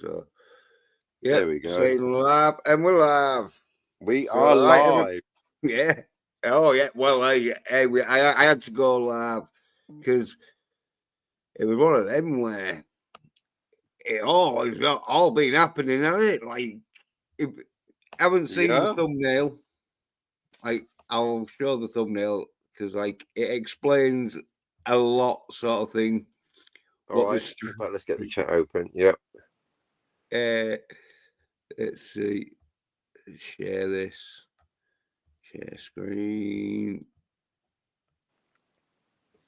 So, yeah, there we go. saying live, and we're live. We are live. Yeah. Oh, yeah. Well, I had to go live because it was one of them where it's all been happening, hasn't it? Like, if you haven't seen the thumbnail, like, I'll show the thumbnail because, like, it explains a lot, sort of thing. All right, but let's get the chat open. Yep. Let's see. Share this. Share screen.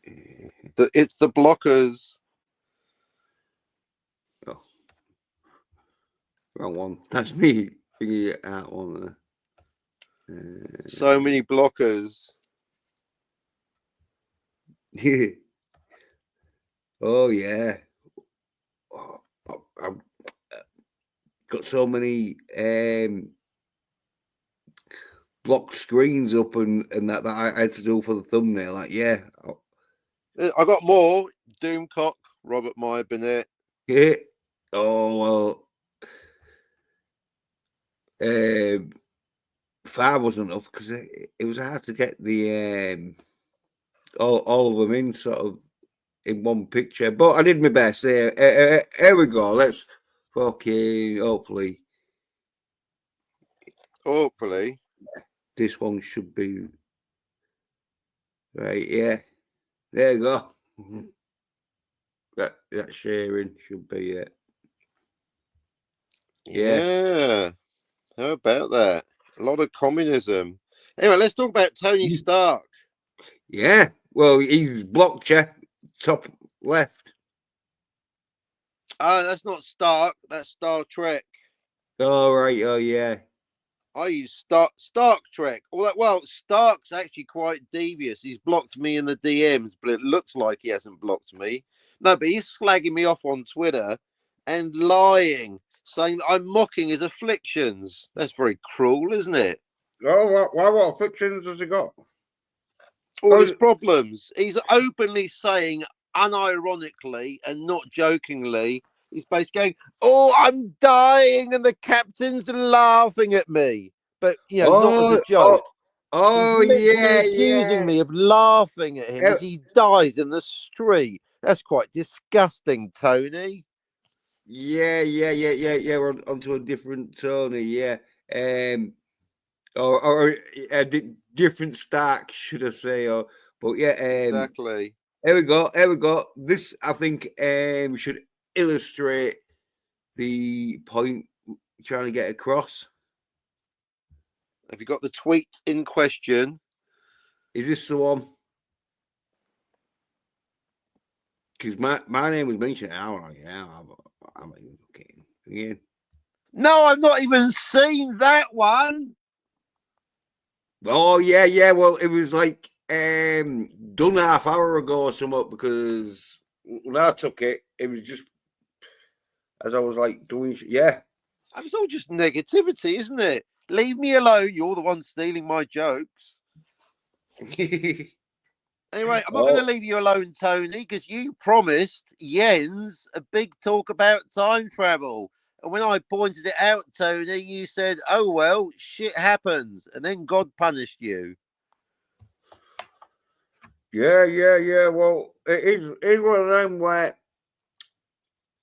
It's the blockers. Oh, wrong one. That's me. Figure it out on there. So many blockers. Oh yeah. I've got so many blocked screens up and that I had to do for the thumbnail. Like, yeah. I got more. Doomcock, Robert Meyer Burnett. Yeah. Oh well. 5 wasn't enough because it was hard to get the all of them in sort of in one picture. But I did my best. Here we go. Let's fucking hopefully this one should be right. Yeah, there you go. That sharing should be it. Yeah. How about that? A lot of communism. Anyway, let's talk about Tony Stark. Yeah. Well, he's blocked you. Top left. Oh, that's not Stark. That's Star Trek. Oh, right. Oh, yeah. I use Stark Trek. Well, Stark's actually quite devious. He's blocked me in the DMs, but it looks like he hasn't blocked me. No, but he's slagging me off on Twitter and lying, saying that I'm mocking his afflictions. That's very cruel, isn't it? Oh, what afflictions has he got? All his problems. He's openly saying, unironically and not jokingly, he's basically going, "Oh, I'm dying," and the captain's laughing at me. But, you know, not as a joke. He's accusing me of laughing at him as he dies in the street. That's quite disgusting, Tony. Yeah. We're onto a different Tony, yeah. Or a different Stark, should I say? But yeah, exactly. Here we go. This, I think, should illustrate the point you're trying to get across. Have you got the tweet in question? Is this the one? Because my name was mentioned. I'm like, yeah, I'm even kidding. Yeah. No, I've not even seen that one. Oh yeah. Well, it was like done half hour ago or something, because when I took it, it was just as I was like doing. Yeah, it was all just negativity, isn't it? Leave me alone. You're the one stealing my jokes. Anyway, I'm not going to leave you alone, Tony, because you promised Jens a big talk about time travel. And when I pointed it out, Tony, you said, "Oh, well, shit happens." And then God punished you. Yeah. Well, it's one of them where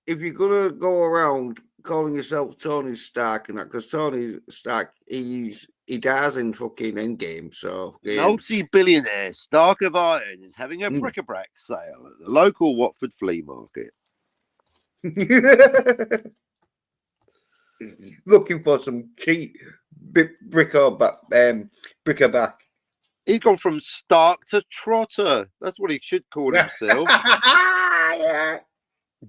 if you're going to go around calling yourself Tony Stark and that, because Tony Stark, he dies in fucking Endgame, so... Multi-billionaire Stark of Iron is having a bric-a-brac sale at the local Watford flea market. Looking for some cheap bric-a-brac. He's gone from Stark to Trotter. That's what he should call himself. Yeah.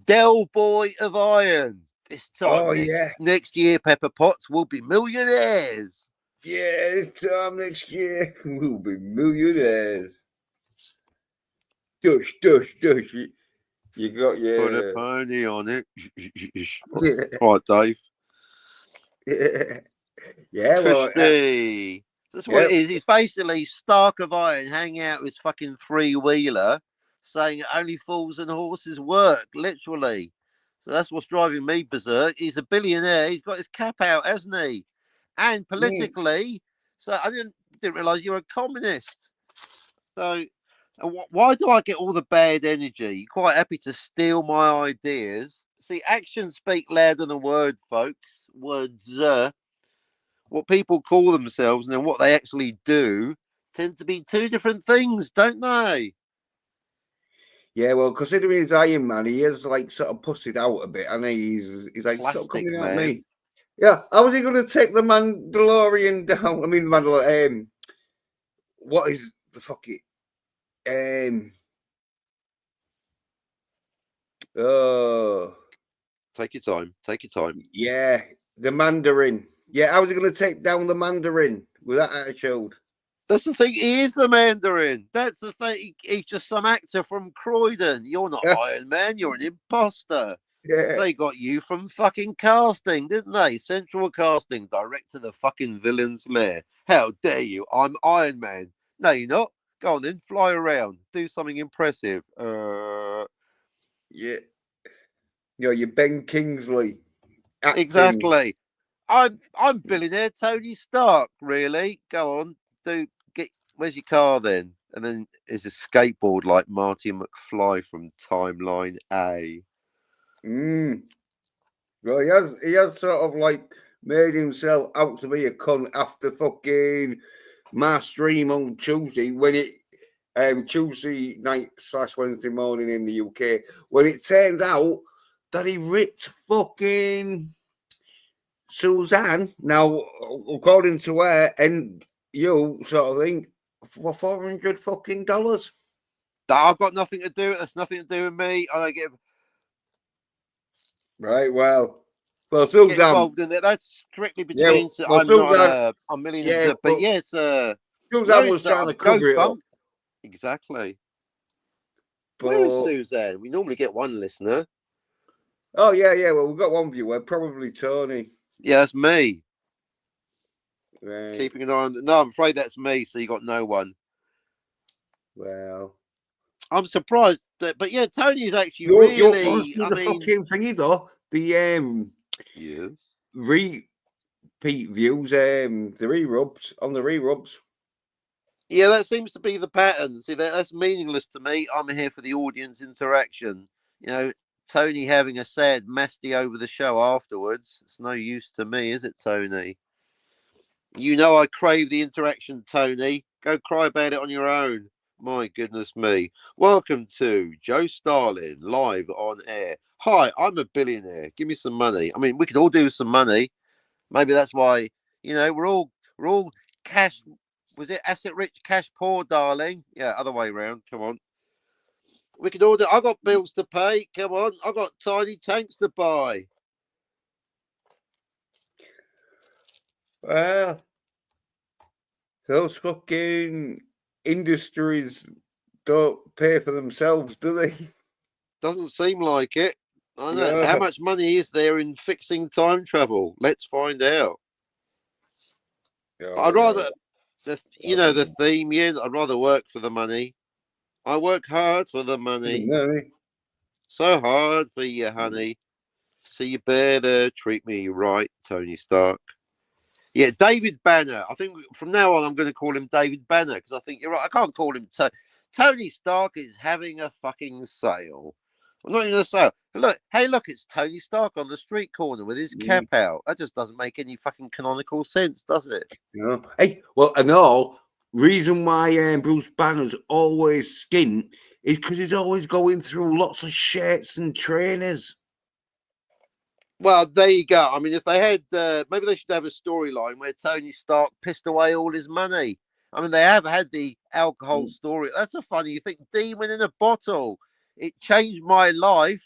Del Boy of Iron. This time next year, Pepper Potts will be millionaires. Yeah, this time next year, we'll be millionaires. Dush. You got your... Put a pony on it. All right, Dave. Yeah, well... That's what it is. He's basically Stark of Iron hanging out with his fucking three-wheeler, saying only fools and horses work, literally. So that's what's driving me berserk. He's a billionaire. He's got his cap out, hasn't he? And politically, so I didn't realise you're a communist. So why do I get all the bad energy? You're quite happy to steal my ideas. See, actions speak louder than words, folks. Words, what people call themselves and then what they actually do tend to be two different things, don't they? Yeah, well, considering he's Iron Man, he is like sort of pussied out a bit, and he's like, stop Plastic, coming at man. me. Yeah, how is he going to take the Mandalorian down? I mean, the Mandalorian. What is the fuck it? Oh, Take your time. Take your time. yeah, the Mandarin. Yeah, how is he going to take down the Mandarin with that attitude? That's the thing. He is the Mandarin. That's the thing. He's just some actor from Croydon. You're not Iron Man. You're an imposter. Yeah. They got you from fucking casting, didn't they? Central casting, direct to the fucking villain's lair. How dare you? I'm Iron Man. No, you're not. Go on then, fly around, do something impressive. Yeah. You know, you're Ben Kingsley. Acting. Exactly. I'm billionaire Tony Stark. Really? Go on, get. Where's your car then? And then there's a skateboard like Marty McFly from Timeline A. Well, he has sort of like made himself out to be a cunt after fucking my stream on Tuesday when it Tuesday night / Wednesday morning in the UK when it turned out that he ripped fucking Suzanne. Now, according to her and you sort of thing, for $400 fucking dollars. I've got nothing to do. That's nothing to do with me. I don't get. Right. Well, Suzanne. Get involved in it. That's strictly between. Yeah, well, I'm Suzanne, not a million. yeah, but yeah, it's Suzanne was trying to cover it up. Exactly. But, where is Suzanne? We normally get one listener. Oh yeah. Well, we've got one viewer, probably Tony. Yeah, that's me. Right. Keeping an eye on. No, I'm afraid that's me. So you got no one. Well, I'm surprised, but yeah, Tony's actually really. I mean, fucking thingy though. The yes, repeat views, the re-rubs on the re-rubs. Yeah, that seems to be the pattern. See, that's meaningless to me. I'm here for the audience interaction. You know, Tony having a sad masty over the show afterwards. It's no use to me, is it, Tony? You know I crave the interaction, Tony. Go cry about it on your own. My goodness me. Welcome to Joe Starlin, live on air. Hi, I'm a billionaire. Give me some money. I mean, we could all do some money. Maybe that's why, we're all cash. Was it asset rich, cash poor, darling? Yeah, other way around. Come on. We could all do. I got bills to pay. Come on. I got tiny tanks to buy. Well, those fucking industries don't pay for themselves, do they? Doesn't seem like it. I know. Yeah. How much money is there in fixing time travel? Let's find out. I'd rather the theme. Yeah, I'd rather work for the money. I work hard for the money. So hard for you, honey. So you better treat me right, Tony Stark. Yeah, David Banner. I think from now on I'm going to call him David Banner because I think you're right. I can't call him Tony Stark is having a fucking sale. I'm not even a sale. Look, it's Tony Stark on the street corner with his cap out. That just doesn't make any fucking canonical sense, does it? No. Hey, well, and all reason why Bruce Banner's always skint is because he's always going through lots of shirts and trainers. Well, there you go. I mean, if they had, maybe they should have a storyline where Tony Stark pissed away all his money. I mean, they have had the alcohol story. That's a funny thing. Demon in a bottle. It changed my life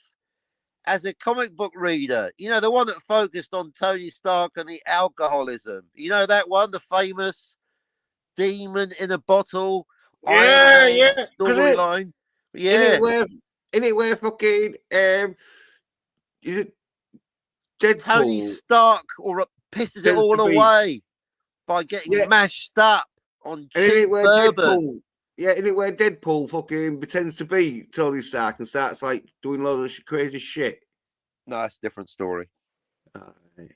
as a comic book reader. You know, the one that focused on Tony Stark and the alcoholism. You know that one, the famous Demon in a Bottle Iron Man storyline. Yeah. Anywhere fucking is it Deadpool? Tony Stark pisses it all away by getting mashed up on cheap bourbon. Anywhere Deadpool fucking pretends to be Tony Stark and starts like doing loads of crazy shit. No, it's a different story. Aye.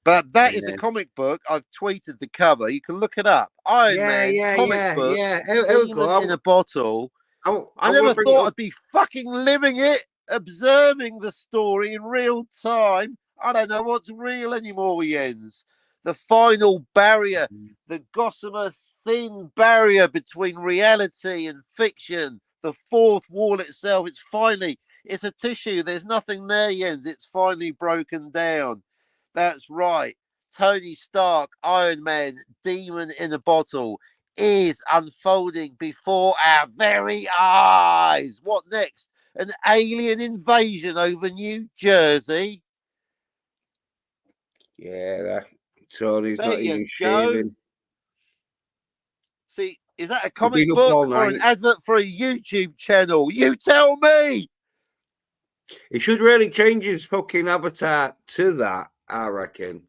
But that is a Yeah. comic book. I've tweeted the cover. You can look it up. Iron Man comic book, It'll demon go. in a bottle. I I want to never bring it thought up. I'd be fucking living it, observing the story in real time. I don't know what's real anymore, Jens. The final barrier, the gossamer thin barrier between reality and fiction, the fourth wall itself. It's a tissue. There's nothing there, Jens. It's finally broken down. That's right. Tony Stark, Iron Man, demon in a bottle is unfolding before our very eyes. What next? An alien invasion over New Jersey? Yeah, Tony's There not you even go. shaving. See, is that a We've comic been up book all or an night. advert for a YouTube channel? You tell me. He should really change his fucking avatar to that, I reckon.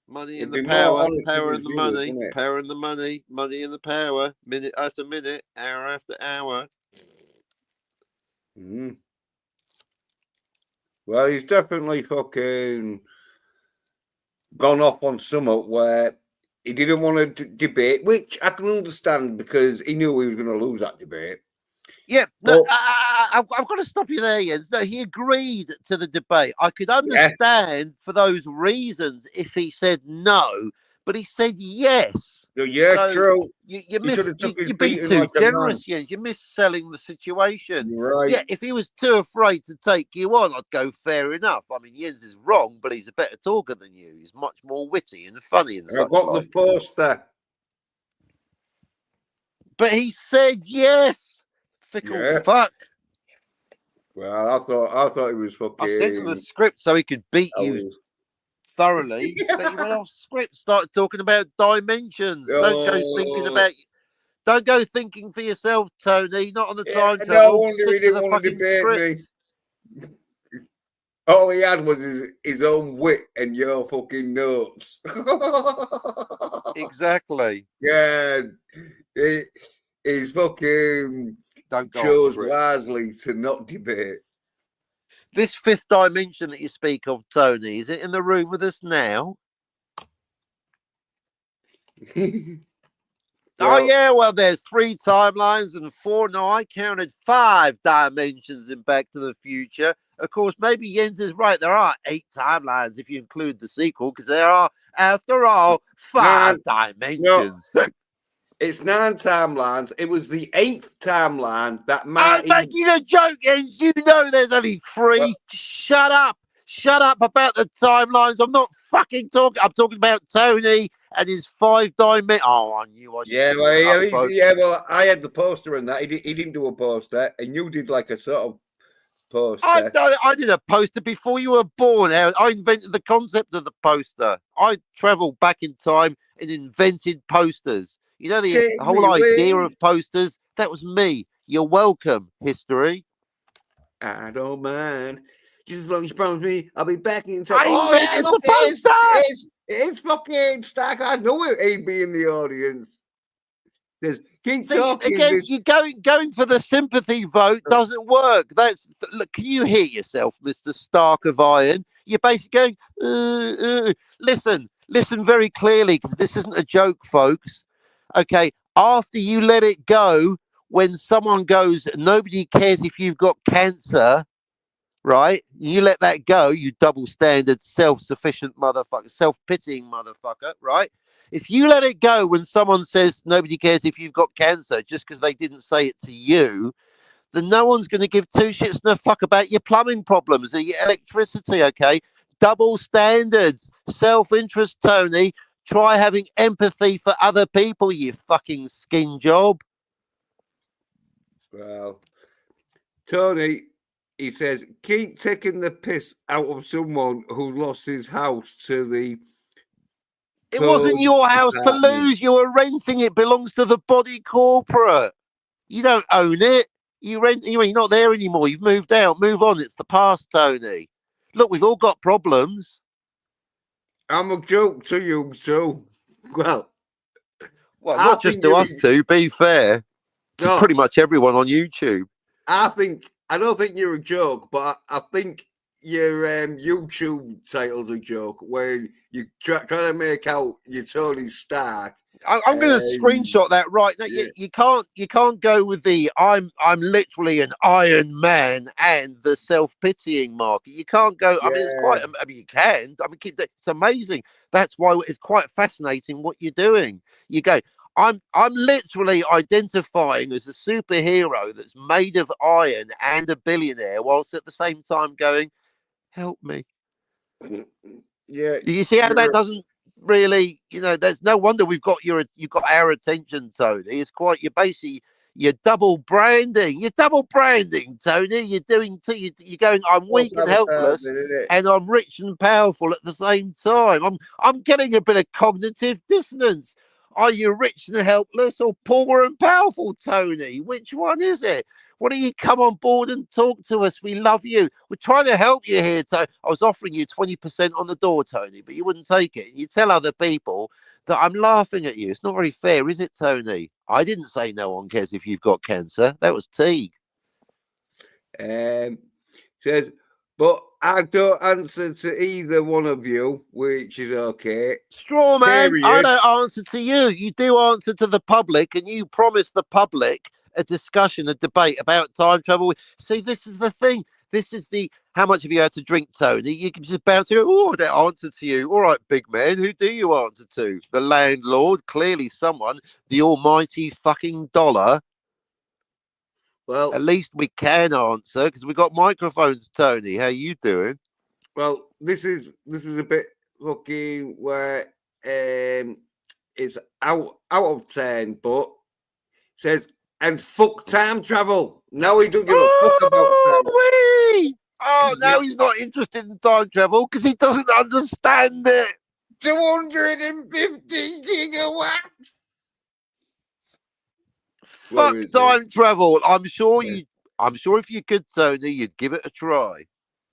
Money It'd and the be more power, honest with power his and the viewers, money, wouldn't it? power and the money, money and the power, minute after minute, hour after hour. Mm. Well, he's definitely fucking gone off on something where he didn't want to debate, which I can understand because he knew he was going to lose that debate. Yeah, no, But, I've got to stop you there, Jens. No, he agreed to the debate. I could understand for those reasons if he said no, but he said yes. yeah, So true. you He should have took his you're being beating too like a man. generous, Jens. You're mis-selling the situation. You're right. Yeah, if he was too afraid to take you on, I'd go fair enough. I mean, Jens is wrong, but he's a better talker than you. He's much more witty and funny and And I've such got the like. poster. But he said yes. Fickle Yeah. fuck. Well, I thought he was I sent him the fucking. script so he could beat I you was. thoroughly, but he went off script, started talking about dimensions. Oh, Don't go thinking for yourself, Tony. Not on the yeah, time no travel. wonder he Stick to didn't the want to fucking debate script. me. All he had was his own wit and your fucking notes. Exactly. Yeah, he's fucking Don't go off chose script. wisely to not debate. This fifth dimension that you speak of, Tony, is it in the room with us now? Oh yeah, well, there's 3 timelines and 4. No, I counted 5 dimensions in Back to the Future. Of course, maybe Jens is right. There are 8 timelines if you include the sequel, because there are, after all, 5 dimensions. No, it's 9 timelines. It was the 8th timeline that I'm Marty. making a joke, Jens. You know there's only 3. Well, Shut up. Shut up about the timelines. I'm not fucking talking. I'm talking about Tony and his 5 dimensions. Oh, I knew I should yeah, bring it up, folks. well, I had the poster and that. He didn't do a poster, and you did like a sort of poster. I did a poster before you were born. I invented the concept of the poster. I travelled back in time and invented posters. You know, the Take whole me idea away. of posters, that was me. You're welcome, history. I don't mind. Just as long as you promise me, I'll be back in time. I Oh, yeah, invented look, the poster! it's fucking Stark. I know he'd be in the audience. There's keep See, talking. again, you going for the sympathy vote doesn't work. Look. Can you hear yourself, Mister Stark of Iron? You're basically going. Listen very clearly, because this isn't a joke, folks. Okay, after you let it go, when someone goes, nobody cares if you've got cancer, right? You let that go, you double standard, self-sufficient motherfucker, self-pitying motherfucker, right? If you let it go when someone says nobody cares if you've got cancer just because they didn't say it to you, then no one's going to give 2 shits and a fuck about your plumbing problems or your electricity, okay? Double standards, self-interest, Tony. Try having empathy for other people, you fucking skin job. Well, Tony, he says, keep taking the piss out of someone who lost his house to the. It wasn't your house to lose. You were renting. It belongs to the body corporate. You don't own it. You rent. You're not there anymore. You've moved out. Move on. It's the past, Tony. Look, we've all got problems. I'm a joke to you, so well, not just to us two. Be fair to pretty much everyone on YouTube. I don't think you're a joke, but I think your YouTube title's a joke when you trying to make out you're Tony Stark. I'm going to screenshot that right now. Yeah. You can't go with the I'm literally an Iron Man and the self-pitying market. You can't go. I mean, it's quite. I mean, you can. I mean, it's amazing. That's why it's quite fascinating what you're doing. You go. I'm literally identifying as a superhero that's made of iron and a billionaire, whilst at the same time going, help me. Yeah. You see how that doesn't really, there's no wonder you've got our attention, Tony. It's quite, you're double branding. You're double branding, Tony. You're going, I'm weak and helpless, and I'm rich and powerful at the same time. I'm getting a bit of cognitive dissonance. Are you rich and helpless or poor and powerful, Tony? Which one is it? Why don't you come on board and talk to us? We love you. We're trying to help you here, Tony. I was offering you 20% on the door, Tony, but you wouldn't take it. You tell other people that I'm laughing at you. It's not very fair, is it, Tony? I didn't say no one cares if you've got cancer. That was Teague. Says, but I don't answer to either one of you, which is okay. Straw man, I don't answer to you. You do answer to the public, and you promise the public a discussion, a debate about time travel. See, this is the thing. This is how much have you had to drink, Tony? You can just bounce to, I don't answer to you. All right, big man, who do you answer to? The landlord, clearly someone, the almighty fucking dollar. Well, at least we can answer because we got microphones, Tony. How you doing? Well, this is a bit fucking where it's out of 10, but says, and fuck time travel. Now he don't give a fuck about time. Now he's not interested in time travel because he doesn't understand it. 250 gigawatts. Fuck time travel. I'm sure if you could, Tony, you'd give it a try.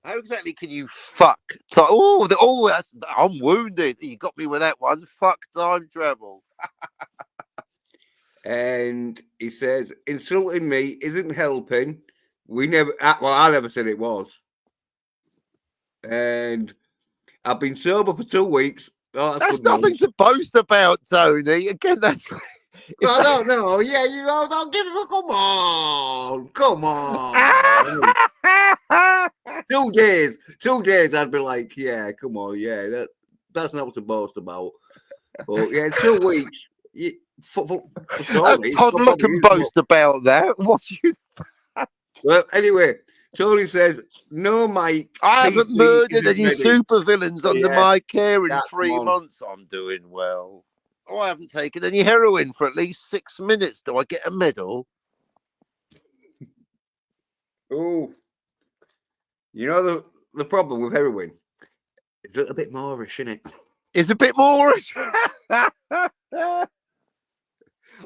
How exactly can you fuck? I'm wounded. You got me with that one. Fuck time travel. And he says, insulting me isn't helping. I never said it was. And I've been sober for 2 weeks. Oh, that's nothing to boast about, Tony. Again, that's... No. Yeah, don't give it. Come on. 2 days. 2 days. I'd be like, yeah, come on, yeah. That's not what to boast about. But yeah, 2 weeks. A toddler can boast about that. What you? Well, anyway, Tony says, no, Mike. I haven't murdered any supervillains under my care in 3 months. I'm doing well. I haven't taken any heroin for at least 6 minutes. Do I get a medal? Oh, you know the problem with heroin? It's a little bit moreish, isn't it? It's a bit moreish.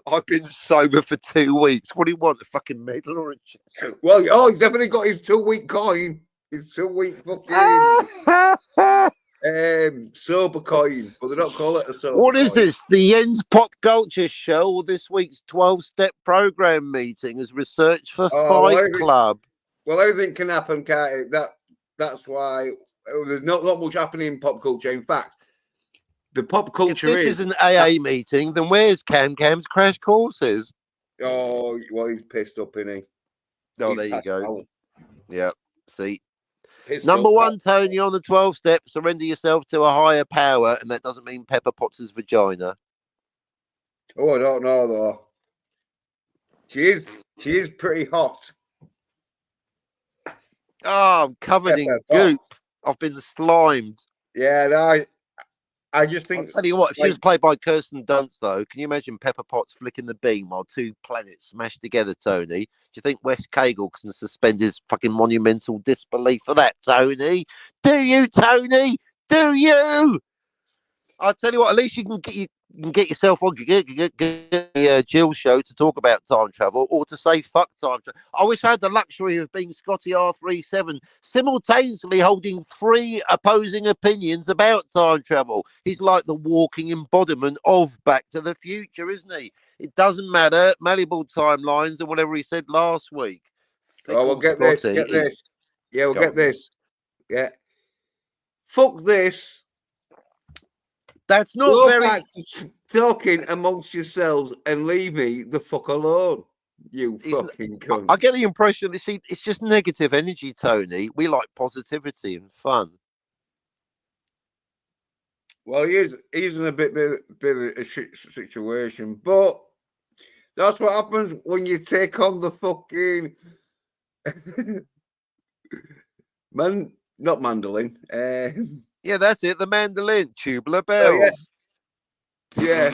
I've been sober for 2 weeks. What do you want? A fucking medal or a check? Well, he's definitely got his 2-week coin. His 2-week fucking sober coin, but they don't call it a sober What is coin. this? The Jens Pop Culture Show or this week's 12-step program meeting as research for Fight Club? Well, everything can happen, can't it? That's why there's not much happening in pop culture. In fact, the pop culture is an AA meeting, then where's Cam's crash courses? Oh, well, he's pissed up, isn't he? Oh, there you go. Out. Yeah, see. Number 1, Tony, on the 12 steps, surrender yourself to a higher power, and that doesn't mean Pepper Potts' vagina. Oh, I don't know, though. She is pretty hot. Oh, I'm covered in goop. I've been slimed. Yeah, no, I just think... I'll tell you what, if she was played by Kirsten Dunst, though, can you imagine Pepper Potts flicking the beam while 2 planets smash together, Tony? Do you think Wes Cagel can suspend his fucking monumental disbelief for that, Tony? Do you, Tony? Do you? I'll tell you what, at least you can get yourself on Jill show to talk about time travel or to say fuck time travel. I wish I had the luxury of being Scotty R37, simultaneously holding 3 opposing opinions about time travel. He's like the walking embodiment of Back to the Future, isn't he? It doesn't matter, malleable timelines and whatever he said last week. We'll get this. Yeah, we'll get this. Yeah. Fuck this. That's not Go very. back to talking amongst yourselves and leave me the fuck alone. You fucking cunt. I get the impression it's just negative energy, Tony. We like positivity and fun. Well, he's in a bit of a shit situation, but that's what happens when you take on the fucking not mandolin. Yeah, that's it. The mandolin, tubular Oh bells. yeah,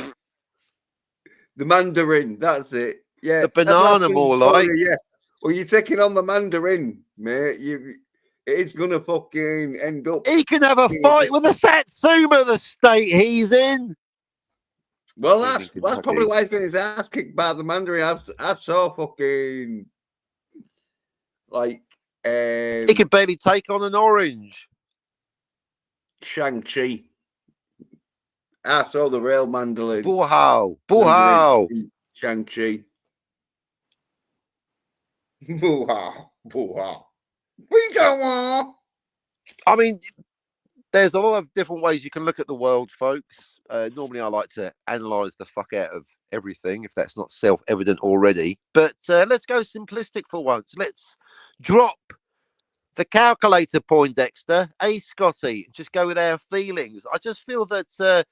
the mandarin. That's it. Yeah, The that's what banana, happens. more like. Yeah. Well, you're taking on the mandarin, mate. It's gonna fucking end up. He can have a fight with the Satsuma, the state he's in. Well, that's probably why he's getting his ass kicked by the mandarin. I saw fucking like he could barely take on an orange. Shang-Chi. I saw the real mandolin. Buhao. Shang-Chi. Buhao. We don't want. I mean, there's a lot of different ways you can look at the world, folks. Normally, I like to analyse the fuck out of everything, if that's not self-evident already. But let's go simplistic for once. Let's drop the calculator, Poindexter. Hey, Scotty, just go with our feelings. I just feel that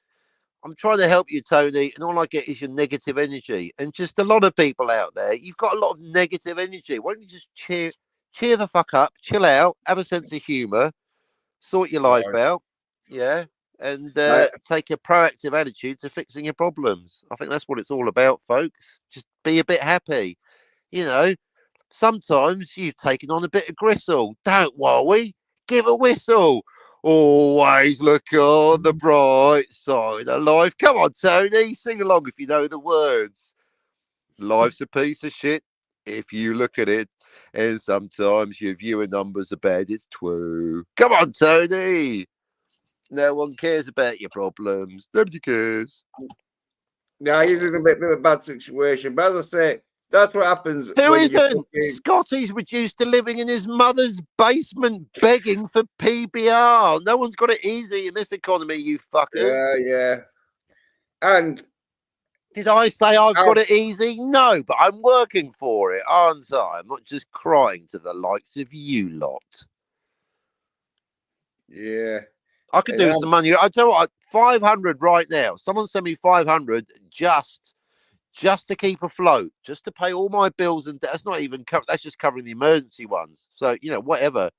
I'm trying to help you, Tony, and all I get is your negative energy. And just a lot of people out there, you've got a lot of negative energy. Why don't you just cheer the fuck up, chill out, have a sense of humour, sort your life out, yeah, and take a proactive attitude to fixing your problems. I think that's what it's all about, folks. Just be a bit happy. You know, sometimes you've taken on a bit of gristle. Don't worry, give a whistle. Always look on the bright side of life. Come on, Tony, sing along if you know the words. Life's a piece of shit if you look at it, and sometimes your viewer numbers are bad. It's true. Come on, Tony. No one cares about your problems. Nobody cares. Now you're in a bit of a bad situation, but as I say, that's what happens. Who when isn't? Scotty's reduced to living in his mother's basement begging for PBR. No one's got it easy in this economy, you fucker. Yeah. And did I say I've got it easy? No, but I'm working for it, aren't I? I'm not just crying to the likes of you lot. Yeah. I could do some money. I tell you what, 500 right now. Someone send me 500 just to keep afloat, just to pay all my bills, and that's not even that's just covering the emergency ones. So whatever.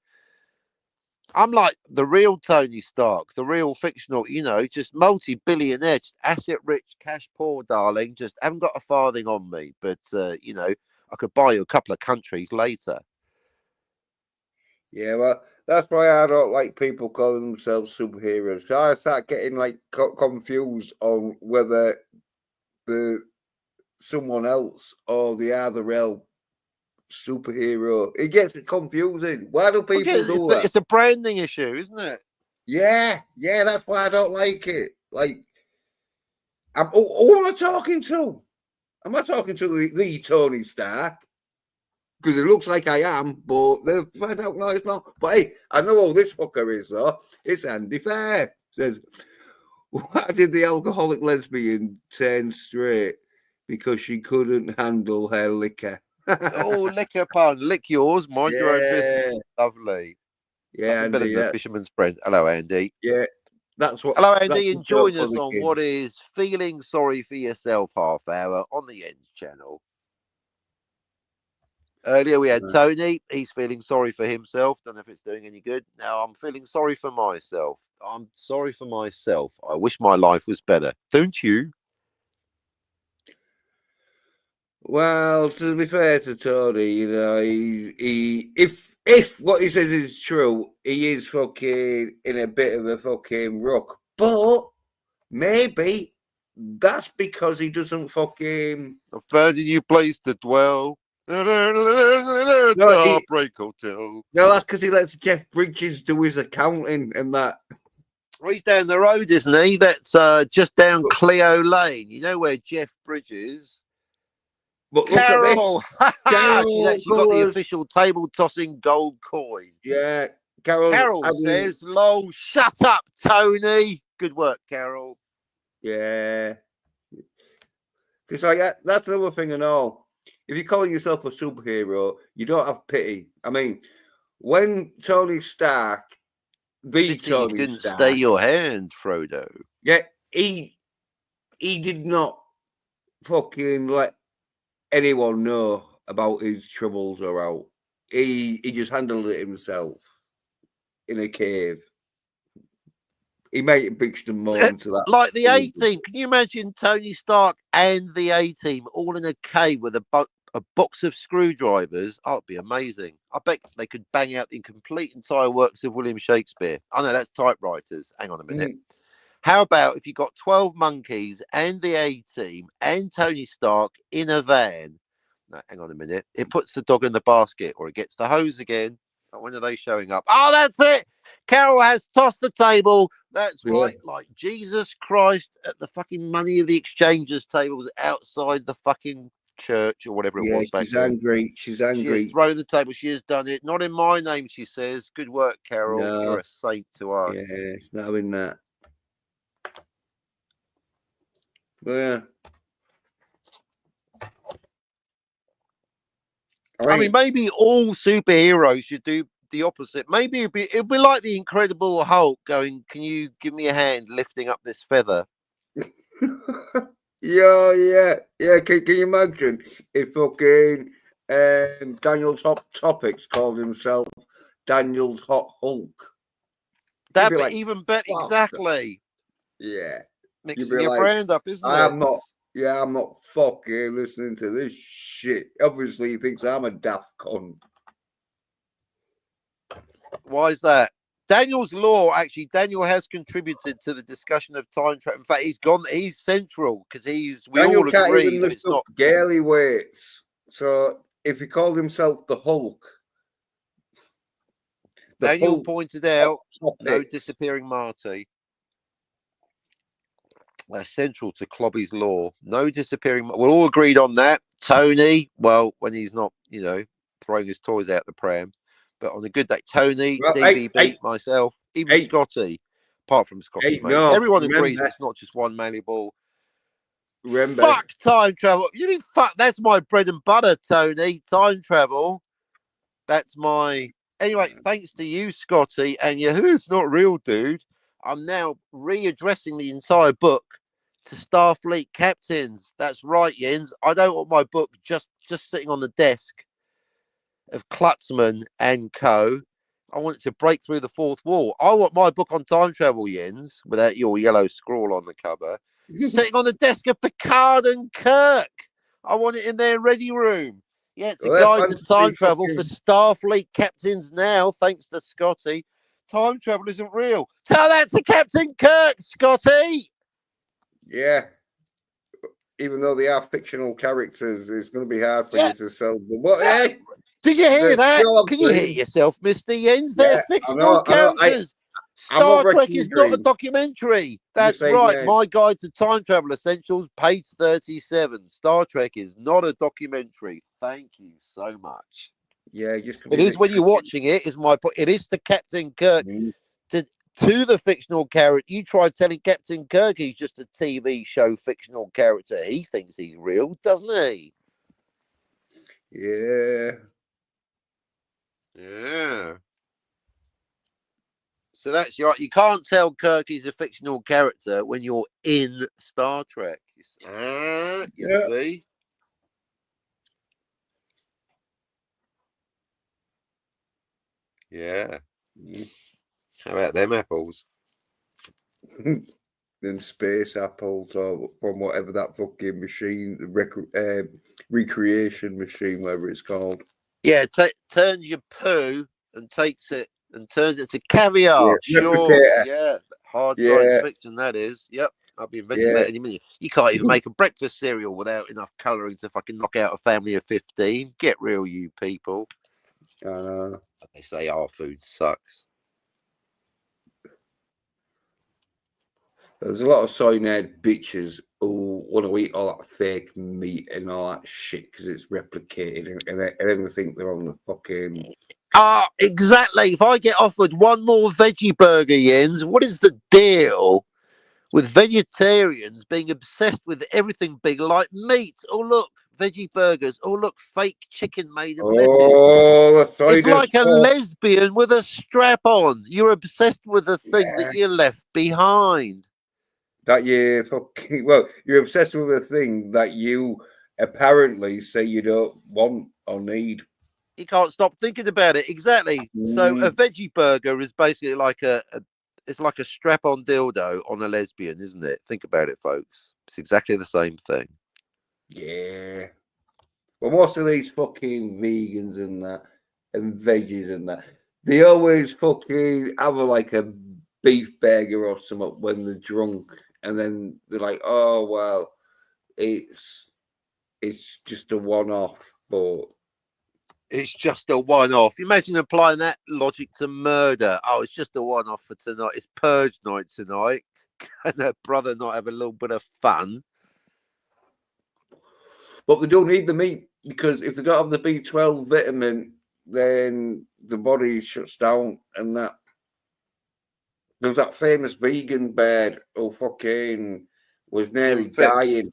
I'm like the real Tony Stark, the real fictional, just multi-billionaire, just asset-rich, cash poor, darling. Just haven't got a farthing on me, but I could buy you a couple of countries later. Yeah, well, that's why I don't like people calling themselves superheroes. So I start getting confused on whether someone else or they are the real superhero. It gets confusing. Why do people do that? It's a branding issue, isn't it? Yeah, that's why I don't like it. Like, who am I talking to? Am I talking to the Tony Stark? Because it looks like I am, but I don't know it's not. But hey, I know who this fucker is, though. It's Andy Fair. Says, why did the alcoholic lesbian turn straight? Because she couldn't handle her liquor. Oh, liquor pun. Lick yours, mind your own business. Lovely. Yeah, Andy, better than the fisherman's friend. Hello, Andy. Yeah, that's what. Hello, Andy, and join us on kids. what is Feeling Sorry for Yourself half hour on the Ends channel. Earlier we had Tony. He's feeling sorry for himself. Don't know if it's doing any good. Now I'm feeling sorry for myself. I'm sorry for myself. I wish my life was better. Don't you? Well, to be fair to Tony, if what he says is true, he is fucking in a bit of a fucking ruck. But maybe that's because he doesn't fucking. I've found a new place to dwell. No, Hotel. No, that's because he lets Jeff Bridges do his accounting and that. Well, he's down the road, isn't he? That's just down Cleo Lane. You know where Jeff Bridges. But Carol! Carol She's actually got the official table tossing gold coin. Yeah, Carol says, "Lol, shut up, Tony." Good work, Carol. Yeah. Because that's another thing and all. If you're calling yourself a superhero, you don't have pity. I mean, when Tony Stark, Tony you didn't Stark, stay your hand, Frodo. Yeah, he did not fucking let anyone know about his troubles or out. He just handled it himself in a cave. He made it bitched and moaned to that. Like the A-Team. Can you imagine Tony Stark and the A-Team all in a cave with a box of screwdrivers? Oh, it'd be amazing. I bet they could bang out the complete entire works of William Shakespeare. I know that's typewriters. Hang on a minute. How about if you got 12 monkeys and the A-Team and Tony Stark in a van? No, hang on a minute. It puts the dog in the basket or it gets the hose again. When are they showing up? Oh, that's it. Carol has tossed the table. That's right. Like Jesus Christ at the fucking money of the exchangers tables outside the fucking church or whatever it was back then. Angry. She's angry. She has thrown the table. She has done it. Not in my name, she says. Good work, Carol. No. You're a saint to us. Yeah, it's not in that. But yeah. I mean, maybe all superheroes should do the opposite. Maybe it'd be like the Incredible Hulk going, "Can you give me a hand lifting up this feather?" yeah. Can you imagine if fucking Daniel's Hot Topics called himself Daniel's Hot Hulk? That'd be like, even better. Exactly. Yeah. Mixing your brand up, isn't it? I'm not fucking listening to this shit. Obviously, he thinks I'm a daft cunt. Why is that? Daniel's law, actually, Daniel has contributed to the discussion of time travel. In fact, he's central because we all agree that it's not Gaily weights. So if he called himself the Hulk, Daniel pointed out no disappearing Marty. That's central to Clobby's law. No disappearing. We're all agreed on that. Tony, well, when he's not, throwing his toys out the pram. But on a good day, Tony, DVB, myself, even Scotty, apart from Scotty, mate. Everyone agrees it's not just one malleable. Remember. Fuck time travel. You mean fuck? That's my bread and butter, Tony. Time travel. That's my. Anyway, thanks to you, Scotty, and Who's Not Real, dude. I'm now readdressing the entire book to Starfleet captains. That's right, Jens. I don't want my book just sitting on the desk of Klutzman and co. I want it to break through the fourth wall. I want my book on time travel, Jens, without your yellow scrawl on the cover, sitting on the desk of Picard and Kirk. I want it in their ready room. Yeah, it's a guide to time travel for Starfleet captains now, thanks to Scotty. Time travel isn't real. Tell that to Captain Kirk, Scotty. Yeah. Even though they are fictional characters, it's going to be hard for you to sell them. What? Yeah. Did you hear that? Can you hear yourself, Mr. Jens? They're fictional characters. Star Trek is not a documentary. That's right. My Guide to Time Travel Essentials, page 37. Star Trek is not a documentary. Thank you so much. Yeah, it is when you're watching it. Is my point? It is to Captain Kirk. To the fictional character. You try telling Captain Kirk he's just a TV show fictional character. He thinks he's real, doesn't he? Yeah. So that's right. You can't tell Kirk he's a fictional character when you're in Star Trek. You see? Yeah. How about them apples? Them space apples, or from whatever that fucking machine, recreation machine, whatever it's called. Yeah, turns your poo and takes it and turns it to caviar. Sure. Yeah. Hard science fiction, that is. Yep. I'll be inventing that any minute. You can't even make a breakfast cereal without enough colouring to fucking knock out a family of 15. Get real, you people. They say our food sucks. There's a lot of cyanide bitches who want to eat all that fake meat and all that shit because it's replicated and they think they're on the fucking. Exactly. If I get offered one more veggie burger, Jens, what is the deal with vegetarians being obsessed with everything being like meat? Oh, look, veggie burgers. Oh, look, fake chicken made of lettuce. Oh, that's all you It's just like a thought. lesbian with a strap on. You're obsessed with the thing that Yeah, you left behind. that you fucking well, you're obsessed with a thing that you apparently say you don't want or need. You can't stop thinking about it. Exactly. So a Mm, veggie burger is basically like it's like a strap-on dildo on a lesbian, isn't it? Think about it, folks. It's exactly the same thing. yeah. But most of these fucking vegans and that and veggies and that, they always fucking have like a beef burger or something when they're drunk, and then they're like, "Oh well, it's just a one-off." But It's just a one-off. Imagine applying that logic to murder. Oh, it's just a one-off for tonight. It's purge night tonight. Can her brother not have a little bit of fun? they don't need the meat because if they don't have the B12 vitamin, then the body shuts down, and that there was that famous vegan bird who fucking was nearly Human fix. dying.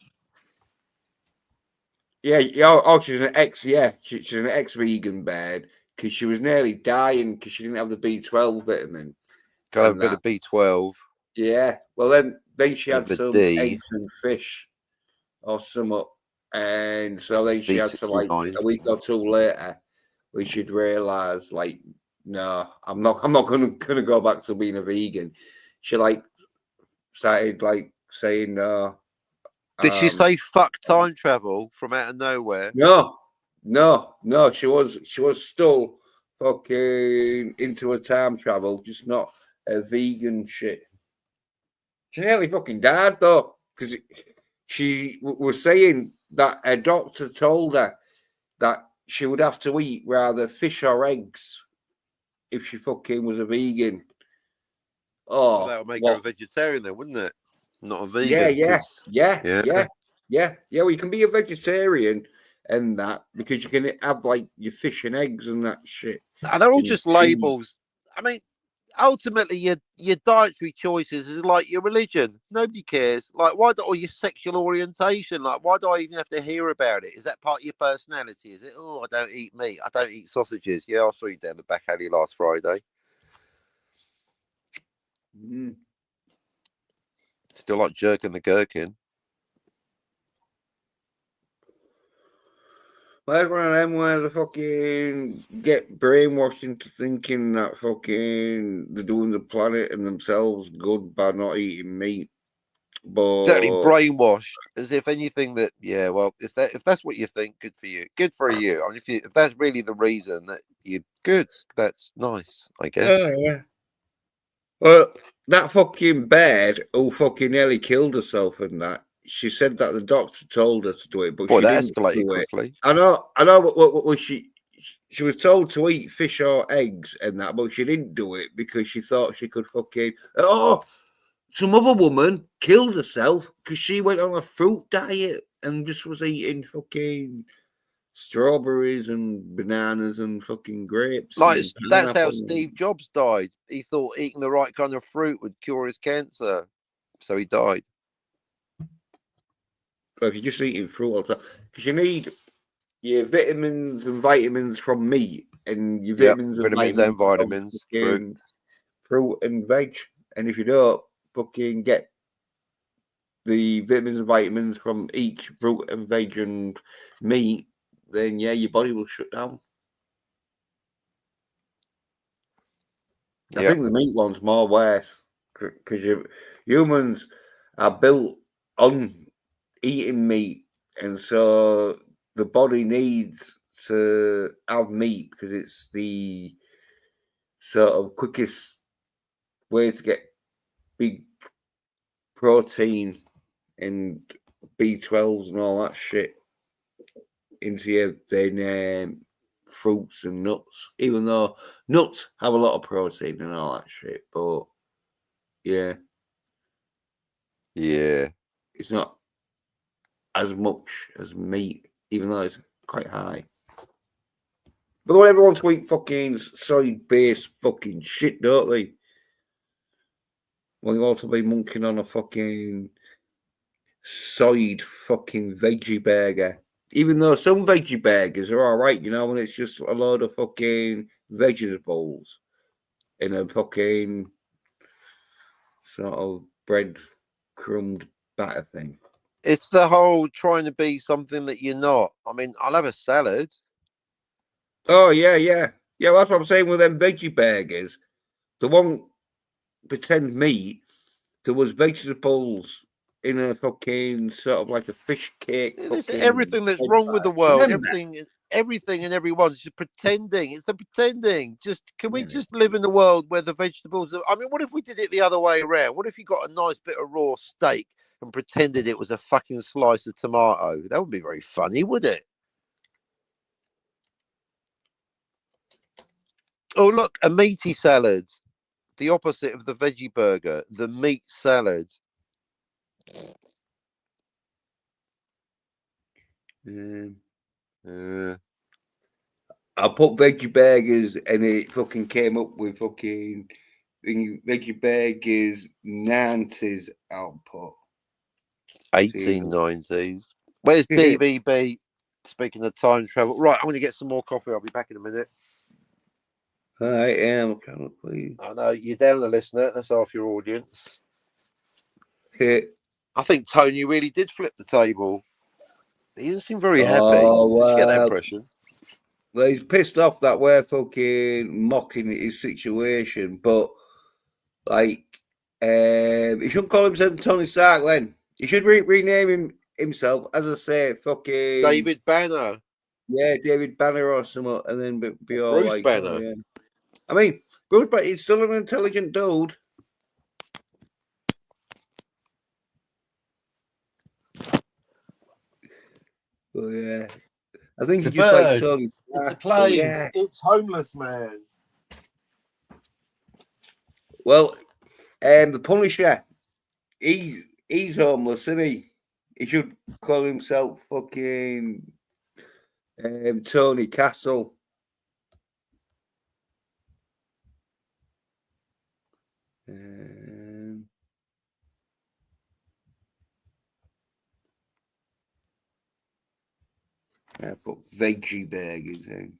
Yeah, yeah. Oh, she's an ex. Yeah, she's an ex-vegan bird because she was nearly dying because she didn't have the B12 vitamin Gotta have a and bit that. of B12, Yeah. Well, then she a had bit of some D, eggs and fish or something, and so then she had to like B69. a week or two later, we should realize like, no, I'm not gonna go back to being a vegan. She like started like saying no. Did she Um, say fuck time travel from out of nowhere? no. She was still fucking into a time travel, just not a vegan shit. She nearly fucking died though, because she was saying that a doctor told her that she would have to eat rather fish or eggs if she fucking was a vegan. Well, Oh, that would make her a what? vegetarian then, wouldn't it? Not a Yeah, vegan, yeah, because yeah, yeah, yeah, yeah. Well, you can be a vegetarian and that because you can have like your fish and eggs and that shit and they're all and your just cheese. labels. I mean, ultimately, your dietary choices is like your religion. Nobody cares. Like, why do or your sexual orientation? Like, why do I even have to hear about it? Is that part of your personality? Is it? Oh, I don't eat meat. I don't eat sausages. Yeah, I saw you down the back alley last Friday. Mm. Still like jerking the gherkin. Like one of them where they fucking get brainwashed into thinking that fucking they're doing the planet and themselves good by not eating meat. Exactly, But brainwashed as if anything that well, if that's what you think, good for you, good for you. I mean, if that's really the reason that you good, that's nice, I guess. oh yeah. Well, that fucking bird who fucking nearly killed herself and that, she said that the doctor told her to do it, but Boy, she that didn't escalated do it. quickly. I know what she was told to eat fish or eggs and that, but she didn't do it because she thought she could fucking some other woman killed herself because she went on a fruit diet and just was eating fucking strawberries and bananas and fucking grapes Like and that's how pineapple. Steve Jobs died. He thought eating the right kind of fruit would cure his cancer, so he died. So if you're just eating fruit all the time, because you need your vitamins from meat and your Yep, vitamins and vitamins vitamins and from vitamins, fruit. fucking fruit and veg. And if you don't fucking get the vitamins and vitamins from each fruit and veg and meat, then yeah, your body will shut down. I Yep, think the meat one's more worse because humans are built on eating meat, and so the body needs to have meat because it's the sort of quickest way to get big protein and B12s and all that shit into you than fruits and nuts. Even though nuts have a lot of protein and all that shit, but yeah, yeah. it's not as much as meat, even though it's quite high. But they want everyone to eat fucking soy-based fucking shit, don't they? Well, you also be monkeying on a fucking soyed fucking veggie burger. Even though some veggie burgers are all right, you know, when it's just a load of fucking vegetables in a fucking sort of bread crumbed batter thing. It's the whole trying to be something that you're not. I mean, I'll have a salad. Oh, yeah, yeah. Yeah, that's what I'm saying with them veggie burgers. They won't pretend meat. There was vegetables in a fucking sort of like a fish cake. It's Fucking everything that's wrong with the world. Everything and everyone's just pretending. It's the pretending. Just can we just live in a world where the vegetables are, I mean, what if we did it the other way around? What if you got a nice bit of raw steak and pretended it was a fucking slice of tomato? That would be very funny, would it? Oh, look, a meaty salad. The opposite of the veggie burger, the meat salad. I put veggie burgers and it fucking came up with fucking veggie burgers 90s output. 1890s. Where's DVB? Speaking of time travel. Right, I'm going to get some more coffee. I'll be back in a minute. I am kind of pleased. I know you're down the listener. That's half your audience. I think Tony really did flip the table. He doesn't seem very happy. Did you get that impression? Well, he's pissed off that we're fucking mocking his situation, but like, he shouldn't call himself Tony Stark then. He should rename himself, as I say, fucking David Banner. Yeah, David Banner or something, and then be all Bruce like, Banner. Oh, yeah. I mean, Bruce Banner, he's still an intelligent dude. But yeah, I think he just like Tony Stark. It's a plane. Yeah. It's homeless man. Well, the Punisher, he's homeless, isn't he? He should call himself fucking Tony Castle. I put veggie burgers in.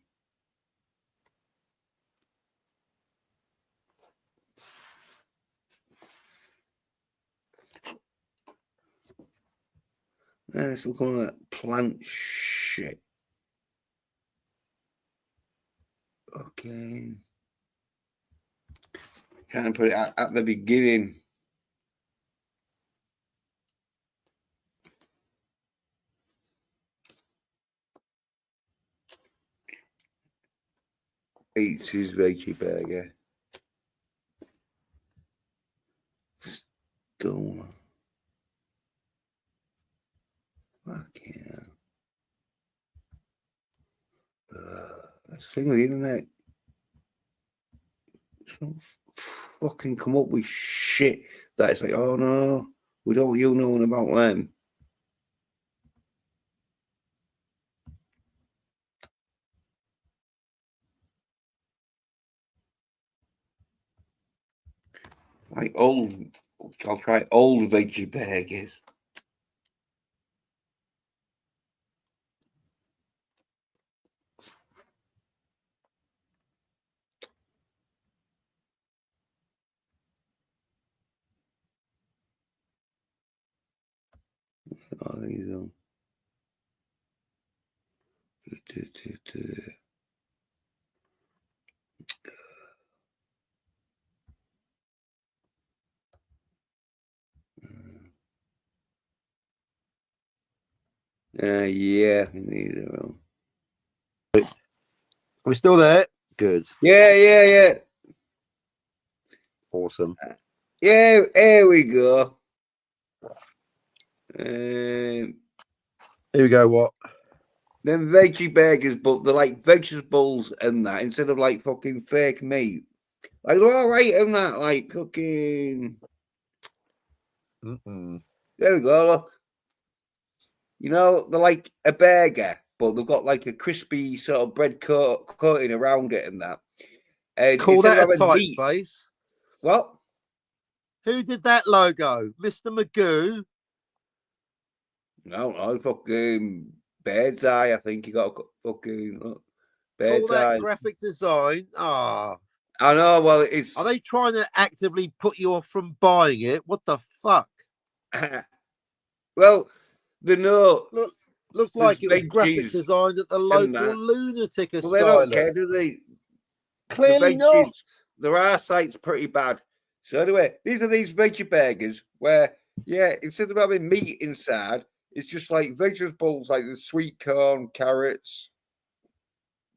Let's look on that plant shit. Okay. Can't put it at the beginning. Eats his veggie burger. Stoner. Fucking hell. That's the thing with the internet. Don't fucking come up with shit that it's like, oh no, we don't want you knowing about them. Like I'll try old veggie burgers. Oh, these yeah, these are Are we still there? Good. Yeah. Awesome. Yeah, here we go. Here we go. What? Then veggie burgers, but they're like vegetables and that instead of like fucking fake meat. Like they're all right and that, like cooking. There we go. Look, you know they're like a burger, but they've got like a crispy sort of bread coating around it and that. And Call instead that of a having meat, typeface. what? Who did that logo? Mr. Magoo? No, fucking Bird's Eye. I think he got a fucking Call Bird's that Eye. graphic design. Ah. I know. Well, it's Are they trying to actively put you off from buying it? What the fuck? well, they know Looks there's like it was graphic veggies designed at the and local that. lunatic Well, they don't asylum. care, do they? The Clearly not. veggies, their eyesight's pretty bad. So anyway, these are these veggie burgers where, yeah, instead of having meat inside, it's just like vegetables, like the sweet corn, carrots,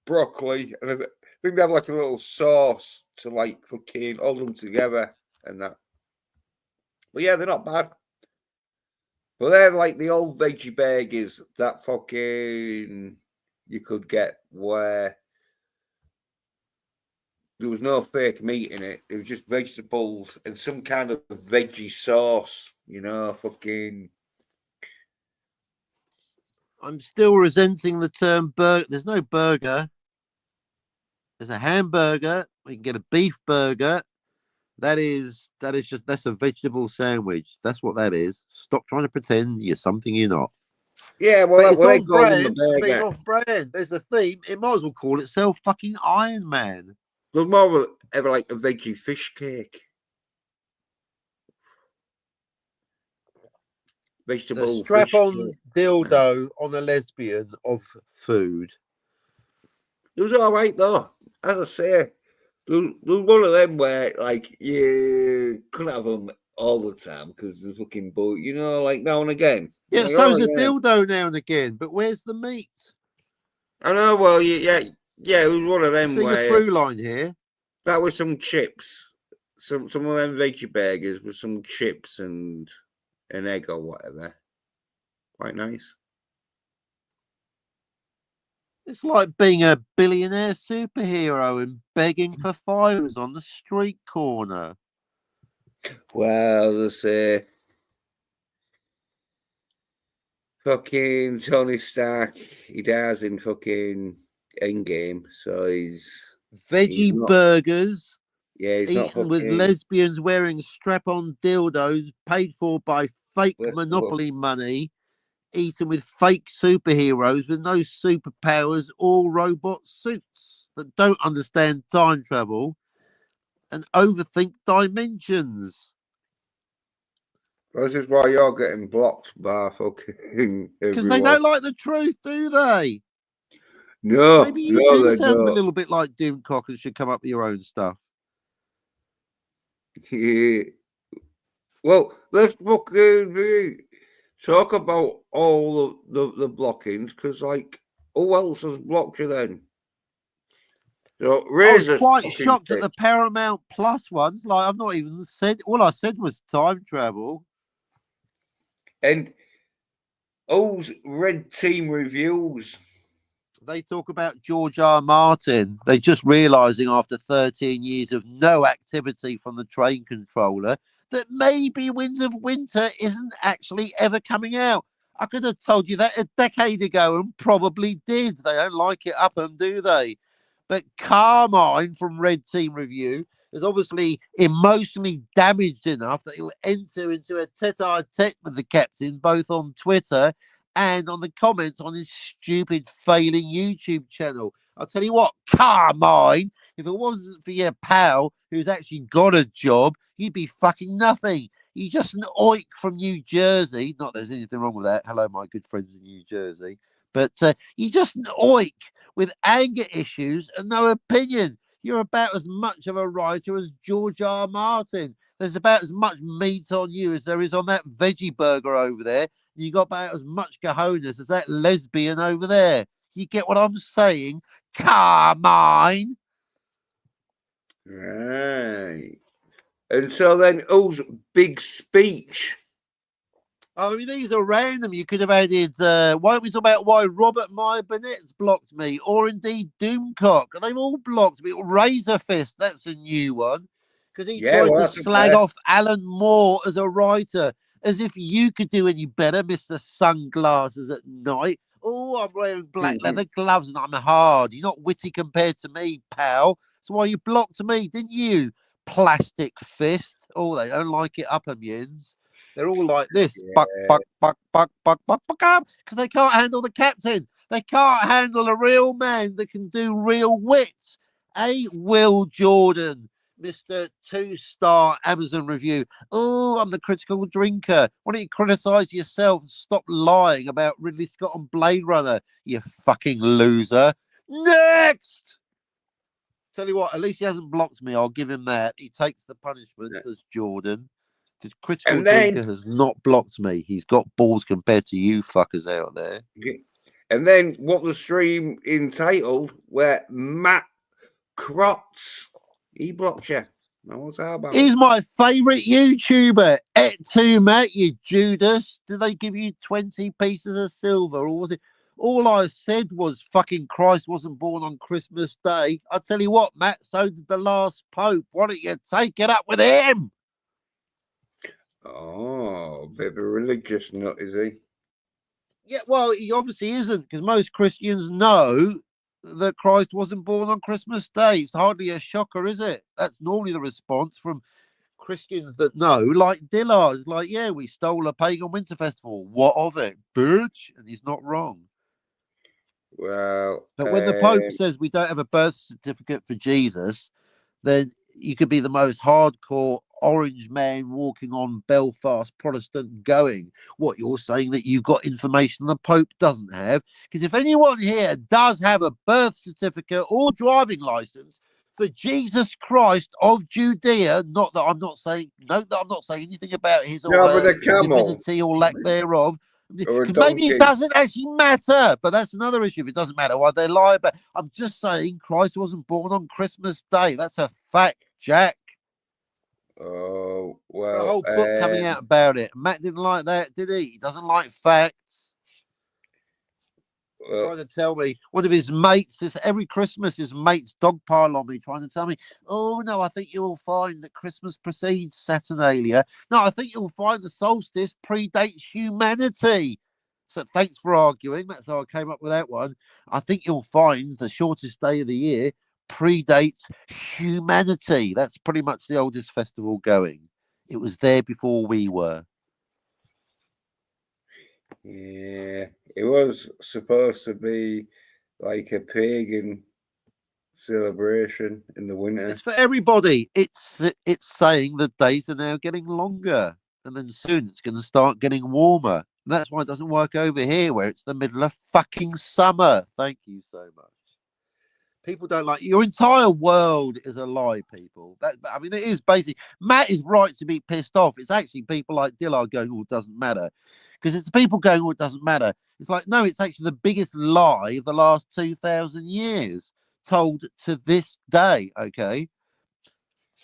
broccoli, and I think they have like a little sauce to like fucking hold them together and that. But yeah, they're not bad. But they're like the old veggie burgers that fucking you could get where there was no fake meat in it. It was just vegetables and some kind of veggie sauce, fucking. I'm still resenting the term burger. There's no burger. There's a hamburger. We can get a beef burger. That's a vegetable sandwich. That's what that is. Stop trying to pretend you're something you're not. Yeah, But well, it's they on call them a brand for being burger. off brand. There's a theme. It might as well call itself fucking Iron Man. There's more of ever like a veggie fish cake. Vegetable The strap-on fish cake. dildo on a lesbian of food. It was all right though. As I say, there was one of them where like you couldn't have them all the time because the fucking boat, like now and again. Yeah, Like, so's a dildo now and again. But where's the meat? I know. Well, yeah, it was one of them See the where through line here. that was some chips, some of them veggie burgers with some chips and an egg or whatever. Quite nice. It's like being a billionaire superhero and begging for fires on the street corner. Well, they say fucking Tony Stark, he dies in fucking Endgame, so he's Veggie not, burgers. yeah, he's not Eaten fucking, with lesbians wearing strap-on dildos paid for by fake well, Monopoly money. Eaten with fake superheroes with no superpowers or robot suits that don't understand time travel and overthink dimensions. This is why you're getting blocked by fucking Because they everyone. don't like the truth, do they? No, Maybe you no, do they sound a don't. little bit like Doomcock and should come up with your own stuff. Yeah. Well, let's fucking talk about all the blockings because, like, who else has blocked you then? So, I was Razor's quite fucking shocked at pissed. the Paramount Plus ones. Like, I've not even said, all I said was time travel. And who's Red Team Reviews? They talk about George R. Martin. They're just realizing after 13 years of no activity from the train controller that maybe Winds of Winter isn't actually ever coming out. I could have told you that a decade ago and probably did. They don't like it up and do they? But Carmine from Red Team Review is obviously emotionally damaged enough that he'll enter into a tete-a-tete with the captain, both on Twitter and on the comments on his stupid failing YouTube channel. I'll tell you what, Carmine, if it wasn't for your pal who's actually got a job, you'd be fucking nothing. You're just an oik from New Jersey. Not that there's anything wrong with that. Hello, my good friends in New Jersey. But you're just an oik with anger issues and no opinion. You're about as much of a writer as George R. Martin. There's about as much meat on you as there is on that veggie burger over there. You got about as much cojones as that lesbian over there. You get what I'm saying? Carmine. Right. And so then, who's big speech? I mean, these are random. You could have added, why don't we talk about why Robert Meyer Burnett's blocked me, or indeed Doomcock. They've all blocked me. Razor Fist, that's a new one. Because he tried to slag off Alan Moore as a writer, as if you could do any better, Mr. Sunglasses at Night. Oh, I'm wearing black leather gloves and I'm hard. You're not witty compared to me, pal. That's why you blocked me, didn't you? Plastic fist. Oh, they don't like it, upper mutants. They're all like this. Buck, buck, buck, buck, buck, buck, buck up. Because they can't handle the captain. They can't handle a real man that can do real wits. Will Jordan, Mr. 2-star Amazon review. Oh, I'm the critical drinker. Why don't you criticise yourself and stop lying about Ridley Scott and Blade Runner, you fucking loser? Next! Tell you what, at least he hasn't blocked me. I'll give him that. He takes the punishment as Jordan. The critical drinker has not blocked me. He's got balls compared to you fuckers out there. And then what the stream entitled where Matt Crotts, he blocked you. What's that about? He's my favourite YouTuber. Et2, Matt, you Judas. Did they give you 20 pieces of silver, or was it? All I said was fucking Christ wasn't born on Christmas Day. I tell you what, Matt, so did the last Pope. Why don't you take it up with him? Oh, a bit of a religious nut, is he? Yeah, well, he obviously isn't, because most Christians know that Christ wasn't born on Christmas Day. It's hardly a shocker, is it? That's normally the response from Christians that know, like Dillard. Like, yeah, we stole a pagan winter festival. What of it, bitch? And he's not wrong. Well, but when the Pope says we don't have a birth certificate for Jesus, then you could be the most hardcore orange man walking on Belfast Protestant going, what, you're saying that you've got information the Pope doesn't have? Because if anyone here does have a birth certificate or driving license for Jesus Christ of Judea, not that I'm not saying, note that I'm not saying anything about his divinity or lack thereof. Maybe it doesn't actually matter, but that's another issue. If it doesn't matter why they lie, but I'm just saying Christ wasn't born on Christmas Day. That's a fact, Jack. Oh, well. A whole book coming out about it. Matt didn't like that, did he? He doesn't like facts. Trying to tell me one of his mates, every Christmas his mates dogpile on me, trying to tell me, oh no, I think you'll find that Christmas precedes Saturnalia. No, I think you'll find the solstice predates humanity. So thanks for arguing. That's how I came up with that one. I think you'll find the shortest day of the year predates humanity. That's pretty much the oldest festival going. It was there before we were. Yeah, it was supposed to be like a pagan celebration in the winter. It's for everybody. It's saying the days are now getting longer, and then soon it's going to start getting warmer. And that's why it doesn't work over here, where it's the middle of fucking summer. Thank you so much. People don't like your entire world is a lie, people. I mean, it is basically. Matt is right to be pissed off. It's actually people like Dillard going, "Oh, it doesn't matter," because it's the people going, "Oh, it doesn't matter." It's like, no, it's actually the biggest lie of the last 2,000 years, told to this day. Okay,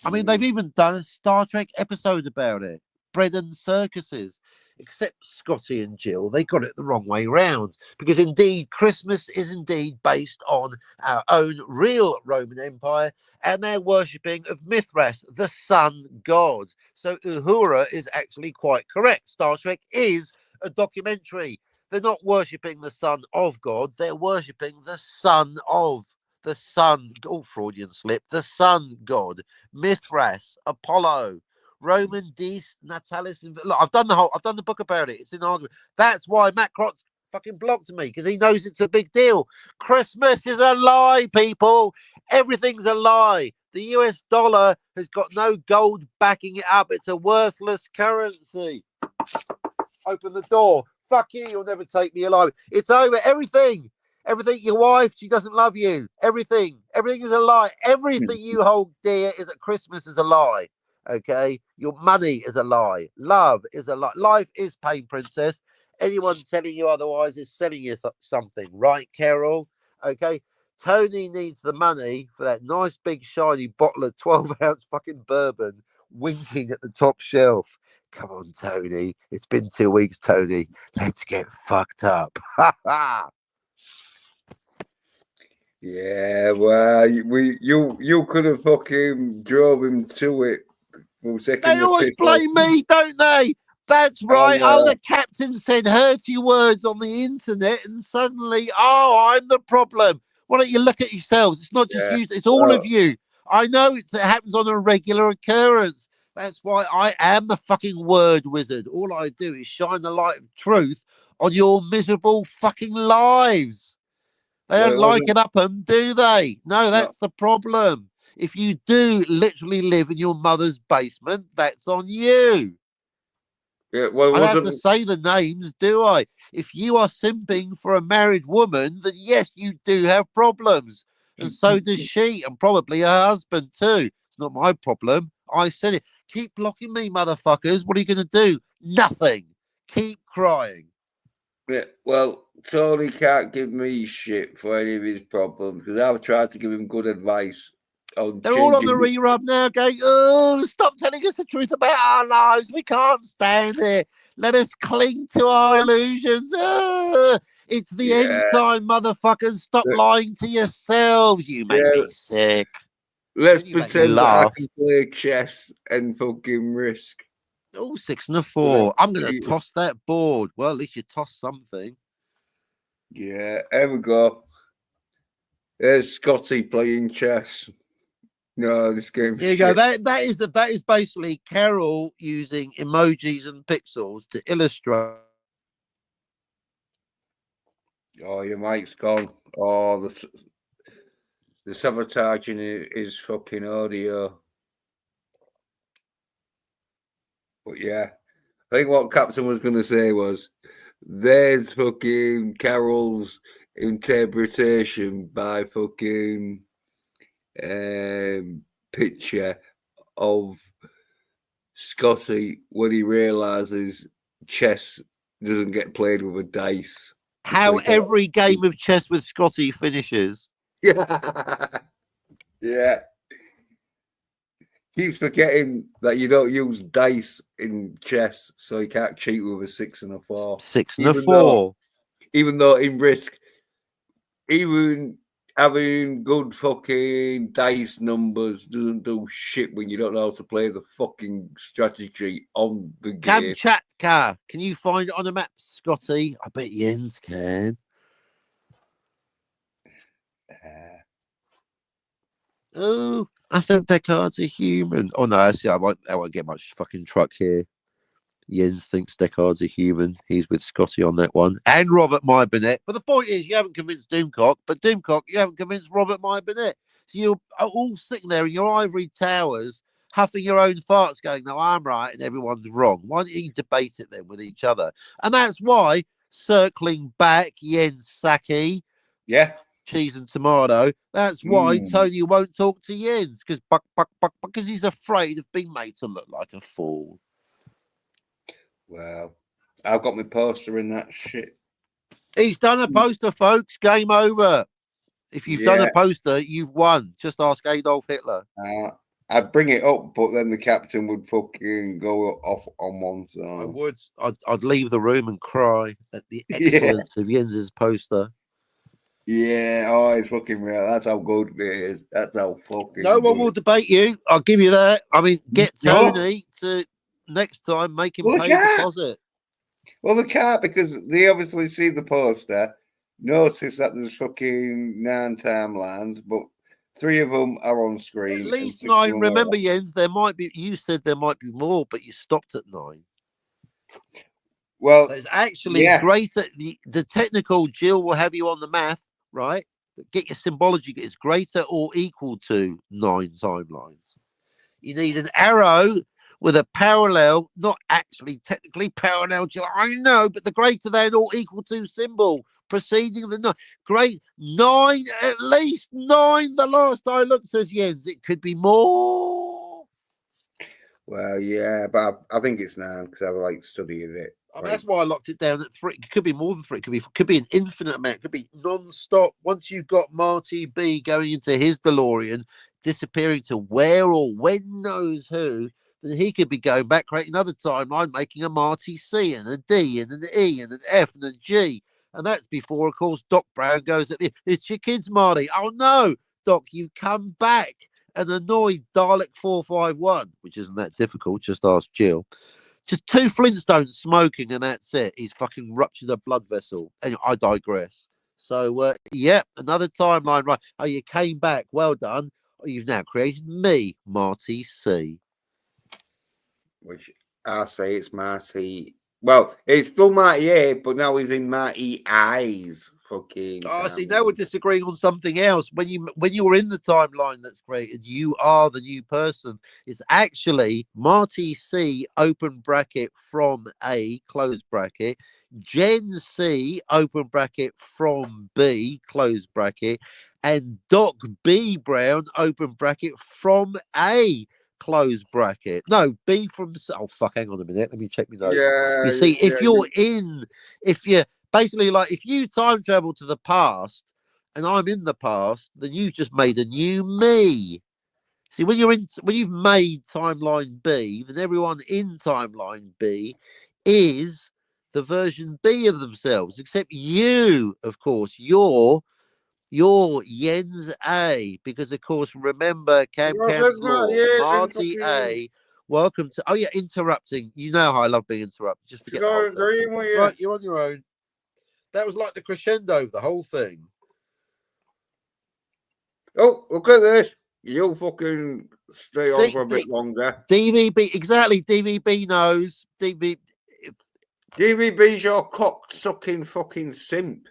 I mean, they've even done a Star Trek episode about it. Bread and circuses. Except Scotty and Jill, they got it the wrong way round. Because indeed, Christmas is indeed based on our own real Roman Empire and their worshipping of Mithras, the sun god. So Uhura is actually quite correct. Star Trek is a documentary. They're not worshipping the son of God, they're worshipping the son of. The sun, Freudian slip, the sun god, Mithras, Apollo, Roman Dies Natalis. Look, I've done the book about it. It's in argument. That's why Matt Crotts fucking blocked me, because he knows it's a big deal. Christmas is a lie, people. Everything's a lie. The US dollar has got no gold backing it up. It's a worthless currency. Open the door. Fuck you. You'll never take me alive. It's over. Everything, your wife, she doesn't love you. Everything is a lie. Everything you hold dear is at Christmas is a lie. Okay, your money is a lie. Love is a lie. Life is pain, princess. Anyone telling you otherwise is selling you something, right, Carol? Okay, Tony needs the money for that nice big shiny bottle of 12-ounce fucking bourbon winking at the top shelf. Come on, Tony. It's been 2 weeks, Tony. Let's get fucked up. Ha ha. Yeah, well, you could have fucking drove him to it. They always blame me, don't they? That's right. And, The captain said hurty words on the internet, and suddenly, I'm the problem. Why don't you look at yourselves? It's not just yeah. you, it's all of you. I know it happens on a regular occurrence. That's why I am the fucking word wizard. All I do is shine the light of truth on your miserable fucking lives. They Well, don't it like wasn't. it up them, do they? No, No. that's the problem. If you do literally live in your mother's basement, that's on you. Yeah, well, I it don't have to wasn't. say the names, do I? If you are simping for a married woman, then yes, you do have problems. And so does she, and probably her husband too. It's not my problem. I said it. Keep blocking me, motherfuckers. What are you going to do? Nothing. Keep crying. Yeah, well, Tony can't give me shit for any of his problems because I've tried to give him good advice on They're all on the changing his. re-rub now going, oh, stop telling us the truth about our lives. We can't stand it. Let us cling to our illusions. It's the end Yeah, time, motherfuckers. Stop lying to yourselves. You make yeah. me sick. Let's You make me pretend that I laugh. can play chess and fucking Risk. Oh, 6 and a 4. Well, I'm going to toss that board. Well, at least you toss something. yeah, there we go. There's Scotty playing chess. No, this game's Here you go. shit. That is basically Carol using emojis and pixels to illustrate. Oh, your mic's gone. Oh, the sabotaging is fucking audio. But yeah, I think what Captain was going to say was there's fucking Carol's interpretation by fucking picture of Scotty when he realizes chess doesn't get played with a dice. So How every game of chess with Scotty finishes. Yeah. Yeah. Keeps forgetting that you don't use dice in chess, so you can't cheat with a 6 and a 4. 6 and a 4. Even though in Risk, even having good fucking dice numbers doesn't do shit when you don't know how to play the fucking strategy on the game. Kamchatka. Can you find it on a map, Scotty? I bet Jens can. Oh, I think Deckard's a human. Oh no, actually, I won't get much fucking truck here. Jens thinks Deckard's a human. He's with Scotty on that one. And Robert Mybernet. But the point is, you haven't convinced Doomcock, but Doomcock, you haven't convinced Robert Mybernet. So you're all sitting there in your ivory towers, huffing your own farts, going, no, I'm right and everyone's wrong. Why don't you debate it then with each other? And that's why, circling back, Jens Saki, Yeah. cheese and tomato. That's why Tony won't talk to Jens because he's afraid of being made to look like a fool. Well, I've got my poster in that shit. He's done a poster, folks. Game over. If you've done a poster, you've won. Just ask Adolf Hitler. I'd bring it up, but then the captain would fucking go off on one side. I would. I'd leave the room and cry at the excellence of Jens's poster. Yeah, oh, it's fucking real. That's how good it is. That's how fucking. No one will debate you. I'll give you that. I mean, get Tony to next time make him pay a deposit. Well, they can't because they obviously see the poster, notice that there's fucking 9 timelines, but 3 of them are on screen. At least 9. Remember, Jens, there might be. You said there might be more, but you stopped at 9. Well, so it's actually greater. The technical Jill will have you on the math, right? But get your symbology. It's greater or equal to 9 timelines. You need an arrow with a parallel, not actually technically parallel. I know, but the greater than or equal to symbol preceding the 9. Great 9, at least 9. The last I looked, says Jens. It could be more. Well, yeah, but I think it's 9 because I like studying it. I mean, that's why I locked it down at 3. It could be more than 3. It could be an infinite amount. It could be non-stop. Once you've got Marty B going into his DeLorean, disappearing to where or when knows who, then he could be going back, creating another timeline, making a Marty C and a D and an E and an F and a G. And that's before, of course, Doc Brown goes at the, it's your kids, Marty. Oh, no, Doc, you've come back. And annoyed Dalek 451, which isn't that difficult, just ask Jill, Just two Flintstones smoking, and that's it. He's fucking ruptured a blood vessel. Anyway, I digress. So, yeah, another timeline, right? Oh, you came back. Well done. You've now created me, Marty C. Which I say it's Marty. Well, it's still Marty A, but now he's in Marty I's fucking. Oh, see, now we're disagreeing on something else. When you're in the timeline that's created, you are the new person. It's actually Marty C open bracket from A close bracket, Gen C open bracket from B close bracket, and Doc B Brown open bracket from A close bracket. No, B from. Oh fuck! Hang on a minute. Let me check my notes. You see, if you're in, if you basically, like, if you time travel to the past and I'm in the past, then you've just made a new me. See, when you've made timeline B, then everyone in timeline B is the version B of themselves, except you, of course, you're Jens A, because of course, remember Cam's law, Marty A. Welcome to. Oh yeah, interrupting. You know how I love being interrupted. Just forget the whole thing. Right, you're on your own. That was like the crescendo of the whole thing. Oh, look at this. You'll fucking stay on for a bit longer. DVB, exactly. DVB knows. DVB's your cock-sucking fucking simp.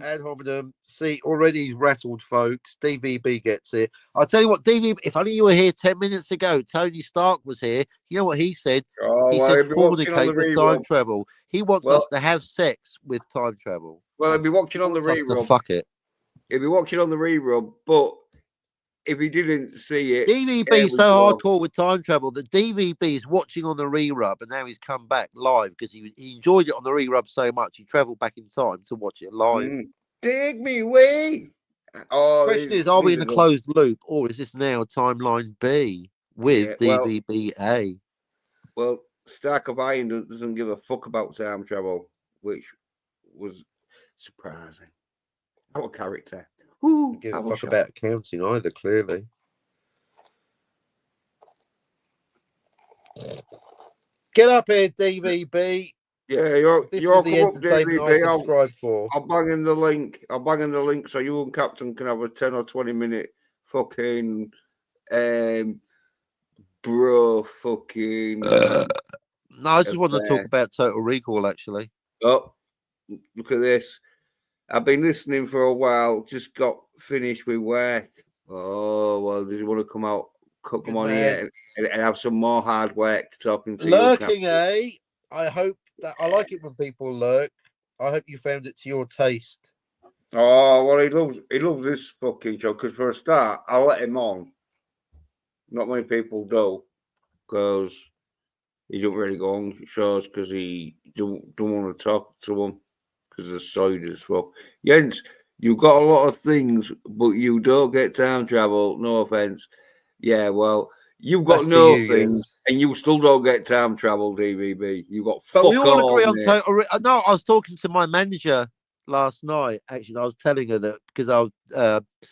Ad hominem. See, already he's rattled, folks. DVB gets it. I'll tell you what, DVB, if only you were here 10 minutes ago, Tony Stark was here. You know what he said? Oh, he said fornicate with time travel. He wants us to have sex with time travel. Well, he'll be watching on the re-rub. Fuck it. He'll be watching on the re-rub, but if he didn't see it... DVB is so hardcore with time travel that DVB is watching on the re-rub, and now he's come back live because he enjoyed it on the re-rub so much he travelled back in time to watch it live. Dig me away! Oh, the question is, are we in a closed loop, or is this now timeline B with DVB A? Well, Stark of Iron doesn't give a fuck about time travel, which was surprising. Our character. Ooh, don't give a fuck about accounting either, clearly. Get up here, DVB. Yeah, you're the entertainment I subscribe for. I'll bang in the link. So you and Captain can have a 10 or 20 minute fucking bro fucking no, I just want to talk about Total Recall, actually. Oh, look at this. I've been listening for a while, just got finished with work. Oh, well, does he want to come on here and have some more hard work talking to Lurking, eh? I hope that I like it when people lurk. I hope you found it to your taste. Oh, well, he loves this fucking show, because for a start, I'll let him on. Not many people do, because he don't really go on shows because he don't want to talk to them. Because of side as well. Jens, you've got a lot of things, but you don't get time travel. No offense. Yeah, well, you've got no things, and you still don't get time travel, DVB. You got fuck all. But we all agree on total. No, I was talking to my manager last night. Actually, I was telling her that because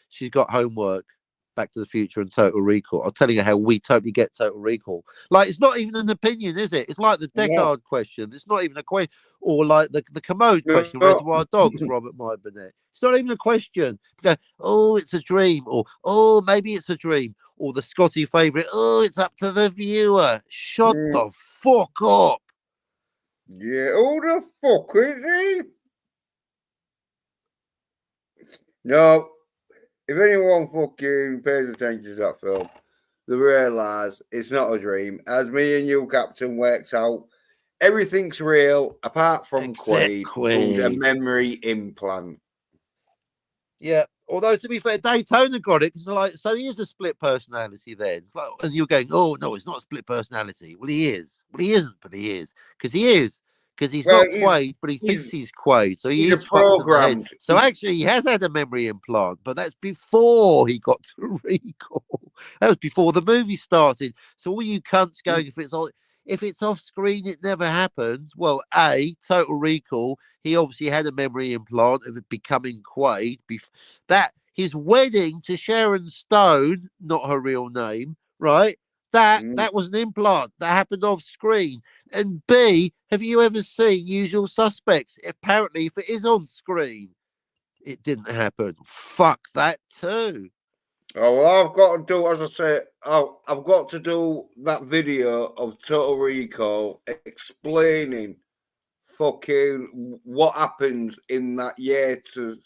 she's got homework. Back to the Future and Total Recall. I'm telling you how we totally get Total Recall. Like, it's not even an opinion, is it? It's like the Deckard question. It's not even a question. Or like the Commode question, Reservoir Dogs, Robert Mybernet. It's not even a question. You go, oh, it's a dream. Or, oh, maybe it's a dream. Or the Scotty favourite, oh, it's up to the viewer. Shut the fuck up. Yeah, who the fuck is he? No. If anyone fucking pays attention to that film, they realise it's not a dream. As me and you, Captain, works out, everything's real apart from Quaid, who's a memory implant. Yeah, although to be fair, Daytona got it, because like, so he is a split personality then. It's like, and you're going, oh no, it's not a split personality. Well, he is. Well, he isn't, but he is. Because he is. Because he's not Quaid, but he thinks he's Quaid. So he is programmed. So actually, he has had a memory implant, but that's before he got to Recall. That was before the movie started. So all you cunts going, if it's off screen, it never happened. Well, Total Recall, he obviously had a memory implant of it becoming Quaid. That his wedding to Sharon Stone, not her real name, right? That was an implant that happened off screen. And B, have you ever seen Usual Suspects? Apparently, if it is on screen, it didn't happen. Fuck that too. Oh, well, I've got to do, as I say, I've got to do that video of Total Recall explaining fucking what happens in that year to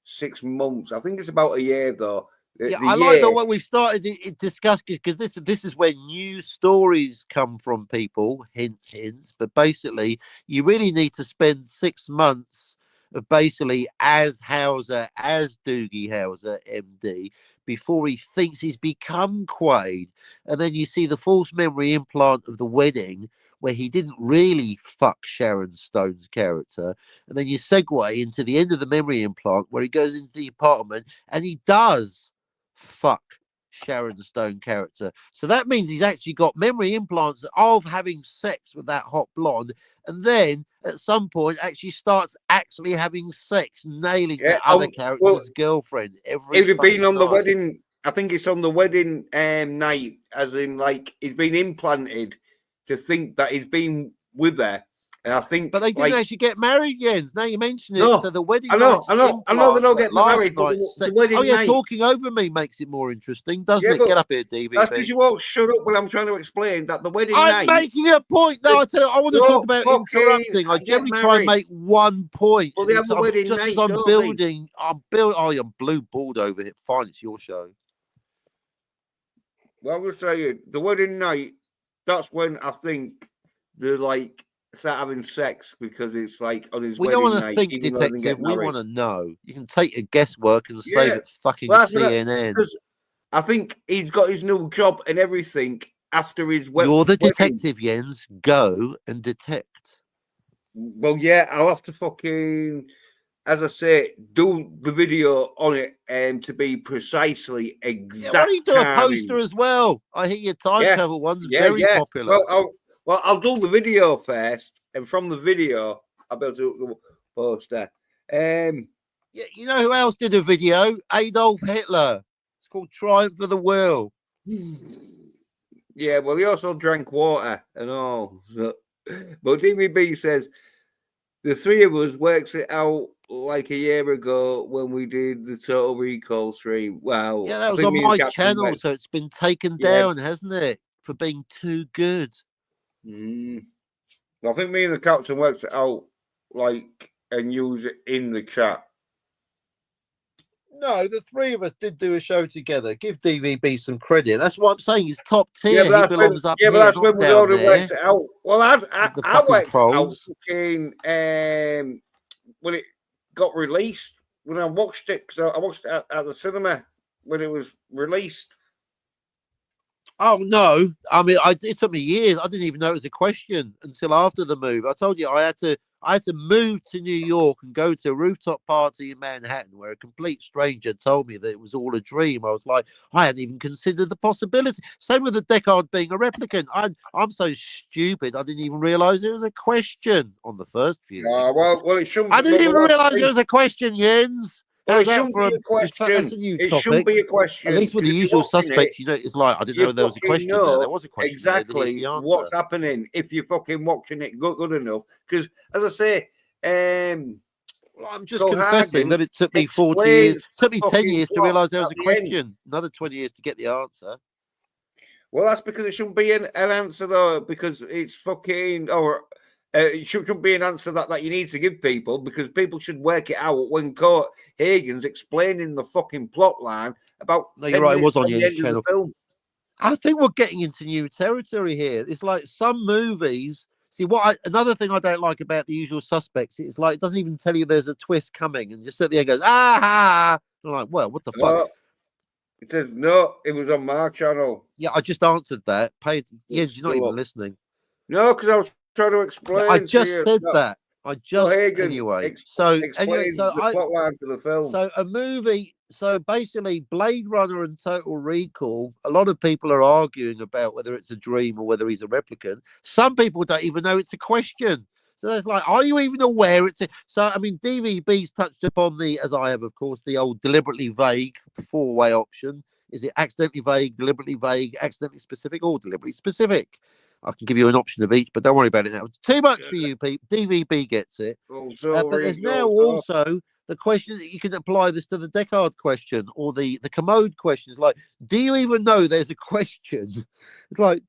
6 months. I think it's about a year though. Yeah, The I like year, the way we've started discussing because this is where new stories come from people. Hints. But basically, you really need to spend 6 months of basically as Hauser, as Doogie Hauser, MD, before he thinks he's become Quaid, and then you see the false memory implant of the wedding where he didn't really fuck Sharon Stone's character, and then you segue into the end of the memory implant where he goes into the apartment and he does fuck Sharon Stone character. So that means he's actually got memory implants of having sex with that hot blonde, and then at some point actually starts actually having sex, nailing yeah. that other character's girlfriend every It would have been fucking on the night. wedding. I think it's on the wedding night, as in like he's been implanted to think that he's been with her, and I think. But they didn't like, actually get married, Jens. Now you mention it. No, So the wedding I know, night's I know they implant, don't but get last married, but night's the sex. wedding Oh yeah, night. talking over me makes it more interesting, doesn't Yeah, it? but Get up here, that's because DVB. you won't shut up when I'm trying to explain that the wedding I'm night. making a point. No, I tell you, I want to talk about interrupting. I get generally try and married. make one point. Well, And they have it's, a wedding just night, as I'm don't building, Oh, I'm blue balled over it. Fine, it's your show. Well, I will tell you, the wedding night. That's when I think they're like start having sex because it's like on his We don't wedding want to night, think, even though they didn't detective. get We married. want to know. You can take your guesswork and save Yeah, it fucking well, CNN. because I think he's got his new job and everything after his You're the wedding. detective, Jens. Go and detect. Well, yeah, I'll have to fucking, as I say, do the video on it to be precisely exact. Yeah, why don't you do a poster timing. as well? I hear your time travel one's very popular. Well, I'll do the video first, and from the video, I'll be able to do the poster. Yeah, you know who else did a video? Adolf Hitler. It's called Triumph of the Will. Yeah, well, he also drank water and all. So, but DVB says the three of us worked it out like a year ago when we did the Total Recall stream. Well, yeah, that was on my channel, so it's been taken down, hasn't it? For being too good. I think me and the captain worked it out like and use it in the chat. No, the three of us did do a show together. Give DVB some credit. That's what I'm saying. He's top tier. He belongs up here, that's not when we down already there. worked it out. Well, I worked it out fucking when it got released. When I watched it, because I watched it at the cinema when it was released. Oh no! I mean, it took me years. I didn't even know it was a question until after the move. I told you I had to move to New York and go to a rooftop party in Manhattan where a complete stranger told me that it was all a dream. I was like, I hadn't even considered the possibility. Same with the Deckard being a replicant. I'm so stupid. I didn't even realize it was a question on the first viewing. Well, it shouldn't. I didn't even realize it was a question, Jens. Well, it shouldn't be a question. It shouldn't be a question. At least with the usual suspects, you know, it's like I didn't know there was a question there. There was a question. Exactly what's happening if you're fucking watching it good enough. Because, as I say, well, I'm just confessing that it took me 40 years. It took me 10 years to realise there was a question. Another 20 years to get the answer. Well, that's because it shouldn't be an answer though, because it's fucking it shouldn't be an answer that you need to give people, because people should work it out when Kurt Hagen's explaining the fucking plot line about. No, you're right. It was on your channel. I think we're getting into new territory here. It's like some movies. See, another thing I don't like about The Usual Suspects, it's like it doesn't even tell you there's a twist coming, and just at the end goes, ah. I'm like, well, what the fuck? It says no. It was on my channel. Yeah, I just answered that. You're not even listening. No, because I was trying to explain. I just said that. Anyway. So the plot line to the film. So a movie. So basically, Blade Runner and Total Recall. A lot of people are arguing about whether it's a dream or whether he's a replicant. Some people don't even know it's a question. So it's like, are you even aware it's a? So I mean, DVB's touched upon as I have, of course, the old deliberately vague 4-way option. Is it accidentally vague, accidentally specific, or deliberately specific? I can give you an option of each, but don't worry about it now. It's too much for you, people. DVB gets it. But there's now also the question that you can apply this to the Descartes question or the commode questions. Like, do you even know there's a question? It's like,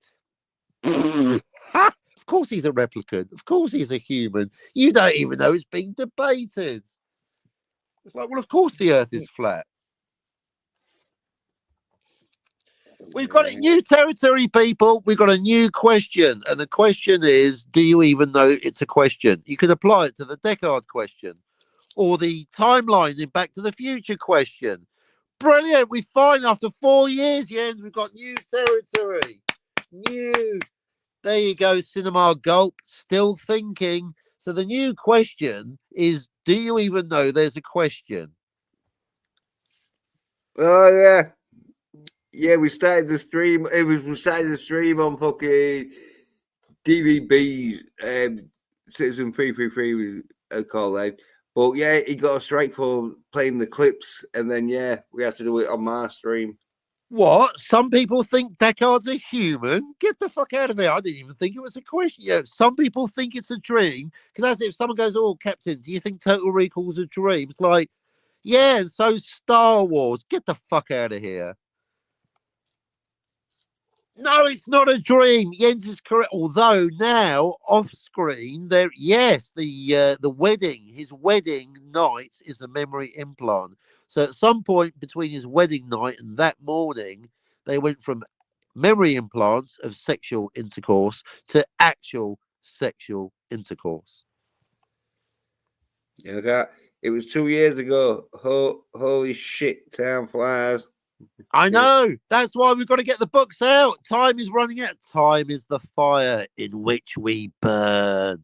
of course he's a replicant. Of course he's a human. You don't even know it's being debated. It's like, well, of course the Earth is flat. We've got a new territory, people. We've got a new question. And the question is, do you even know it's a question? You can apply it to the Descartes question or the timeline in Back to the Future question. Brilliant. We find after 4 years, Jens, we've got new territory. New. There you go, Cinema Gulp. Still thinking. So the new question is, do you even know there's a question? Oh, yeah. Yeah, we started the stream. We started the stream on fucking DVB's Citizen 333 was a call out. But yeah, he got a strike for playing the clips, and then yeah, we had to do it on my stream. What? Some people think Descartes a human? Get the fuck out of there. I didn't even think it was a question. Yeah, some people think it's a dream. Because as if someone goes, oh, Captain, do you think Total Recall's a dream? It's like, yeah, and so Star Wars. Get the fuck out of here. No, it's not a dream. Jens is correct. Although now off screen, there, yes, the wedding, his wedding night is a memory implant. So at some point between his wedding night and that morning, they went from memory implants of sexual intercourse to actual sexual intercourse. Yeah, okay. It was 2 years ago. Holy shit, time flies. I know. That's why we've got to get the books out. Time is running out. Time is the fire in which we burn.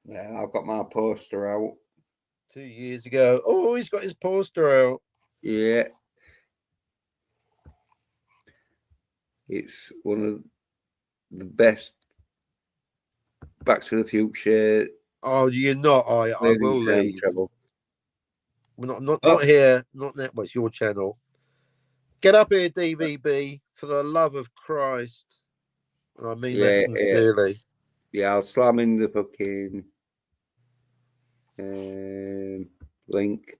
Yeah, I've got my poster out. 2 years ago. Oh, he's got his poster out. Yeah. It's one of the best Back to the Future. Oh, you're not. I will leave. Travel. We're not here. Not that. Well, it's your channel. Get up here, DVB, for the love of Christ. I mean that sincerely. Yeah, I'll slam in the fucking link.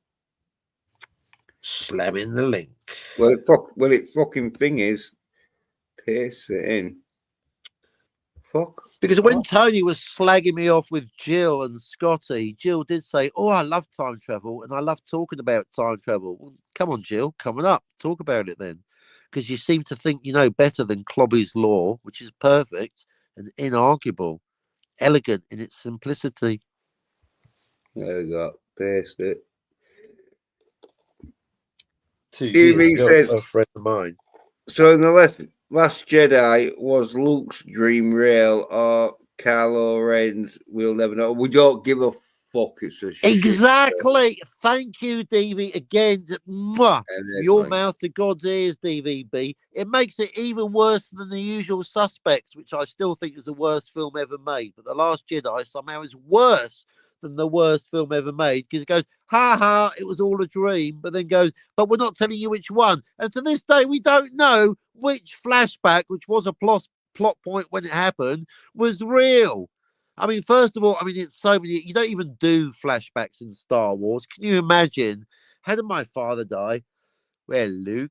Slam in the link. Well, it fucking thing is, paste it in. Fuck. Because when Tony was slagging me off with Jill and Scotty, Jill did say, oh, I love time travel and I love talking about time travel. Well, come on, Jill, coming up. Talk about it then. Because you seem to think you know better than Clobby's law, which is perfect and inarguable, elegant in its simplicity. There we go. Paste it. 2 years ago, says, a friend of mine. So in the Last Jedi, was Luke's dream real or Kylo Ren's? We'll never know. We don't give a fuck. It's a exactly. Shit. Thank you, DV. Again, your mouth to God's ears, DVB. It makes it even worse than The Usual Suspects, which I still think is the worst film ever made. But The Last Jedi somehow is worse than the worst film ever made because it goes, ha ha, it was all a dream, but then goes, but we're not telling you which one. And to this day, we don't know which flashback, which was a plot point when it happened, was real. I mean, first of all, I mean, it's so many, you don't even do flashbacks in Star Wars. Can you imagine? How did my father die? Well, Luke,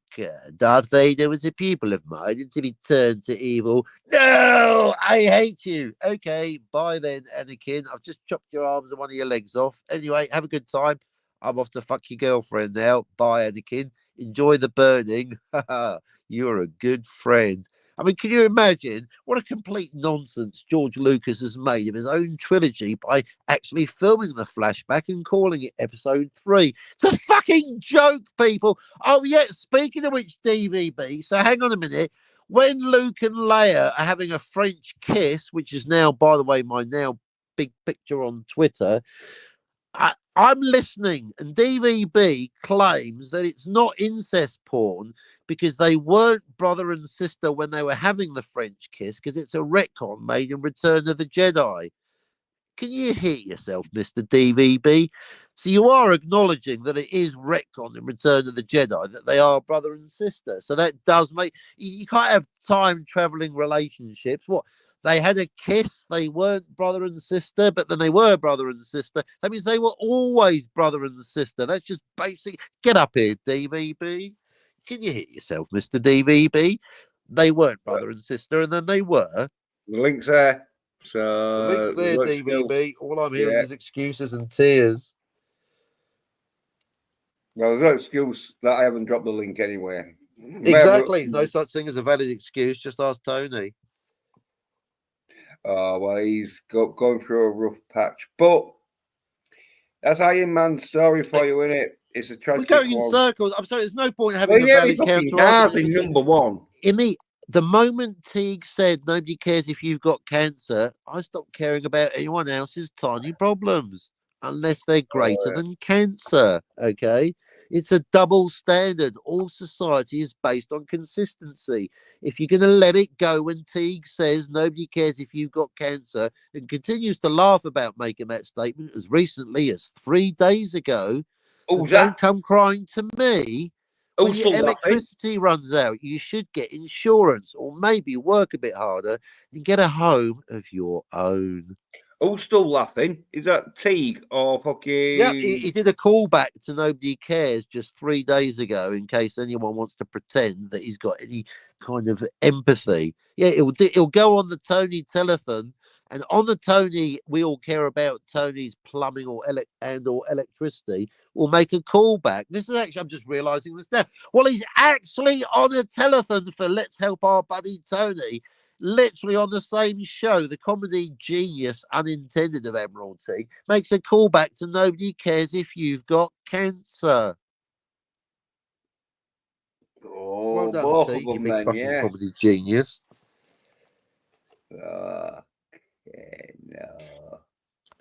Darth Vader was a pupil of mine until he turned to evil. No, I hate you. Okay, bye then, Anakin. I've just chopped your arms and one of your legs off. Anyway, have a good time. I'm off to fuck your girlfriend now. Bye, Anakin. Enjoy the burning. You're a good friend. I mean, can you imagine what a complete nonsense George Lucas has made of his own trilogy by actually filming the flashback and calling it episode 3? It's a fucking joke, people. Oh, yeah, speaking of which, DVB, so hang on a minute. When Luke and Leia are having a French kiss, which is now, by the way, my now big picture on Twitter, I'm listening, and DVB claims that it's not incest porn because they weren't brother and sister when they were having the French kiss, because it's a retcon made in Return of the Jedi. Can you hear yourself, Mr. DVB? So you are acknowledging that it is retcon in Return of the Jedi that they are brother and sister. So that does make you can't have time traveling relationships. What they had a kiss, they weren't brother and sister, but then they were brother and sister. That means they were always brother and sister. That's just basic. Get up here, DVB. Can you hit yourself, Mr. DVB? They weren't brother and sister, and then they were. The link's there. The So link's there, DVB. All I'm hearing is excuses and tears. Well, there's no excuse that I haven't dropped the link anyway. Exactly. No such thing as a valid excuse. Just ask Tony. Oh, well, he's going through a rough patch. But that's Iron Man's story for you, isn't it? It's a tragic We're going in one. circles. I'm sorry, there's no point in having a valid counter argument. Number one. The moment Teague said nobody cares if you've got cancer, I stopped caring about anyone else's tiny problems unless they're greater than cancer. Okay, it's a double standard. All society is based on consistency. If you're going to let it go when Teague says nobody cares if you've got cancer and continues to laugh about making that statement as recently as 3 days ago, don't come crying to me. When your electricity runs out, you should get insurance or maybe work a bit harder and get a home of your own. Who's still laughing? Is that Teague or fucking... Yeah, he did a callback to Nobody Cares just 3 days ago in case anyone wants to pretend that he's got any kind of empathy. Yeah, it'll go on the Tony telethon. And on the Tony, we all care about Tony's plumbing or electricity. We'll make a callback. This is actually, I'm just realising this now. Well, he's actually on a telethon for Let's Help Our Buddy Tony. Literally on the same show, the comedy genius unintended of Admiralty makes a callback to Nobody Cares If You've Got Cancer. Oh, well done, both T, of them, you big then, fucking comedy genius. No.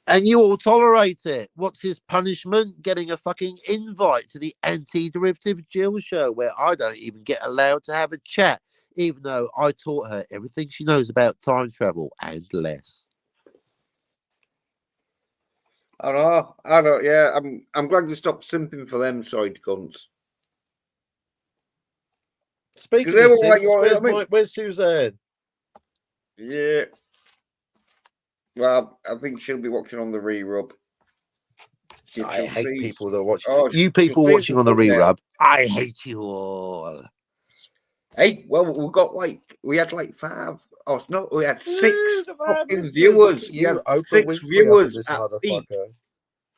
And you all tolerate it. What's his punishment? Getting a fucking invite to the anti-derivative Jill show where I don't even get allowed to have a chat, even though I taught her everything she knows about time travel and less. I know. Yeah, I'm glad you stopped simping for them side cunts. Speaking of Sims, where's Suzanne? Yeah. Well, I think she'll be watching on the re-rub. I hate people that watch. You people watching on the re-rub, I hate you all. Hey, well, we had like 5. Oh, no, we had 6 fucking viewers. We had 6 viewers at peak.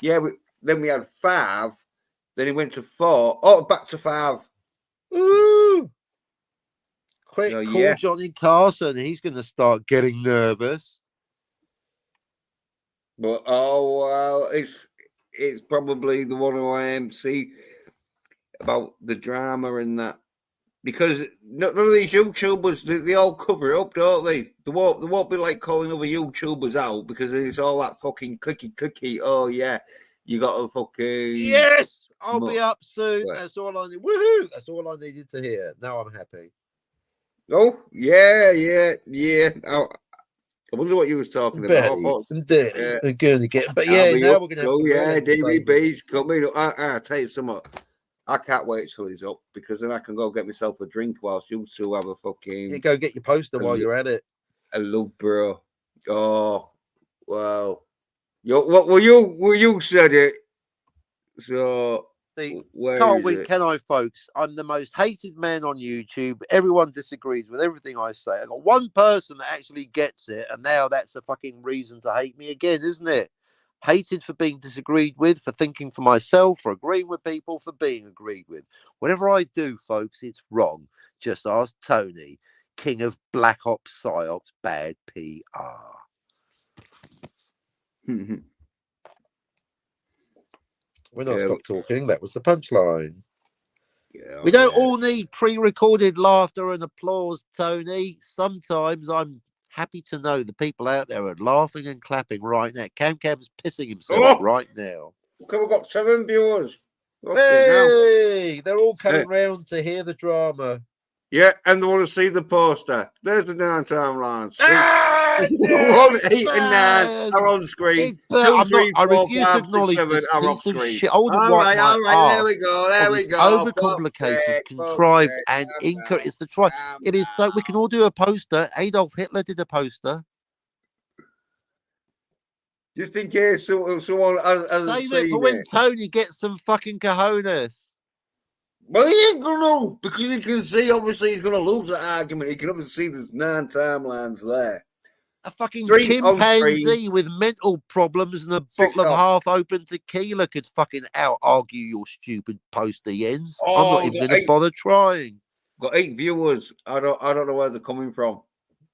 Yeah, then we had 5. Then it went to 4. Oh, back to 5. Ooh! Quick, call Johnny Carson. He's going to start getting nervous. But well, it's probably the one who see about the drama and that, because none of these YouTubers they all cover it up, don't they? They won't be like calling other YouTubers out because it's all that fucking clicky. Oh yeah, you got to fucking I'll be up soon. That's all I need. Woohoo! That's all I needed to hear. Now I'm happy. Oh yeah. I wonder what you was talking about. I'm going to get, but yeah, now we're going to have some DVB's coming. I'll tell you something. I can't wait till he's up because then I can go get myself a drink whilst you two have a fucking. You go get your poster while you're at it. I love, bro. Oh, well. What you said it. So. Can't win, can I, folks? I'm the most hated man on YouTube. Everyone disagrees with everything I say. I got one person that actually gets it, and now that's a fucking reason to hate me again, isn't it? Hated for being disagreed with, for thinking for myself, for agreeing with people, for being agreed with. Whatever I do, folks, it's wrong. Just ask Tony, king of black ops, psyops, bad PR. When I stopped talking, that was the punchline. We don't all need pre-recorded laughter and applause, Tony. Sometimes I'm happy to know the people out there are laughing and clapping right now. Cam's pissing himself right now. Okay, we've got 7 viewers. Hey, they're all coming round to hear the drama. Yeah, and they want to see the poster. There's the downtown lines. 1, 8, and 9 are on screen. 2, 3, I 4, refuse to 5, 6, acknowledge 7 this are off piece of screen. shit. I want to wipe my All right. There we ass go. on There we this go. overcomplicated, contrived, and incorrect. It's the try. It is so we can all do a poster. Adolf Hitler did a poster. Just in case someone hasn't Save it for seen when it. Tony gets some fucking cojones. Well, he ain't gonna, because he can see, obviously, he's gonna lose that argument. He can obviously see there's 9 timelines there. A fucking 3 on screen, chimpanzee with mental problems and a 6 bottle of off. half-open tequila could fucking out-argue your stupid poster, Jens. I'm Oh, not even going to bother trying. Got 8 viewers. I don't know where they're coming from.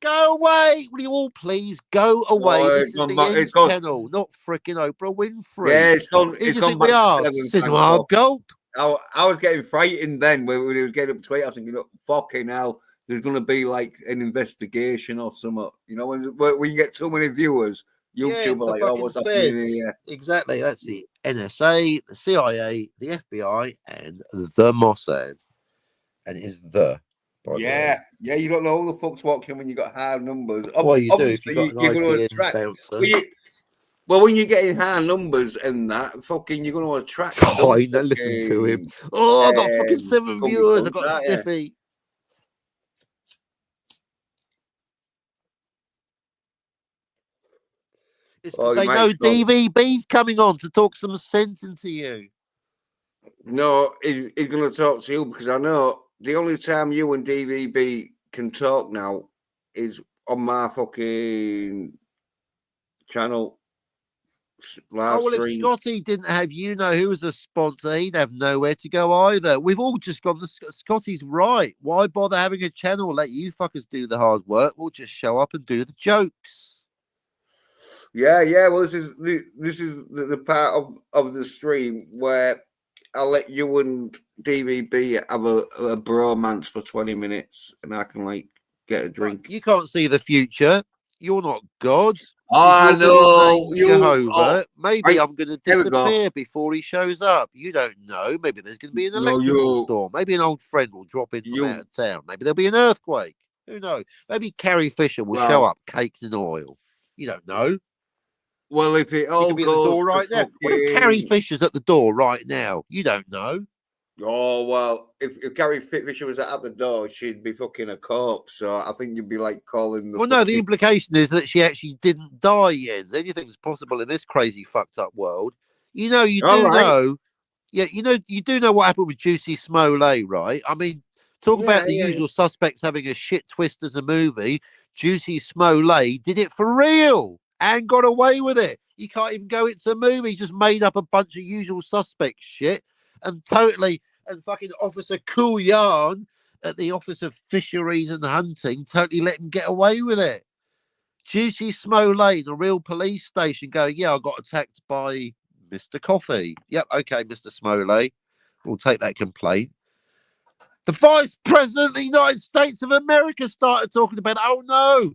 Go away! Will you all please go away? Oh, This it's is the gone back. Jens channel, not freaking Oprah Winfrey. Yeah, Who do it's you gone think we back to are? 7. Cinema Gulp? I was getting frightened then when we were getting up to 8. I was thinking, fucking hell, there's going to be like an investigation or something. You know, when you get too many viewers, YouTube are like, oh, what's happening here? Exactly. That's the NSA, the CIA, the FBI, and the Mossad. And it is the. Yeah, you don't know who the fuck's watching when you got high numbers. Well, you do if Obviously, you've got an you're going to IPN attract. bouncer. Well, when you're getting high numbers and that, fucking, you're going to attract. Oh, no, listen to him. Oh, I got fucking 7 viewers. I got a stiffy. It's because they know DVB's coming on to talk some sense into you. No, he's going to talk to you because I know the only time you and DVB can talk now is on my fucking channel. Live stream. If Scotty didn't have who was a sponsor, he'd have nowhere to go either. We've all just gone, Scotty's right. Why bother having a channel? Let you fuckers do the hard work. We'll just show up and do the jokes. Yeah. Well, this is the part of the stream where I'll let you and DVB have a bromance for 20 minutes and I can like get a drink. You can't see the future. You're not God. I know. Jehovah. Maybe I'm going to disappear before he shows up. You don't know. Maybe there's going to be an electrical storm. Maybe an old friend will drop in from out of town. Maybe there'll be an earthquake. Who knows? Maybe Carrie Fisher will show up, cakes in oil. You don't know. Well, if it all goes at the door right now. What if Carrie Fisher's at the door right now? You don't know. Oh, well, if Carrie Fisher was at the door, she'd be fucking a corpse. So I think you'd be like calling the. Well, no, the implication is that she actually didn't die, Jens. Anything's possible in this crazy, fucked up world. You know, you do know. Yeah, you do know what happened with Juicy Smollett, right? I mean, talk about the usual suspects having a shit twist as a movie. Juicy Smollett did it for real and got away with it. You can't even go, it's a movie, just made up a bunch of usual suspect shit and fucking Officer Cool Yarn at the Office of Fisheries and Hunting totally let him get away with it. Juicy Smollett, a real police station, going, yeah, I got attacked by Mr. Coffee. Yep, okay, Mr. Smollett, we'll take that complaint. The Vice President of the United States of America started talking about, oh no,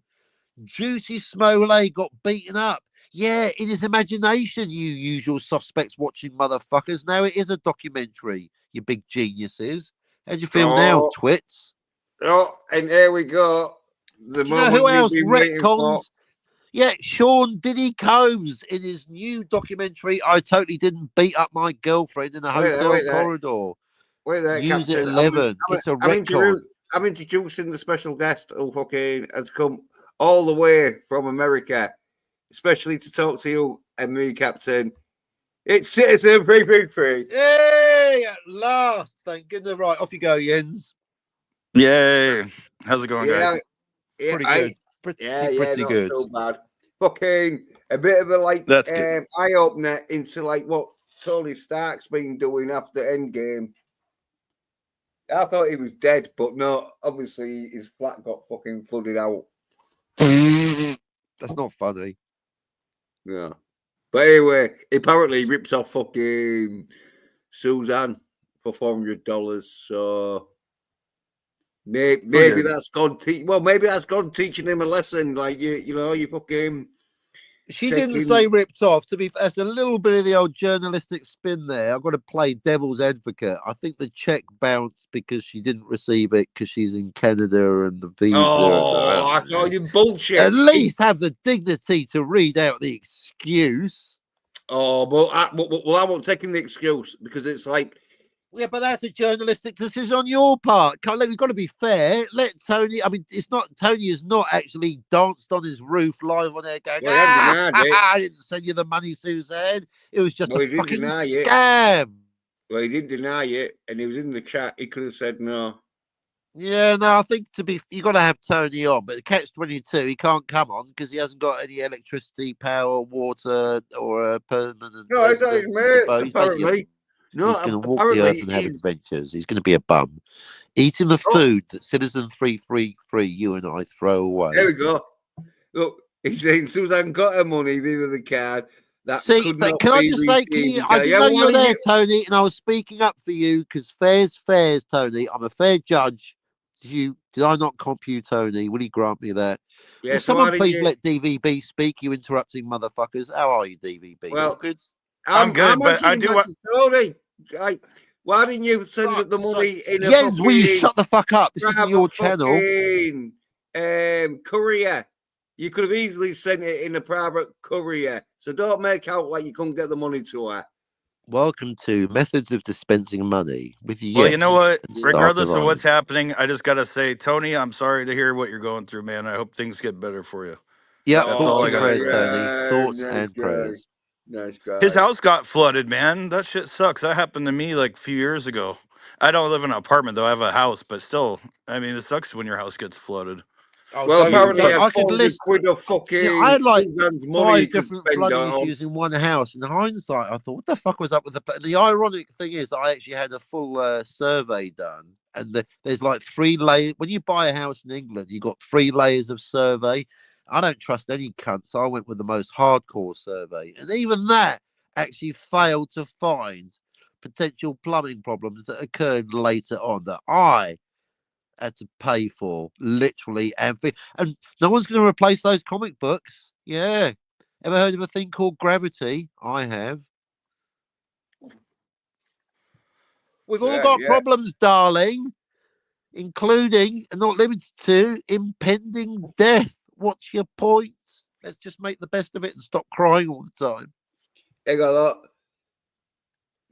Juicy Smollett got beaten up. Yeah, in his imagination, you usual suspects watching motherfuckers. Now it is a documentary, you big geniuses. How do you feel now, twits? Oh, and here we go. Do you know who else retcons? Yeah, Sean Diddy Combs in his new documentary, I Totally Didn't Beat Up My Girlfriend in a Hotel Corridor. Wait there, News at 11. It's a retcon. I'm introducing the special guest who fucking has come all the way from America, especially to talk to you and me, Captain. It's Citizen 333. Yay! At last. Thank goodness. Right, off you go, Jens. Yay. How's it going, guys? Yeah, pretty good. Pretty not good. so bad. Fucking a bit of a eye-opener into like what Tony Stark's been doing after Endgame. I thought he was dead, but no, obviously his flat got fucking flooded out. That's not funny. Yeah. But anyway, apparently he ripped off fucking Suzanne for $400. So maybe that's God maybe that's God teaching him a lesson. Like you fucking She didn't say ripped off. To be fair, that's a little bit of the old journalistic spin there. I've got to play devil's advocate. I think the check bounced because she didn't receive it because she's in Canada and the visa. Oh, I told you bullshit. At least have the dignity to read out the excuse. Oh, well, I won't take the excuse because it's like. Yeah, but that's a journalistic decision on your part. We've got to be fair. Let Tony. I mean, it's not Tony has not actually danced on his roof live on air going. I didn't send you the money, Suzanne. It was just a fucking scam. Well, he didn't deny it, and he was in the chat. He could have said no. Yeah, no, I think you got to have Tony on, but Catch-22, he can't come on because he hasn't got any electricity, power, water, or a permanent. No, it's not his mate. Apparently. No, he's going to walk the earth and have adventures. He's going to be a bum. Eating the food that Citizen 333, you and I throw away. There we go. Look, he's saying Suzanne got her money via the card. That could not can I just say, I didn't know you were there, Tony, and I was speaking up for you because fair's, Tony. I'm a fair judge. Did I not comp you, Tony? Will you grant me that? Yeah, Will someone please let DVB speak, you interrupting motherfuckers? How are you, DVB? Well, good? I'm good, but I do want... Tony. Why didn't you send the money in a Jens, will you shut the fuck up? This isn't your channel. Courier. You could have easily sent it in a private courier. So don't make out like you couldn't get the money to her. Welcome to Methods of Dispensing Money with you. Well, you know what? Regardless of what's happening, I just got to say, Tony, I'm sorry to hear what you're going through, man. I hope things get better for you. Yeah, thoughts and prayers, Tony. Thoughts and prayers. Nice guy. His house got flooded, man. That shit sucks. That happened to me like a few years ago. I don't live in an apartment, though. I have a house, but still, I mean, it sucks when your house gets flooded. Oh, well, apparently I could list quid of fucking I had like money 5 different flooding issues in one house. In hindsight, I thought, what the fuck was up with and the ironic thing is, I actually had a full survey done, and there's like 3 layers. When you buy a house in England, you got 3 layers of survey. I don't trust any cunt, so I went with the most hardcore survey, and even that actually failed to find potential plumbing problems that occurred later on that I had to pay for, literally, and no one's going to replace those comic books. Yeah, ever heard of a thing called gravity? I have. We've all got problems, darling, including and not limited to impending death. What's your point? Let's just make the best of it and stop crying all the time. I got a lot.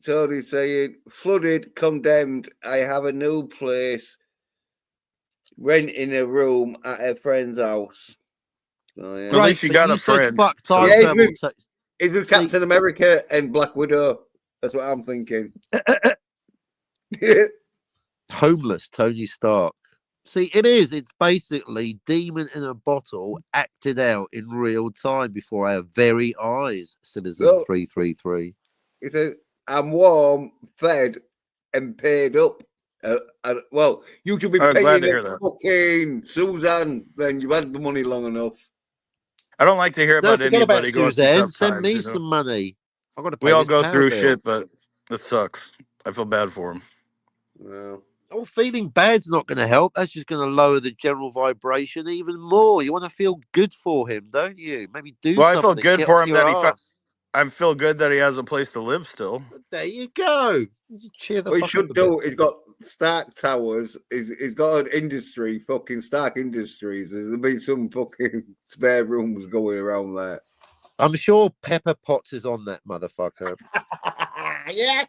Tony saying, flooded, condemned. I have a new place. Renting a room at a friend's house. Oh, yeah. At least you got a friend. He's with Captain America and Black Widow. That's what I'm thinking. Homeless Tony Stark. See, it's basically Demon in a Bottle acted out in real time before our very eyes, Citizen 333. He says, I'm warm, fed, and paid up. Well, you should be paying fucking Suzanne. Then you've had the money long enough. I don't like to hear about anybody going through tough times. Send me some money. I've got to pay. We all go through shit, but it sucks. I feel bad for him. Well, feeling bad's not going to help. That's just going to lower the general vibration even more. You want to feel good for him, don't you? Maybe do something. Well, I feel good for him that I feel good that he has a place to live still. There you go. Cheer the fuck he should do. He's got Stark Towers. He's got an industry, fucking Stark Industries. There'll be some fucking spare rooms going around there. I'm sure Pepper Potts is on that motherfucker. Yeah,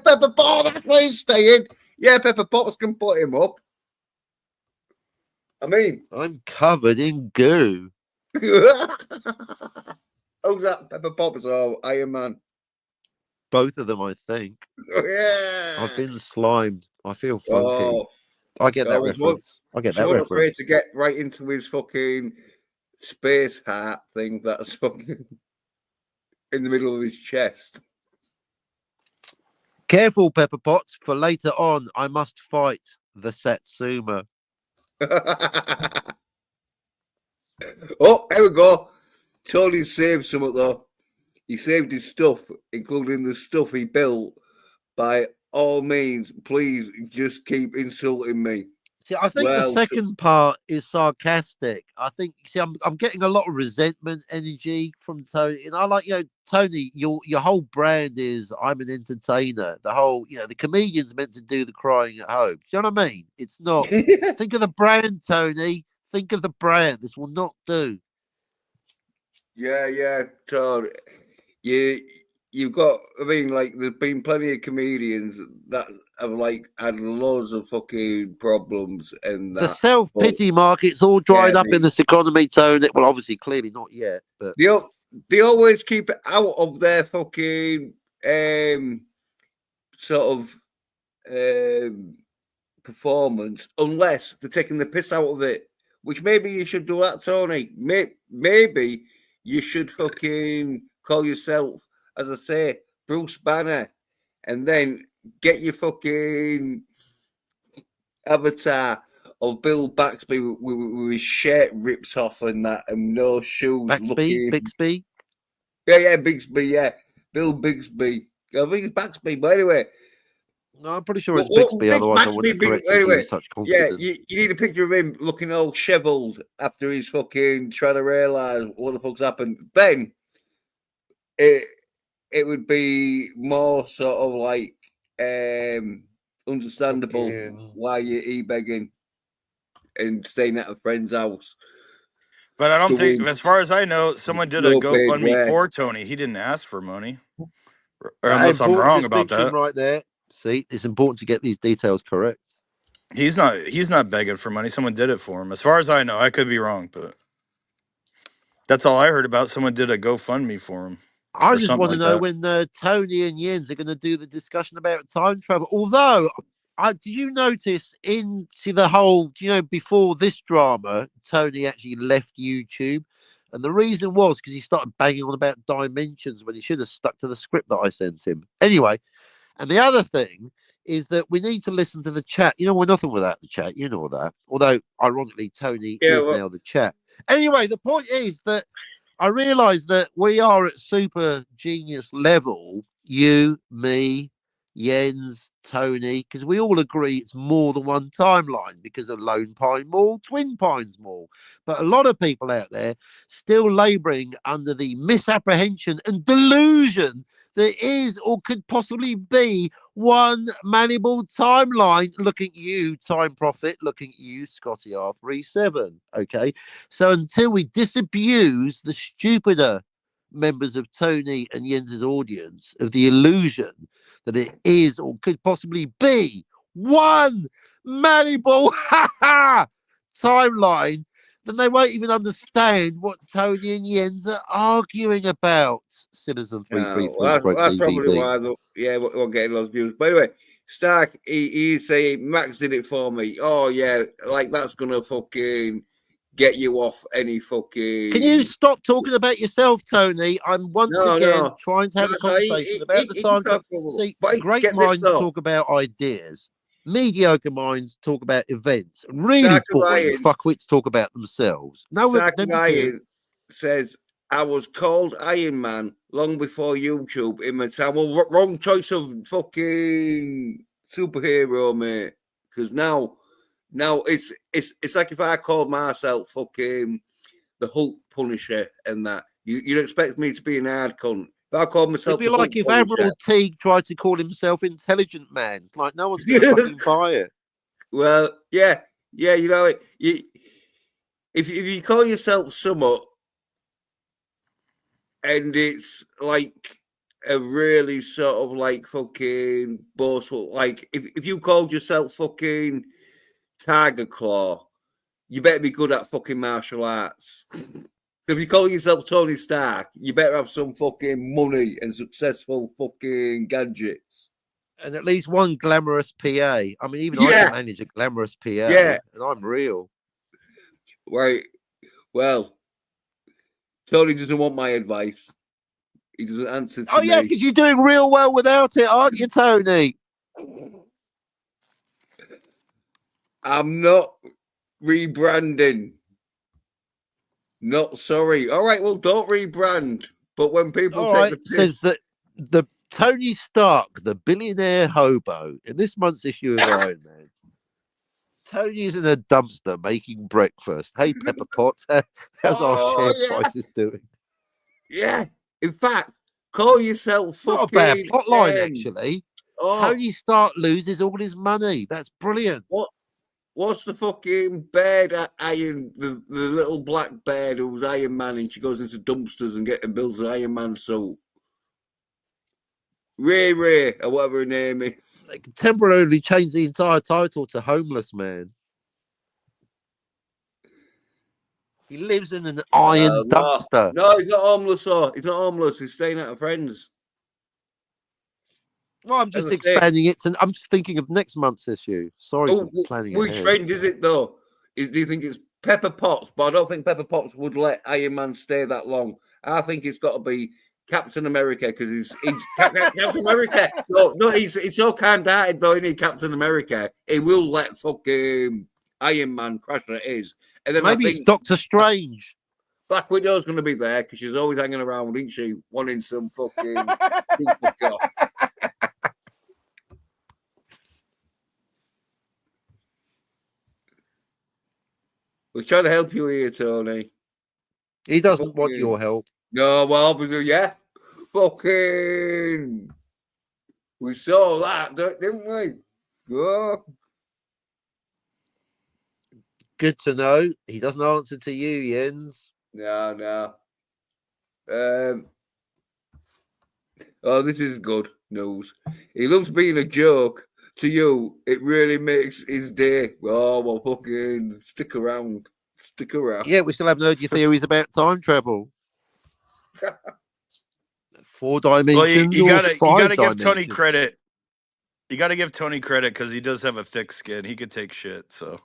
Pepper Potts, that's where he's staying. Yeah, Pepper Potts can put him up. I mean, I'm covered in goo. Who's that? Pepper Potts or Iron Man? Both of them, I think. Yeah. I've been slimed. I feel funky. I get that reference. I get that reference. Afraid to get right into his fucking space hat thing that's fucking in the middle of his chest. Careful, Pepper Potts, for later on I must fight the Satsuma. Oh, here we go. Tony saved something though. He saved his stuff, including the stuff he built. By all means, please just keep insulting me. See, I think the Well, second part is sarcastic. I think, see, I'm getting a lot of resentment energy from Tony, and I like, Tony, your whole brand is I'm an entertainer. The whole, the comedian's meant to do the crying at home. Do you know what I mean? It's not. Think of the brand, Tony. Think of the brand. This will not do. yeah, Todd. You've got. I mean, like, there's been plenty of comedians that have like had loads of fucking problems and The that. But self-pity market's all dried yeah, up in this economy, Tony. Well, obviously, clearly not yet, but they always keep it out of their fucking sort of performance unless they're taking the piss out of it. Which maybe you should do that, Tony. Maybe you should fucking call yourself, as I say, Bruce Banner, and then get your fucking avatar of Bill Baxby with his shirt ripped off and that, and no shoes. Bixby. Yeah, Bixby, yeah. Bill Bixby. I think it's Baxby, but anyway. No, I'm pretty sure it's Bixby, otherwise I wouldn't have corrected you with such confidence. Yeah, you need a picture of him looking all shriveled after he's fucking trying to realise what the fuck's happened. Then it would be more sort of like understandable why you're e-begging and staying at a friend's house. But I don't think, as far as I know, someone did a GoFundMe for Tony. He didn't ask for money. Or unless I'm wrong about that. Right there. See, it's important to get these details correct. He's not begging for money. Someone did it for him. As far as I know, I could be wrong, but that's all I heard about. Someone did a GoFundMe for him. I just want to know when Tony and Jens are going to do the discussion about time travel. Although, did you notice before this drama, Tony actually left YouTube, and the reason was because he started banging on about dimensions when he should have stuck to the script that I sent him. Anyway, and the other thing is that we need to listen to the chat. We're nothing without the chat. You know that. Although, ironically, Tony is now the chat. Anyway, the point is that I realise that we are at super genius level. You, me, Jens, Tony, because we all agree it's more than one timeline because of Lone Pine Mall, Twin Pines Mall. But a lot of people out there still labouring under the misapprehension and delusion there is or could possibly be one maniable timeline. Looking at you, Time Prophet. Looking at you, Scotty R37. Okay, so until we disabuse the stupider members of Tony and Jens's audience of the illusion that it is or could possibly be one maniable timeline, then they won't even understand what Tony and Jens are arguing about. Citizen 333. That's probably why, we're getting those views. But anyway, Stark, he's saying Max did it for me. Oh, yeah, like that's going to fucking get you off any fucking... Can you stop talking about yourself, Tony? I'm once again trying to have a conversation about the time. See, great minds talk about ideas. Mediocre minds talk about events. Really boring fuckwits talk about themselves. Ryan says, I was called Iron Man long before YouTube in my time. Well, wrong choice of fucking superhero, mate. Because now it's like if I called myself fucking the Hulk Punisher and that. You'd expect me to be an hard cunt. If I called myself, it'd be like if Admiral Teague tried to call himself Intelligent Man. It's like no one's going to fucking buy it. Well, yeah, if you call yourself somewhat, and it's like a really sort of like fucking boastful, like if you called yourself fucking Tiger Claw, you better be good at fucking martial arts. If you call yourself Tony Stark, you better have some fucking money and successful fucking gadgets. And at least one glamorous PA. I mean, even I can manage a glamorous PA. Yeah. And I'm real. Right. Well, Tony doesn't want my advice. He doesn't answer to me. Oh, yeah, because you're doing real well without it, aren't you, Tony? I'm not rebranding. Not sorry. All right, well, don't rebrand. But when people take the piss... says that the Tony Stark, the billionaire hobo, in this month's issue of Iron Man, Tony is in a dumpster making breakfast. Hey, Pepper Potts, how's our share prices doing? Yeah. In fact, call yourself Not a bad fucking. plot line, actually. Oh, Tony Stark loses all his money. That's brilliant. what's the fucking bird Iron, the little black bird who's Iron Man, and she goes into dumpsters and builds an Iron Man suit? Ray, or whatever her name is. They can temporarily change the entire title to Homeless Man. He lives in an iron dumpster. No, he's not homeless. He's not homeless. He's staying at a friend's. Well, I'm just expanding it. I'm just thinking of next month's issue. Sorry for planning which ahead. friend is it, though? Do you think it's Pepper Potts? But I don't think Pepper Potts would let Iron Man stay that long. I think it's got to be Captain America, because he's Captain America. No, he's so kind-hearted, though, isn't he, Captain America? He will let fucking Iron Man crash at his. And then maybe it's Doctor Strange. Black Widow's going to be there because she's always hanging around, isn't she? Wanting some fucking We're trying to help you here, Tony. He doesn't want your help. No, well, obviously, yeah. Fucking. We saw that, didn't we? Oh. Good to know. He doesn't answer to you, Jens. No. Oh, this is good news. He loves being a joke. To you, it really makes his day. Oh, well, fucking stick around. Yeah, we still haven't heard your theories about time travel. 4 dimensions. Well, you gotta give dimensions. Tony credit. You gotta give Tony credit because he does have a thick skin. He could take shit. So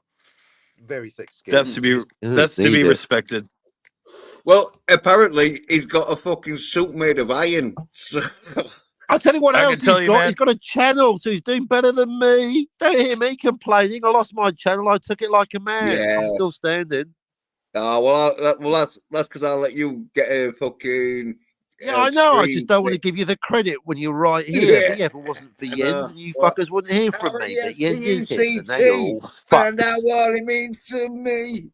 very thick skin. That's to be respected. Well, apparently he's got a fucking suit made of iron. So... I'll tell you what else he's got. Man. He's got a channel, so he's doing better than me. Don't hear me complaining. I lost my channel. I took it like a man. Yeah. I'm still standing. Oh, well, that's because I'll let you get a fucking... Yeah, I know. I just don't want to give you the credit when you're right here. Yeah. But yeah, if it wasn't for Jens, and you fuckers wouldn't hear from me. But Jens is here, so now you're all fucked. Find out what it means to me.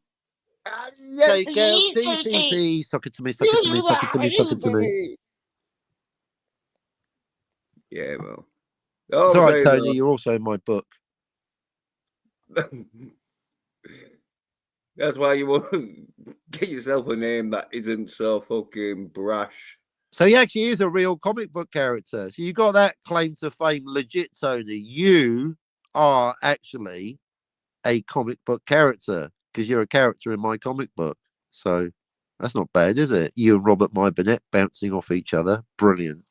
Take out TCP. Suck it to me, suck it to me, suck it to me, suck it to me. Yeah, well. It's all right, Tony. You're also in my book. That's why you want to get yourself a name that isn't so fucking brash. So he actually is a real comic book character. So you got that claim to fame legit, Tony. You are actually a comic book character because you're a character in my comic book. So that's not bad, is it? You and Robert My Burnett bouncing off each other. Brilliant.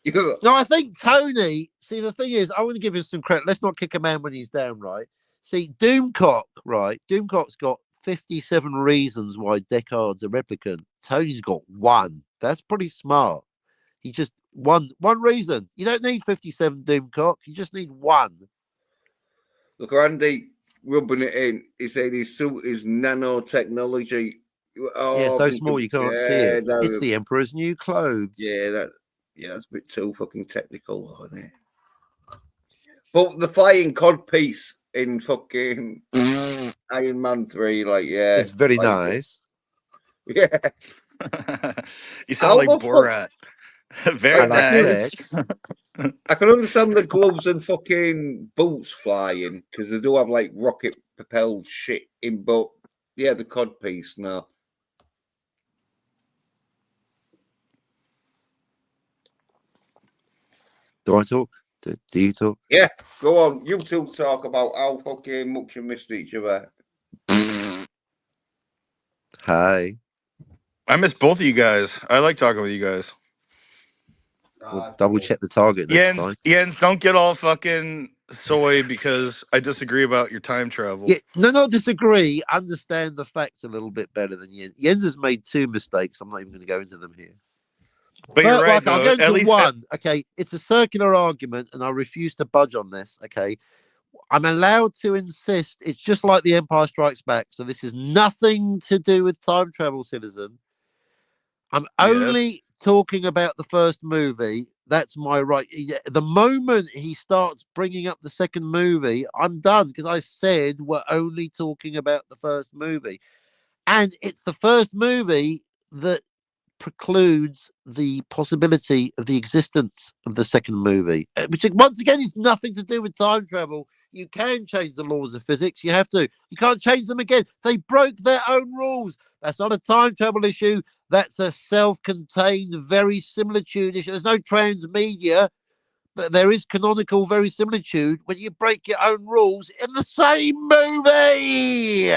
No, I think Tony, see, the thing is, I want to give him some credit. Let's not kick a man when he's down, right? See, Doomcock, right? Doomcock's got 57 reasons why Deckard's a replicant. Tony's got 1. That's pretty smart. He just one reason. You don't need 57, Doomcock. You just need 1. Look, Andy rubbing it in. He said his suit is nanotechnology. Oh, yeah, so small you can't see it. It's the Emperor's new clothes. Yeah, that's a bit too fucking technical, isn't it? But the flying cod piece in fucking Iron Man 3, like, yeah. It's very nice. Yeah. You sound like Borat. Very nice. I can understand the gloves and fucking boots flying, because they do have, like, rocket-propelled shit in, but, yeah, the cod piece, no. Do I talk? Do you talk? Yeah, go on. You two talk about how fucking much you missed each other. Hi. I miss both of you guys. I like talking with you guys. We'll double check the target next time. Jens, don't get all fucking soy because I disagree about your time travel. Yeah, no, disagree. Understand the facts a little bit better than Jens. Jens has made 2 mistakes. I'm not even going to go into them here. But you're right, I'll go into one. Okay, it's a circular argument, and I refuse to budge on this. Okay, I'm allowed to insist. It's just like The Empire Strikes Back. So this is nothing to do with time travel, citizen. I'm only talking about the first movie. That's my right. The moment he starts bringing up the second movie, I'm done, because I said we're only talking about the first movie. And it's the first movie that precludes the possibility of the existence of the second movie, which once again is nothing to do with time travel. You can change the laws of physics. You have to. You can't change them again. They broke their own rules. That's not a time travel issue. That's a self-contained verisimilitude issue. There's no transmedia, but there is canonical verisimilitude when you break your own rules in the same movie.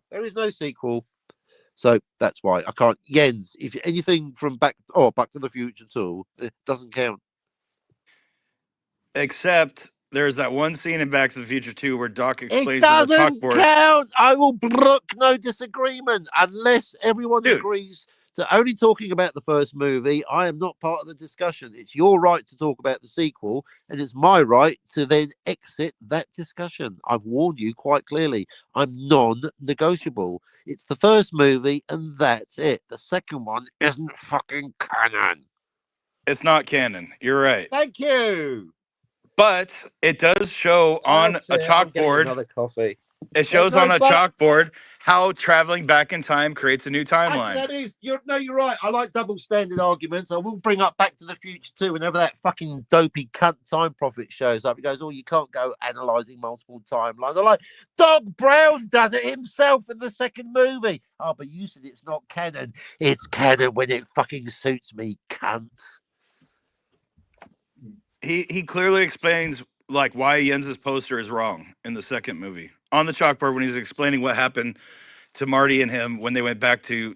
There is no sequel. So that's why I can't. Jens, if anything from Back to the Future at all, it doesn't count. Except there's that one scene in Back to the Future 2 where Doc It explains to the doesn't chalkboard. count. I will brook no disagreement unless everyone Dude. agrees to only talking about the first movie. I am not part of the discussion. It's your right to talk about the sequel, and it's my right to then exit that discussion. I've warned you quite clearly. I'm non-negotiable. It's the first movie, and that's it. The second one isn't fucking canon. It's not canon. You're right. Thank you. But it does show on a chalkboard. Another coffee. It shows on a chalkboard how traveling back in time creates a new timeline. Actually, you're right. I like double standard arguments. I will bring up Back to the Future too. Whenever that fucking dopey cunt Time Prophet shows up, he goes, "Oh, you can't go analysing multiple timelines." I'm like, Doc Brown does it himself in the second movie. Oh, but you said it's not canon. It's canon when it fucking suits me, cunt. He clearly explains like why Jens's poster is wrong in the second movie on the chalkboard when he's explaining what happened to Marty and him when they went back to,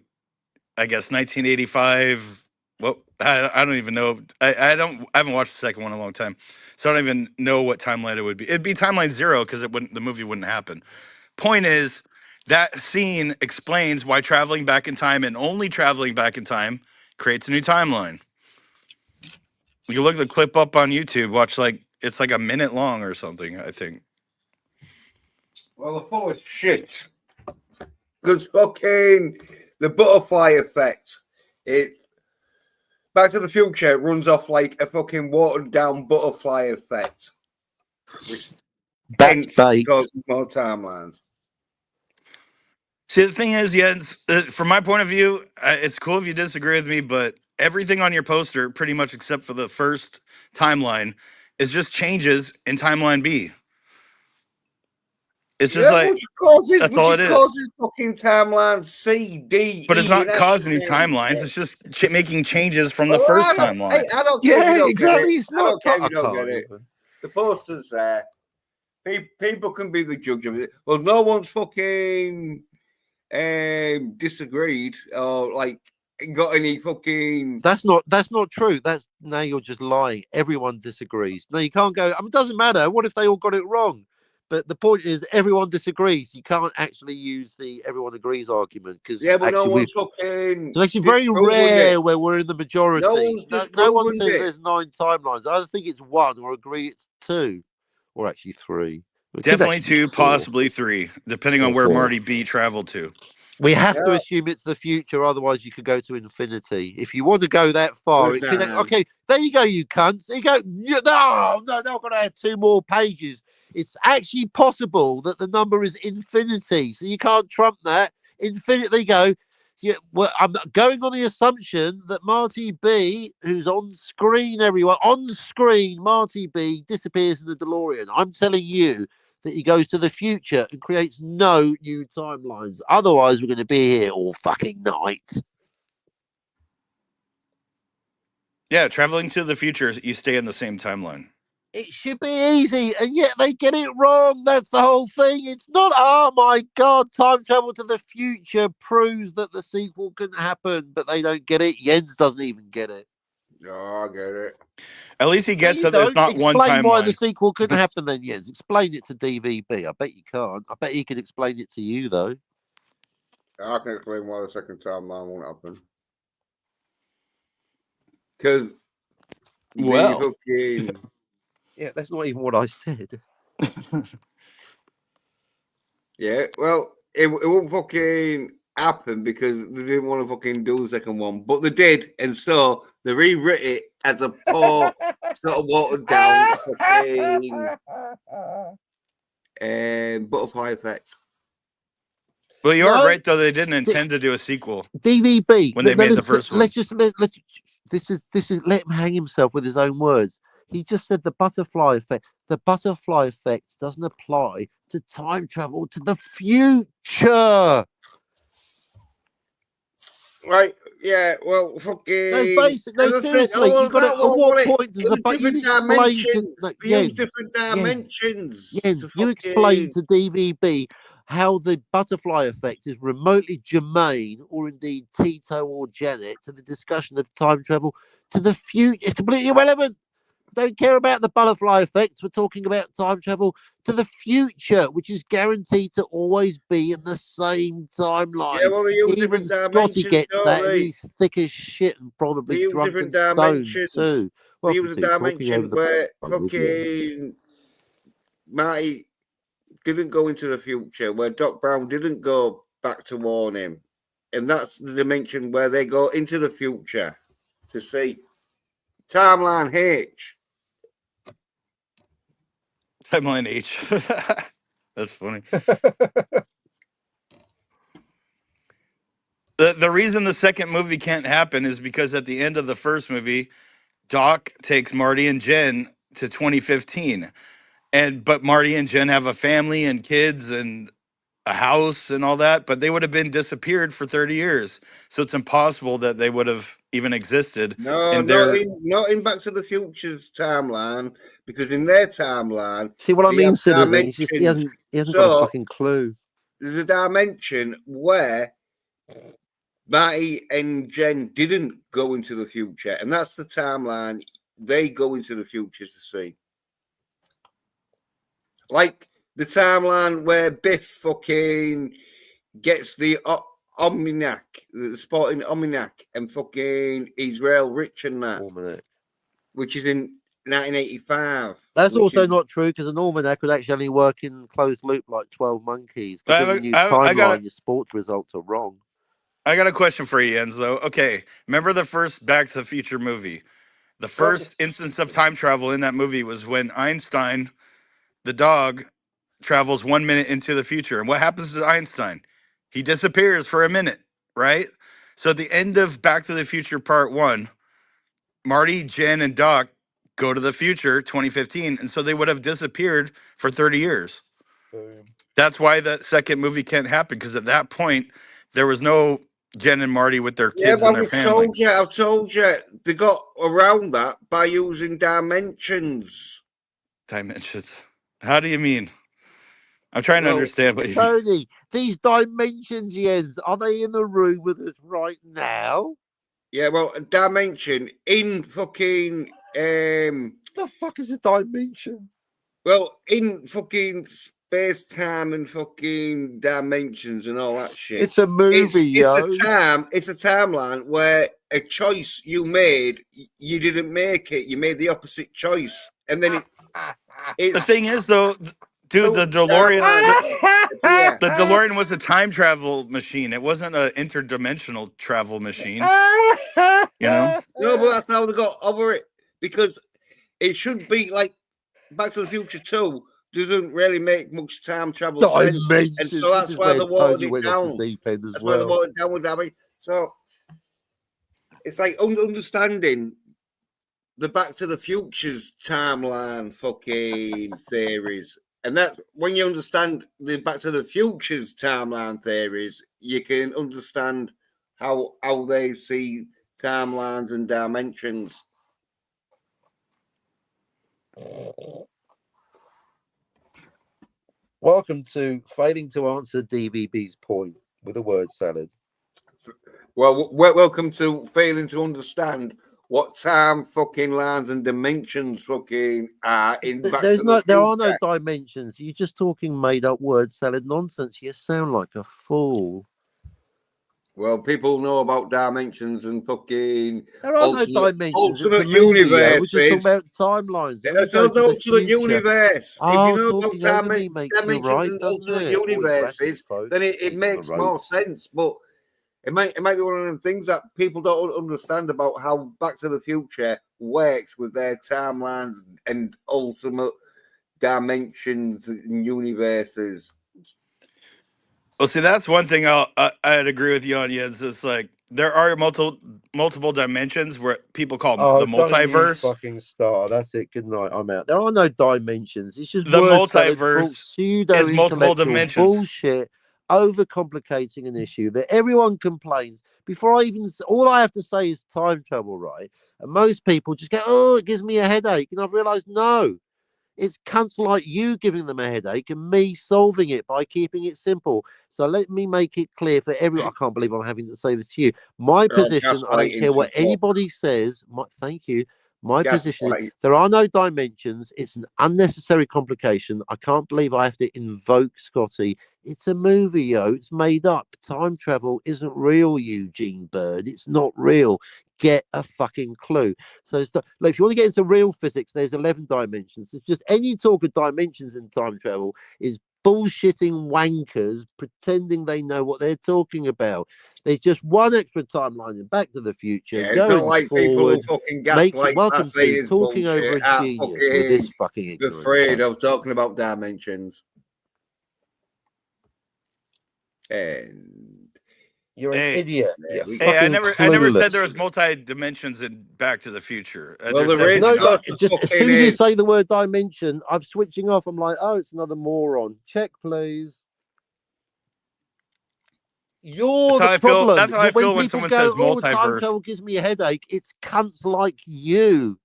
I guess, 1985. Well, I don't even know. I haven't watched the second one in a long time, so I don't even know what timeline it would be. It'd be timeline 0 because the movie wouldn't happen. Point is, that scene explains why traveling back in time and only traveling back in time creates a new timeline. You can look the clip up on YouTube. Watch it's like a minute long or something, I think. Well, they're full of shit. Because fucking the butterfly effect. Back to the Future runs off like a fucking watered down butterfly effect. Which causes more timelines. See, the thing is, Jens, from my point of view, it's cool if you disagree with me, but everything on your poster, pretty much except for the first timeline, is just changes in timeline B. It's just which causes fucking timeline C, D, but E, it's not causing new timelines. It's just making changes from the first timeline. I don't care. Yeah, exactly. It's not. I don't care if you don't get it. The poster's there. People can be the judge of it. Well, no one's fucking disagreed or like got any fucking. That's not true. Now you're just lying. Everyone disagrees. No, you can't go. I mean, it doesn't matter. What if they all got it wrong? But the point is, everyone disagrees. You can't actually use the everyone agrees argument because but no one's fucking. It's actually very rare where we're in the majority. No one says there's 9 timelines. I either think it's 1 or agree it's 2, or actually 3. Definitely 2, possibly 3, depending on where Marty B traveled to. We have to assume it's the future, otherwise you could go to infinity. If you want to go that far, okay, there you go, you cunts. There you go. No, I'm going to add 2 more pages. It's actually possible that the number is infinity, so you can't trump that. Infinity, there you go. I'm going on the assumption that Marty B, who's on screen, everyone, on screen, Marty B disappears in the DeLorean. I'm telling you that he goes to the future and creates no new timelines. Otherwise, we're going to be here all fucking night. Yeah, traveling to the future, you stay in the same timeline. It should be easy, and yet they get it wrong. That's the whole thing. It's not, oh my God, time travel to the future proves that the sequel can happen, but they don't get it. Jens doesn't even get it. Oh, I get it. At least he gets that there's not one timeline. Explain why the sequel couldn't happen then, Jens. Explain it to DVB. I bet you can't. I bet he can explain it to you, though. I can explain why the second timeline won't happen. Because yeah, that's not even what I said. Yeah, well, it won't fucking. happen because they didn't want to fucking do the second one, but they did, and so they rewrote it as a poor sort of watered down fucking butterfly effect. Well, you are right though. They didn't intend to do a sequel. DVB when they made the first one. Let's this is let him hang himself with his own words. He just said the butterfly effect. The butterfly effect doesn't apply to time travel to the future. Right? Yeah. Well, fucking. No, basically, no, seriously. You got at what point does the different dimensions? Use different dimensions. Jens, you explain to DVB how the butterfly effect is remotely germane, or indeed teto-organic, to the discussion of time travel to the future. It's completely irrelevant. Don't care about the butterfly effects. We're talking about time travel to the future, which is guaranteed to always be in the same timeline. Yeah, well, they use even different Scotty gets that, and they? he's thick as shit and probably drunk and stoned too. They use a dimension where fucking Marty didn't go into the future, where Doc Brown didn't go back to warn him, and that's the dimension where they go into the future to see Timeline H. Timeline H. That's funny. The reason the second movie can't happen is because at the end of the first movie, Doc takes Marty and Jen to 2015. But Marty and Jen have a family and kids and a house and all that, but they would have been disappeared for 30 years. So it's impossible that they would have even existed. No, not in Back to the Future's timeline, because in their timeline, see what I mean, Citizen? He hasn't got a fucking clue. There's a dimension where Marty and Jen didn't go into the future, and that's the timeline they go into the future to see. Like the timeline where Biff fucking gets the Omniac, the sporting Omniac, and fucking he's real rich and that, which is in 1985. That's also not true, because an almanac would actually only work in closed loop like 12 monkeys. Because in the new timeline, your sports results are wrong. I got a question for you, Enzo. Okay, remember the first Back to the Future movie? The first instance of time travel in that movie was when Einstein, the dog, travels 1 minute into the future. And what happens to Einstein? He disappears for a minute, right? So at the end of Back to the Future Part 1, Marty, Jen, and Doc go to the future, 2015, and so they would have disappeared for 30 years. That's why that second movie can't happen, because at that point, there was no Jen and Marty with their kids and their family. I've told you, they got around that by using dimensions. Dimensions? How do you mean? I'm trying to understand what you mean. Tony, these dimensions, Jens, are they in the room with us right now? Yeah, well, a dimension in fucking the fuck is a dimension? Well, in fucking space time and fucking dimensions and all that shit. It's a movie, it's a timeline where a choice you made, you didn't make it. You made the opposite choice, and then the thing is, though, dude, the DeLorean, the DeLorean was a time travel machine. It wasn't an interdimensional travel machine. You know? No, but that's how they got over it, because it should be like Back to the Future 2 doesn't really make much time travel sense, and so that's why they watered it down. That's why they watered it down with Dabby. So it's like understanding the Back to the Future's timeline fucking theories, and that when you understand the Back to the Future's timeline theories, you can understand how they see timelines and dimensions. Welcome to failing to answer DVB's point with a word salad. Well, welcome to failing to understand what time fucking lines and dimensions fucking are in Back to the Future. There are no dimensions. You're just talking made up word salad nonsense. You sound like a fool. Well, people know about dimensions and fucking There are no dimensions. It's a alternate movie, yo. We're just talking universes. about timelines. When you There's go no to the alternate future, universe. If you oh, know about talking over me makes you dimensions right, and doesn't alternate it? All in brackets, universes, folks. then it On the makes road. more sense. But it might be one of them things that people don't understand about how Back to the Future works with their timelines and ultimate dimensions and universes. Well, see, that's one thing I'd agree with you on, Jens. Is like there are multiple dimensions where people call Oh, the don't you multiverse. fucking start. That's it. Good night. I'm out. There are no dimensions. It's just The word salad, multiverse pseudo is multiple intellectual dimensions. bullshit, overcomplicating an issue that everyone complains. Before I even, all I have to say is time travel, right? And most people just go, oh, it gives me a headache. And I've realized, no, it's cunts like you giving them a headache and me solving it by keeping it simple. So let me make it clear for everyone. I can't believe I'm having to say this to you. My position, I don't care what anybody says. Thank you. My position is there are no dimensions. It's an unnecessary complication. I can't believe I have to invoke Scotty. It's a movie, yo. It's made up. Time travel isn't real, Eugene Bird. It's not real. Get a fucking clue. So it's like, if you want to get into real physics, there's 11 dimensions. It's just any talk of dimensions in time travel is bullshitting wankers pretending they know what they're talking about. There's just one extra timeline in Back to the Future. Yeah, it's going not like forward, people who fucking gaslight welcome that say to is talking over bullshit. a genius with this fucking ignorant Afraid cunt. of talking about dimensions. And you're an idiot. Hey, I never said there was multi dimensions in Back to the Future. Well, There's there is. definitely not. Just as soon as you say the word dimension, I'm switching off. I'm like, oh, it's another moron. Check, please. You're the problem. That's how I feel when people someone go, says oh, time multiverse. travel gives me a headache. It's cunts like you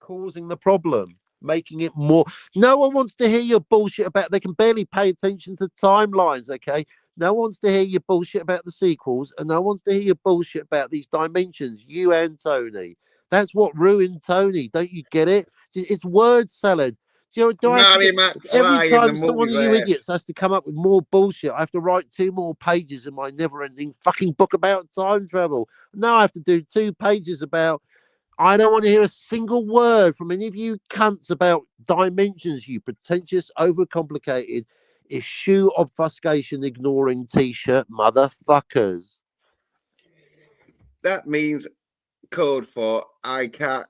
causing the problem, making it more. No one wants to hear your bullshit about. They can barely pay attention to timelines. Okay, no one wants to hear your bullshit about the sequels, and no one wants to hear your bullshit about these dimensions. You and Tony. That's what ruined Tony. Don't you get it? It's word salad. Do I have to get, every time someone of you idiots has to come up with more bullshit, I have to write 2 more pages in my never-ending fucking book about time travel. Now I have to do 2 pages about. I don't want to hear a single word from any of you cunts about dimensions, you pretentious, overcomplicated, issue obfuscation ignoring t-shirt motherfuckers. That means code for I can't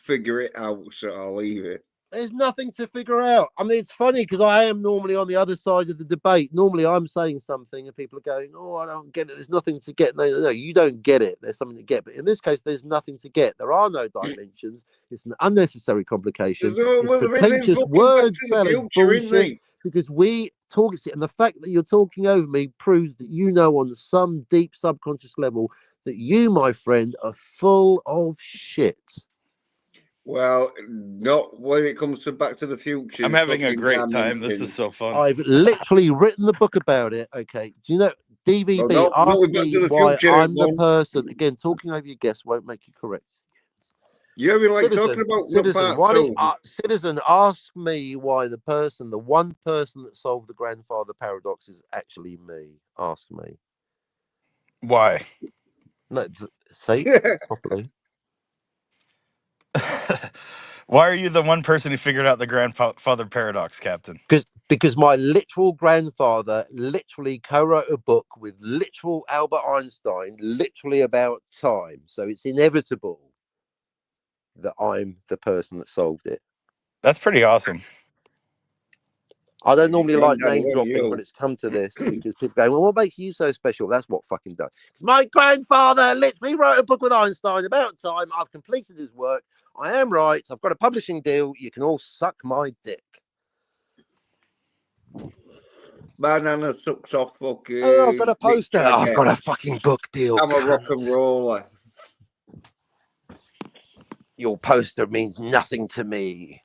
figure it out, so I'll leave it. There's nothing to figure out. I mean, it's funny because I am normally on the other side of the debate. Normally I'm saying something and people are going, oh, I don't get it. There's nothing to get. No, you don't get it. There's something to get. But in this case, there's nothing to get. There are no dimensions. It's an unnecessary complication. It's pretentious word salad bullshit because we talk it. And the fact that you're talking over me proves that you know on some deep subconscious level that you, my friend, are full of shit. Well, not when it comes to Back to the Future. I'm having a great time. This is so fun. I've literally written the book about it. Okay. Do you know, DVB, ask me why I'm the person. Again, talking over your guests won't make you correct. You ever like talking about Citizen, ask me why the one person that solved the grandfather paradox is actually me. Ask me. Why? No, say it properly. Why are you the one person who figured out the grandfather paradox, Captain? Because my literal grandfather literally co-wrote a book with literal Albert Einstein, literally about time. So it's inevitable that I'm the person that solved it. That's pretty awesome. I don't normally like name dropping when it's come to this because people go, well, what makes you so special? That's what fucking does. Because my grandfather literally wrote a book with Einstein about time. I've completed his work. I am right. I've got a publishing deal. You can all suck my dick. Banana sucks off fucking. Oh, I've got a poster. I've got a fucking book deal. I'm a rock and roller. Your poster means nothing to me.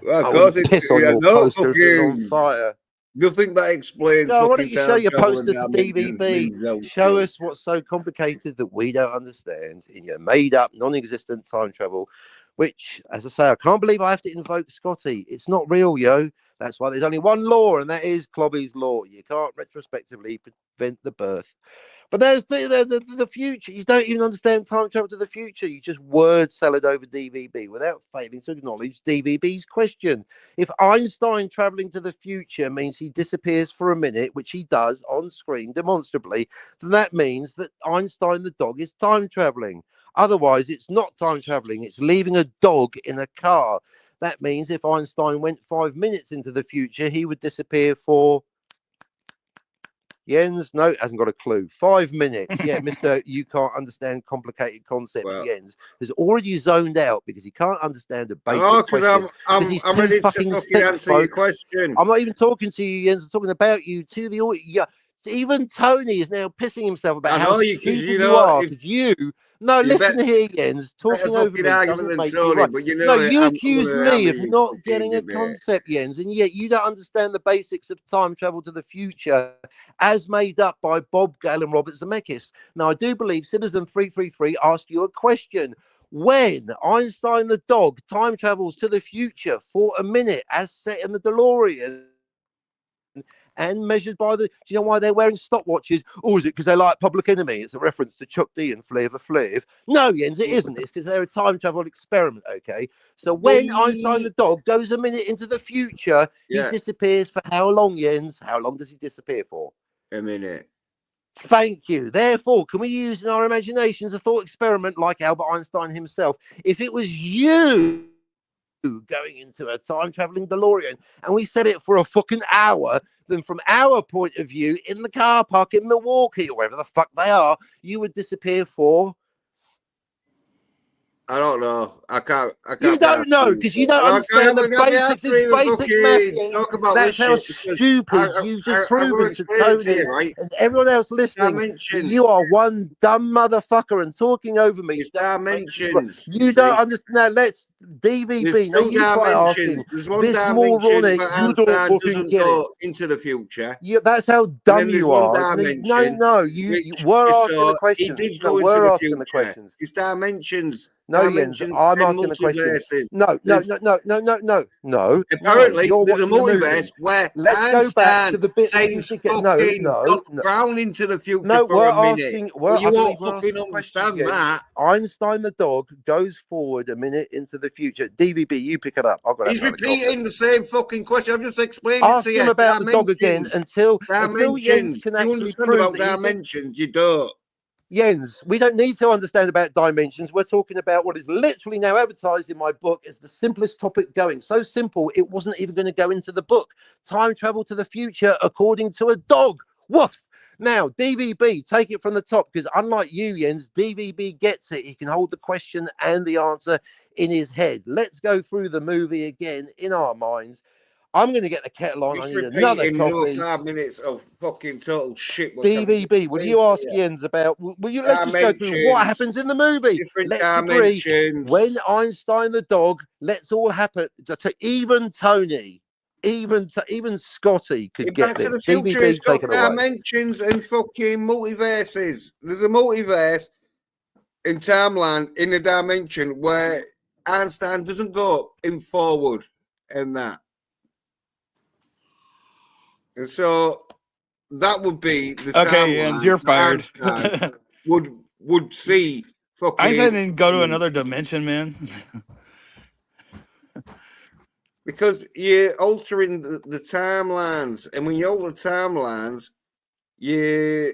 Well, of course, piss on your poster on fire. Nothing that explains. No, why don't you show your poster to DVB? Show us what's so complicated that we don't understand in your made-up, non-existent time travel. Which, as I say, I can't believe I have to invoke Scotty. It's not real, yo. That's why there's only one law, and that is Clobby's law. You can't retrospectively prevent the birth. But there's the future. You don't even understand time travel to the future. You just word salad over DVB without failing to acknowledge DVB's question. If Einstein traveling to the future means he disappears for a minute, which he does on screen demonstrably, then that means that Einstein the dog is time traveling. Otherwise, it's not time traveling. It's leaving a dog in a car. That means if Einstein went 5 minutes into the future, he would disappear for Jens. No, hasn't got a clue. 5 minutes. Yeah, Mr. You can't understand complicated concepts. Well, Jens has already zoned out because he can't understand a basic oh, question. because I'm ready to fucking answer your question. I'm not even talking to you, Jens. I'm talking about you to the audience. Yeah. Even Tony is now pissing himself about how stupid you are because you. No, listen here, Jens. Talking over me doesn't make you right. But you know, no, you I'm accuse gonna me of hammer you not fucking getting a debate. concept, Jens, and yet you don't understand the basics of time travel to the future as made up by Bob Gale and Robert Zemeckis. Now, I do believe Citizen 333 asked you a question. When Einstein the dog time travels to the future for a minute as set in the DeLorean, and measured by the. Do you know why they're wearing stopwatches? Or is it because they like Public Enemy? It's a reference to Chuck D and Flavor Flav. No, Jens, it isn't. It's because they're a time travel experiment. Okay, so when Einstein the dog goes a minute into the future, he disappears for how long, Jens? How long does he disappear for? A minute. Thank you. Therefore, can we use in our imaginations a thought experiment like Albert Einstein himself? If it was you going into a time traveling DeLorean and we set it for a fucking hour, then from our point of view in the car park in Milwaukee or wherever the fuck they are, you would disappear for. I don't know. I can't. You don't know because you don't understand the basics. It's basic math. Talk about That's this how shit, stupid you've just proven to Tony right? and everyone else listening. You are one dumb motherfucker and talking over me. It's dimensions. You don't understand. Now let's DVB. Now you try asking There's one this moronic. You don't fucking get it. Into the future. Yeah, that's how dumb you are. No, you were asking the questions. No, we're asking the questions. It's dimensions. No, Jens, I'm asking the question. No. Apparently, there's a multiverse where let's go back to the bit sends fucking Brown into the future for a minute. You won't fucking understand that. Einstein the dog goes forward a minute into the future. DVB, you pick it up. He's repeating the same fucking question. I'm just explaining to you. Ask him about the dog again until Jens can actually prove about dimensions. You don't. Jens, we don't need to understand about dimensions. We're talking about what is literally now advertised in my book as the simplest topic going. So simple, it wasn't even going to go into the book. Time travel to the future according to a dog. Woof! Now, DVB, take it from the top, because unlike you, Jens, DVB gets it. He can hold the question and the answer in his head. Let's go through the movie again in our minds. I'm going to get the kettle on. I need another coffee. 5 minutes of fucking total shit. DVB, will you ask Jens about? Will you let's just go through what happens in the movie? Let's agree. When Einstein the dog lets all happen, even Tony, even Scotty could get this. DVB, take it away. Dimensions and fucking multiverses. There's a multiverse in timeline in a dimension where Einstein doesn't go in forward and that. And so that would be the okay, Jens, you're fired. would see fucking. Einstein didn't go to another dimension, man. Because you're altering the timelines, and when you alter timelines, you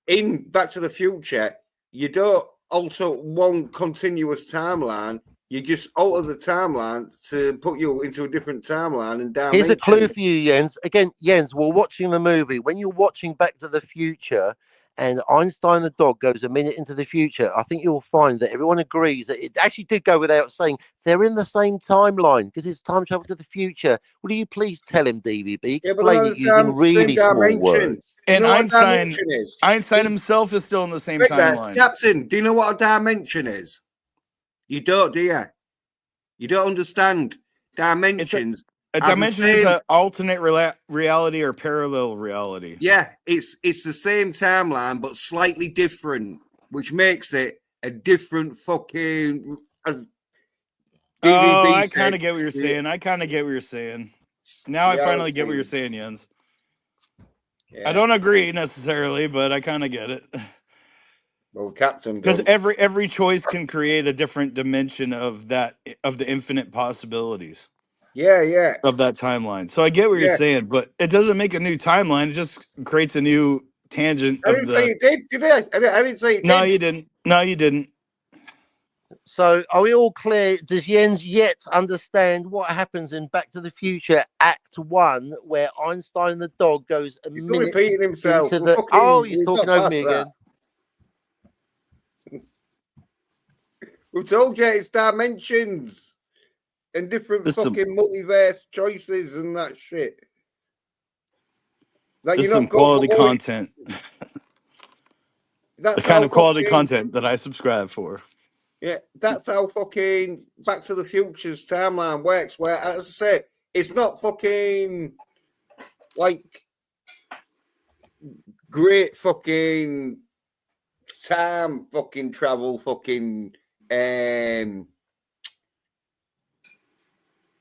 in Back to the Future, you don't alter one continuous timeline. You just alter the timeline to put you into a different timeline and dimension. Here's a clue for you, Jens. Again, Jens, we're watching the movie. When you're watching Back to the Future and Einstein the dog goes a minute into the future, I think you'll find that everyone agrees that it actually did go without saying they're in the same timeline because it's time travel to the future. Will you please tell him, DVB? Explain it using really small words. And Einstein himself is still in the same timeline. Captain, do you know what a dimension is? You don't, do you? You don't understand dimensions. A dimension is an alternate reality or parallel reality. Yeah, it's the same timeline, but slightly different, which makes it a different fucking... I kind of get what you're saying. Now I Yeah, finally get what you're saying, Jens. I don't agree necessarily, but I kind of get it. Well, Captain Because don't. every choice can create a different dimension of the infinite possibilities Yeah. of that timeline. So I get what you're Yeah. saying, but it doesn't make a new timeline. It just creates a new tangent I of didn't say the. it did I? I didn't say it No, did. you didn't. No, you didn't. So are we all clear? Does Jens yet understand what happens in Back to the Future Act 1, where Einstein the dog goes a He's still minute repeating himself. into the... Oh, he's We've talking got over past me that. again. We've told you it's dimensions and different This some fucking multiverse choices and that shit. Like this you're some not going quality for one. content. The That's kind how of quality fucking content that I subscribe for. yeah. That's how fucking Back to the Future's timeline works. Where, as I say, it's not fucking like great fucking time fucking travel fucking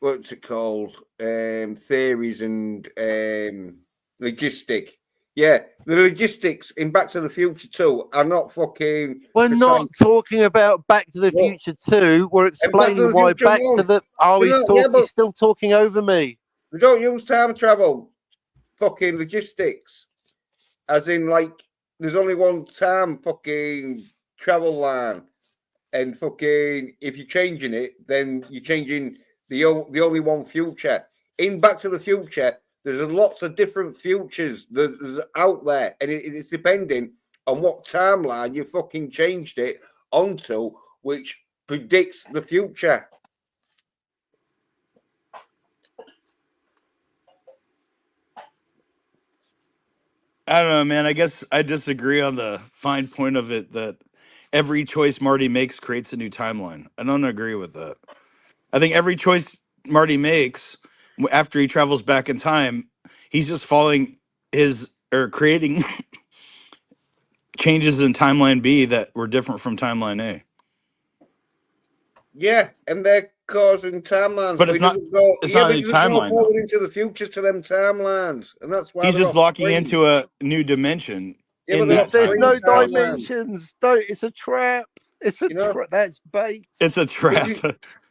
what's it called? Theories and logistic. Yeah, the logistics in Back to the Future 2 are not fucking We're precise. not talking about Back to the No. Future 2. We're explaining why Future Back to 1, the... Oh, they're he's, not, yeah, but he's still talking over me. they don't use time travel fucking logistics. As in, like, there's only one time fucking travel line. And fucking, if you're changing it, then you're changing the only one future. In Back to the Future, there's lots of different futures that's out there, and it's depending on what timeline you fucking changed it onto, which predicts the future. I don't know, man. I guess I disagree on the fine point of it that every choice Marty makes creates a new timeline. I don't agree with that. I think every choice Marty makes after he travels back in time, he's just following his or creating changes in timeline B that were different from timeline A. Yeah, and they're causing timelines, But but he doesn't go. it's Yeah, not but a he new doesn't go timeline though. forward into the future to them timelines, and that's why He's they're just off locking screen. into a new dimension Yeah, but in they're that off There's screen no timeline. timelines. dimensions. Don't. It's a trap. It's a You know, trap. That's bait. It's a trap.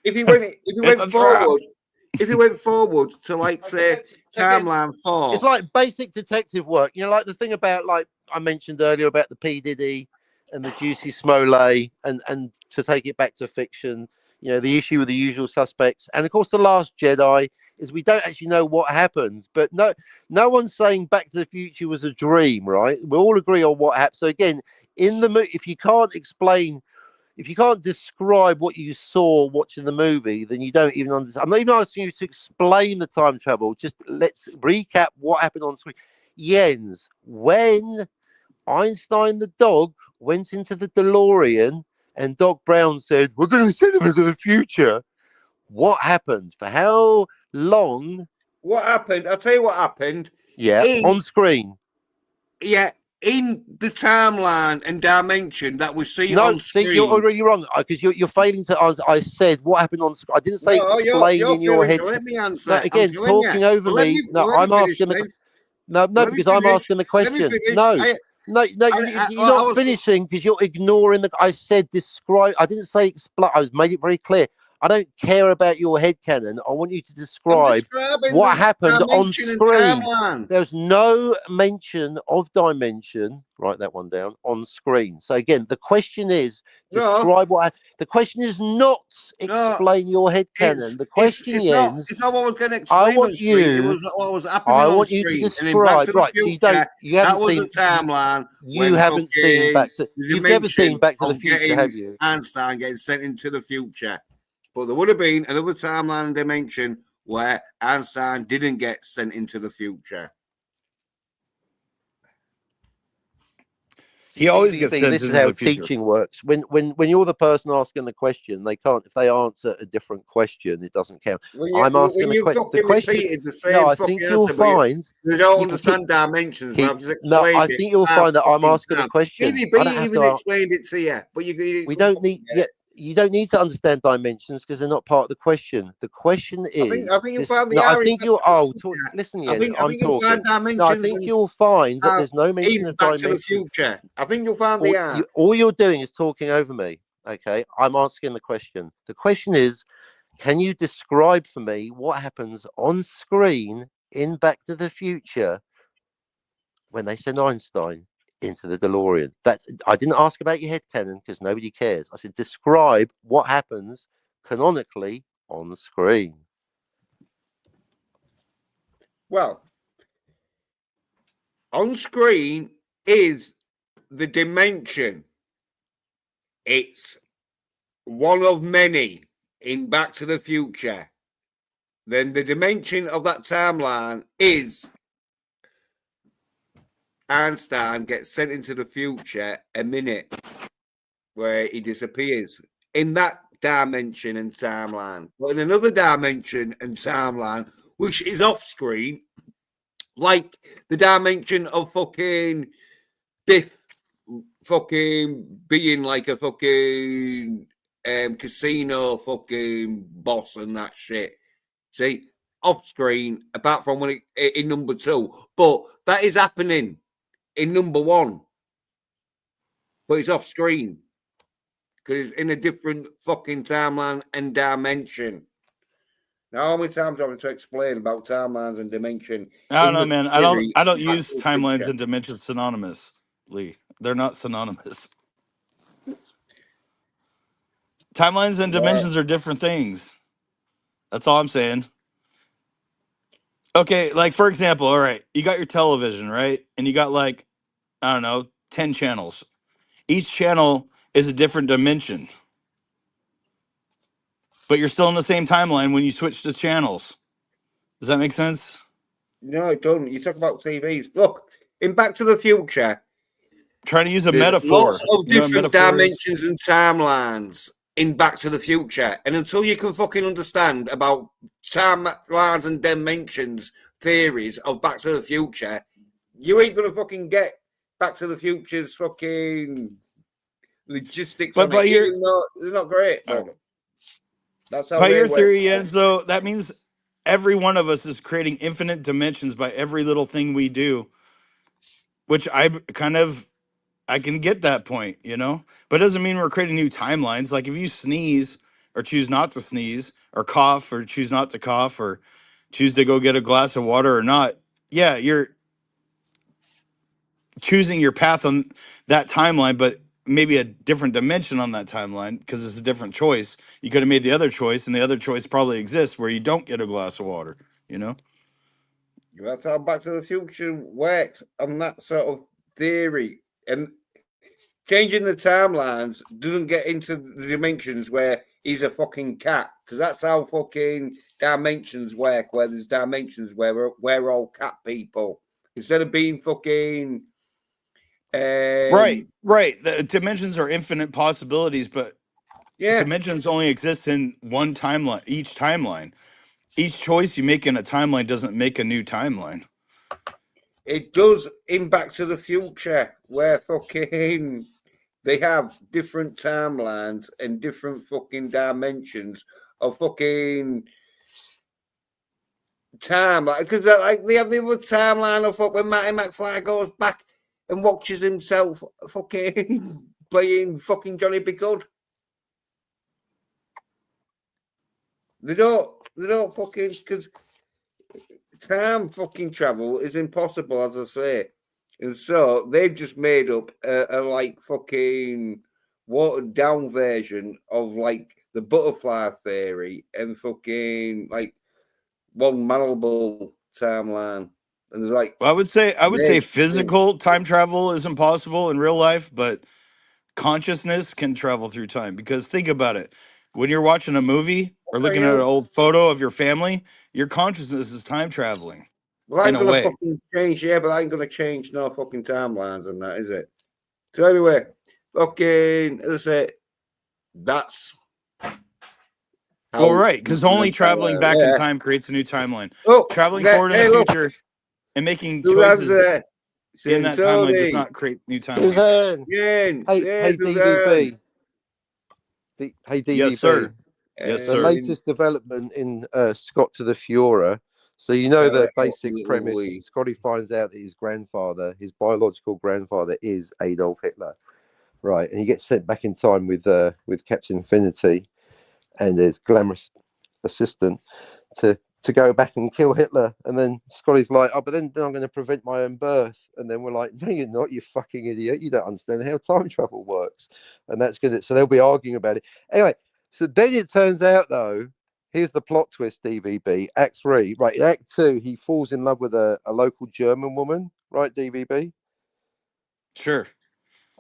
if he went It's a trap. forward, if he went forward to like say Again, timeline it's 4, like basic detective work. You know, like the thing about, like I mentioned earlier, about the P Diddy and the Juicy Smollett, and to take it back to fiction, you know, the issue with the usual suspects, and of course the Last Jedi is we don't actually know what happens, but no one's saying Back to the Future was a dream, right? We all agree on what happened. So again, in the if you can't explain, if you can't describe what you saw watching the movie, then you don't even understand. I'm not even asking you to explain the time travel. Just let's recap what happened on screen. Jens, when Einstein the dog went into the DeLorean and Doc Brown said, "We're going to send him into the future," what happened? For how long? what happened? I'll tell you what happened. Yeah, on screen. Yeah, in the timeline and dimension that we see No, on see, screen. you're already wrong because you're failing to answer. I said what happened on screen. I didn't say No, explain you're in your failing head. to let me answer. No, I'm again, telling talking you. over Let me. me, No, let me I'm finish asking then. no, Let me because I'm finish. asking the Let me question. finish. No, you're not was, finishing because you're ignoring the. I said describe. I didn't say explain. I made it very clear. I don't care about your headcanon. I want you to I'm describe describing what the happened on dimension and screen. timeline. There's no mention of dimension. Write that one down on screen. So again, the question is describe what. The question is not explain your headcanon. The question It's is. not what I was going to I explain on want screen. It you. was what was happening I on want you to screen. And in Back to describe. the Right. So Future, you that haven't was seen. the timeline You when haven't seen fucking back to. the You've never seen dimension Back to the of Future, getting have you? Einstein getting sent into the future. But there would have been another timeline and dimension where Einstein didn't get sent into the future. He always gets TBB, sent this is into how the future. teaching works. When you're the person asking the question, they can't. If they answer a different question, it doesn't count. I'm asking the question. The question. Repeated the No, same I fucking think you'll answer, but find you don't you can keep. understand dimensions. But I've just No, explained I it. think you'll find that I'm Fucking asking a time. question. TVB I don't have even to. explained it to you, but you We don't need. Yeah, you don't need to understand dimensions because they're not part of the question. The question is, I think you'll find the no, I R in think Back you'll. to the Oh, Future. listen, I Jens, think I'm you'll find talking. dimensions. No, I think you'll find that there's no mention in of Back to the dimensions. Future. I think you'll find the R. All you're doing is talking over me. Okay, I'm asking the question. The question is, can you describe for me what happens on screen in Back to the Future when they send Einstein into the DeLorean? I didn't ask about your headcanon because nobody cares. I said describe what happens canonically on the screen. Well, on screen is the dimension. It's one of many in Back to the Future. Then the dimension of that timeline is Einstein gets sent into the future a minute where he disappears in that dimension and timeline. But in another dimension and timeline, which is off screen, like the dimension of fucking Biff fucking being like a fucking casino fucking boss and that shit. See, off screen, apart from when in number 2, but that is happening in number 1, but it's off screen because it's in a different fucking timeline and dimension. Now, how many times have I to explain about timelines and dimension? I don't know, man. I don't use timelines Future? and dimensions synonymously. They're not synonymous. Timelines and dimensions are different things. That's all I'm saying. Okay, like for example, all right, you got your television, right? And you got like, I don't know, 10 channels. Each channel is a different dimension. But you're still in the same timeline when you switch the channels. Does that make sense? No, it doesn't. You talk about TVs. Look, in Back to the Future, Trying to use a there's lots metaphor. of You know what a different metaphor is? dimensions and timelines in Back to the Future. And until you can fucking understand about timelines and dimensions theories of Back to the Future, you ain't gonna fucking get Back to the Future's fucking logistics But on it, even though they're not great. That's how by they your work. theory, Enzo, that means every one of us is creating infinite dimensions by every little thing we do, which I can get that point, you know? But it doesn't mean we're creating new timelines. Like if you sneeze or choose not to sneeze or cough or choose not to cough or choose to go get a glass of water or not, yeah, you're choosing your path on that timeline, but maybe a different dimension on that timeline because it's a different choice. You could have made the other choice, and the other choice probably exists where you don't get a glass of water, you know? That's how Back to the Future works on that sort of theory. And changing the timelines doesn't get into the dimensions where he's a fucking cat, because that's how fucking dimensions work. Where there's dimensions where we're all cat people instead of being fucking. Right. The dimensions are infinite possibilities, but Yeah, dimensions only exist in one timeline, each timeline. Each choice you make in a timeline doesn't make a new timeline. it does in Back to the Future where fucking they have different timelines and different fucking dimensions of fucking time, because like they have the other timeline of when Marty McFly goes back and watches himself fucking playing fucking Johnny B. Good. They don't fucking, because time fucking travel is impossible, as I say, and so they've just made up a like fucking watered down version of like the butterfly theory and fucking like one malleable timeline. And they're like, Well, I would say physical time travel is impossible in real life, but consciousness can travel through time. Because think about it. When you're watching a movie or looking at an old photo of your family, your consciousness is time traveling well, I in ain't a gonna way. fucking change, yeah, but I ain't gonna change no fucking timelines and that, is it? So anyway, fucking, as I say, that's Well, how right, because only traveling back in yeah. time creates a new timeline. Oh, Traveling forward in the hey, look, future and making Suzanne's choices there. in Saying that timeline does Tony. not create new timelines. Suzanne, Yen, hey, yeah, hey, Suzanne. DVB. Hey, Yes, DVB. sir. Yes, The sir. latest development in Scott to the Führer. So you know the basic premise. Scotty finds out that his grandfather, his biological grandfather, is Adolf Hitler, right? And he gets sent back in time with Captain Finity and his glamorous assistant to go back and kill Hitler. And then Scotty's like, oh, but then I'm going to prevent my own birth. And then we're like, no, you're not, you fucking idiot. You don't understand how time travel works. And that's going to, so they'll be arguing about it. Anyway, so then it turns out, though, here's the plot twist, DVB. Act 3, right, in Act 2, he falls in love with a local German woman, right, DVB? Sure.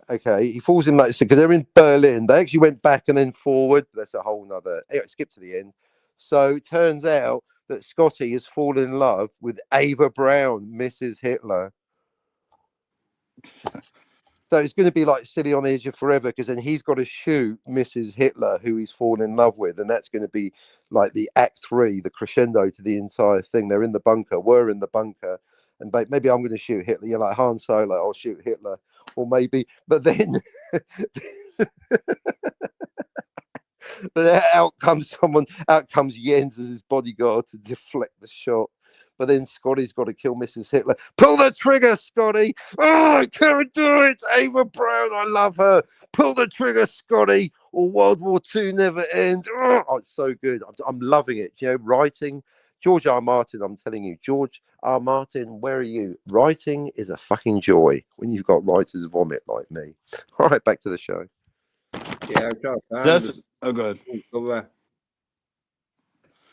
Okay, he falls in like, because they're in Berlin. They actually went back and then forward. That's a whole nother. Anyway, skip to the end. So it turns out that Scotty has fallen in love with Ava Brown, Mrs. Hitler. So it's going to be like Silly on the Edge of Forever, because then he's got to shoot Mrs. Hitler, who he's fallen in love with, and that's going to be like the Act 3, the crescendo to the entire thing. They're in the bunker. We're in the bunker, and maybe I'm going to shoot Hitler. You're like Han Solo. I'll shoot Hitler, or maybe. But then, but out comes Jens as his bodyguard to deflect the shot. But then Scotty's got to kill Mrs. Hitler. Pull the trigger, Scotty! Oh, I can't do it! Ava Brown, I love her. Pull the trigger, Scotty, or World War II never ends. Oh, it's so good. I'm loving it. You know, writing. George R. Martin, I'm telling you, George R. Martin, where are you? Writing is a fucking joy when you've got writer's vomit like me. All right, back to the show. Yeah, I'm sure. That's good.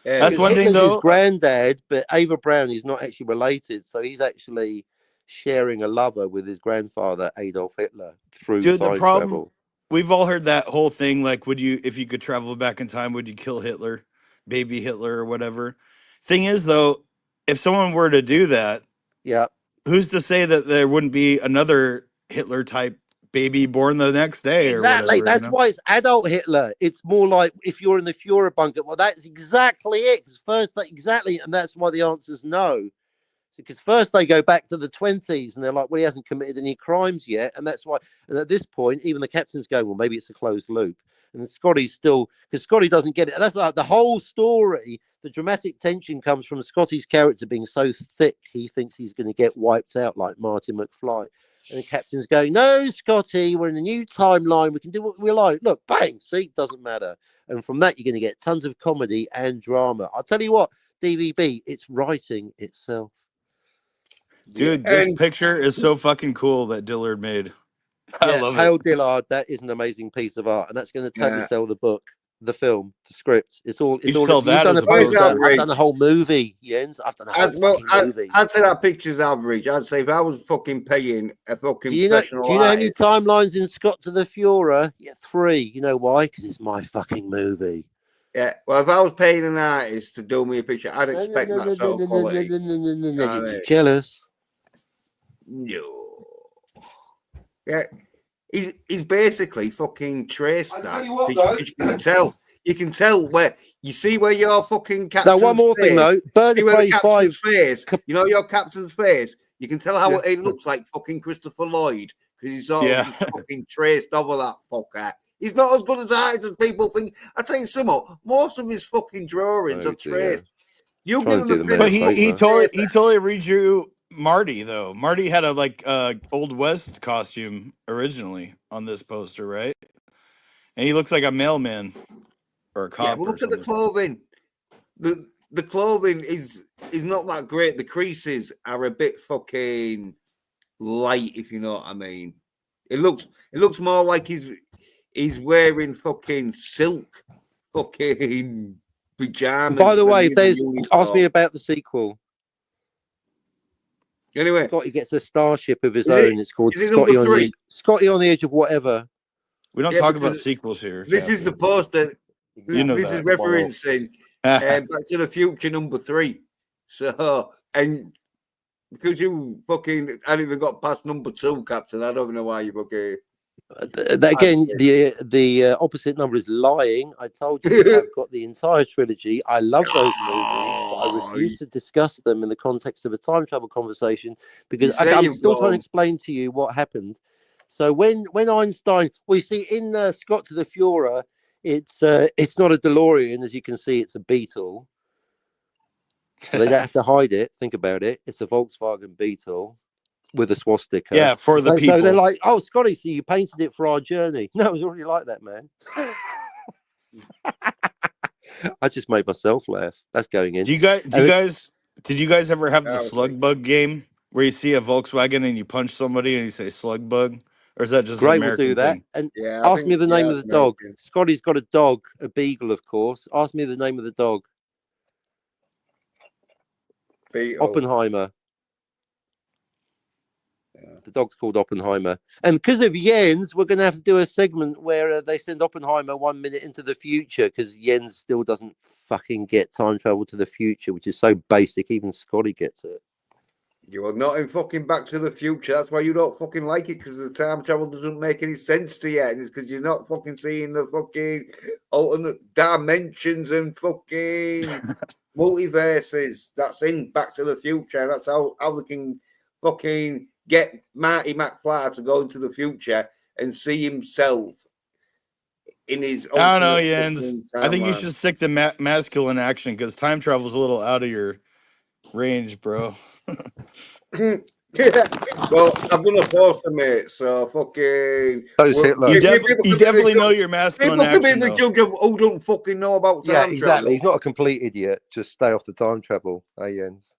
That's one thing, Hitler's though. his granddad, but Ava Brown is not actually related, so he's actually sharing a lover with his grandfather Adolf Hitler through time travel. We've all heard that whole thing, like, if you could travel back in time, would you kill Hitler, baby Hitler, or whatever? Thing is, though, if someone were to do that, yeah, who's to say that there wouldn't be another Hitler type baby born the next day? Exactly. Or whatever, That's why it's adult Hitler. It's more like if you're in the Führer bunker. Well, that's exactly it. Exactly, and that's why the answer is no. Because first they go back to the 20s and they're like, well, he hasn't committed any crimes yet. And that's why, and at this point, even the captain's going, well, maybe it's a closed loop. And Scotty's still, because Scotty doesn't get it. That's like the whole story. The dramatic tension comes from Scotty's character being so thick, he thinks he's going to get wiped out like Marty McFly. And the captain's going, no, Scotty, we're in a new timeline. We can do what we like. Look, bang, see, it doesn't matter. And from that, you're going to get tons of comedy and drama. I'll tell you what, DVB, it's writing itself. Dude, this picture is so fucking cool that Dillard made. I love Hale it. Dillard, that is an amazing piece of art, and that's going to totally sell the book, the film, the script. It's all. You've done a poster. I've done a whole movie, Jens. I've done a whole movie. I'd say that picture's average. I'd say if I was fucking paying a fucking professional. Do you know how many timelines in Scott to the Führer? Yeah, 3. You know why? Because it's my fucking movie. Yeah, well, if I was paying an artist to do me a picture, I'd expect that sort of quality. You're jealous. No. Yeah, he's basically fucking traced that. You can tell where you see where your fucking captain's now, one more thing though, Bird of Prey 5 face. You know your captain's face. You can tell how it looks like fucking Christopher Lloyd because he's all just fucking traced over that fucker. He's not as good as artists as people think. I tell you something, most of his fucking drawings are traced. You give him but he totally redrew Marty though. Marty had a Old West costume originally on this poster, right? And he looks like a mailman or a cop. Yeah, but look at the clothing. The clothing is not that great. The creases are a bit fucking light, if you know what I mean. It looks more like he's wearing fucking silk fucking pajamas. By the way, ask me about the sequel. Anyway, Scotty gets a starship of his own. It's called Scotty on the Edge of Whatever. We don't talk about sequels here. This is the poster. You know this is referencing Back to the Future #3. So, and because you fucking hadn't even got past #2, Captain, I don't know why you fucking. Again, the opposite number is lying. I told you I've got the entire trilogy. I love those movies, but I refuse to discuss them in the context of a time travel conversation because I'm still trying to explain to you what happened. So when Einstein, well, you see, in Scott to the Führer, It's not a DeLorean, as you can see. It's a Beetle. So they'd have to hide it. Think about it. It's a Volkswagen Beetle with a swastika. Yeah, for the people. So they're like, "Oh, Scotty, so you painted it for our journey?" No, it was already like that, man. I just made myself laugh. That's going in. Did you guys ever have the slug bug game where you see a Volkswagen and you punch somebody and you say slug bug? Or is that just Great, an American we'll do that. thing? And Yeah, ask me the name of the dog. American. Scotty's got a dog, a beagle, of course. Ask me the name of the dog. Beetle. Oppenheimer. The dog's called Oppenheimer. And because of Jens, we're going to have to do a segment where they send Oppenheimer 1 minute into the future because Jens still doesn't fucking get time travel to the future, which is so basic. Even Scotty gets it. You are not in fucking Back to the Future. That's why you don't fucking like it, because the time travel doesn't make any sense to you. And it's because you're not fucking seeing the fucking alternate dimensions and fucking multiverses that's in Back to the Future. That's how they can fucking get Marty McFly to go into the future and see himself in his own. I don't know, Jens. I think you should stick to masculine action because time travel is a little out of your range, bro. Yeah. Well, I'm gonna post them, mate. So fucking. You definitely know your masculine people action. People can be the judge of who don't fucking know about time travel. Exactly. He's not a complete idiot. Just stay off the time travel. Hey, Jens.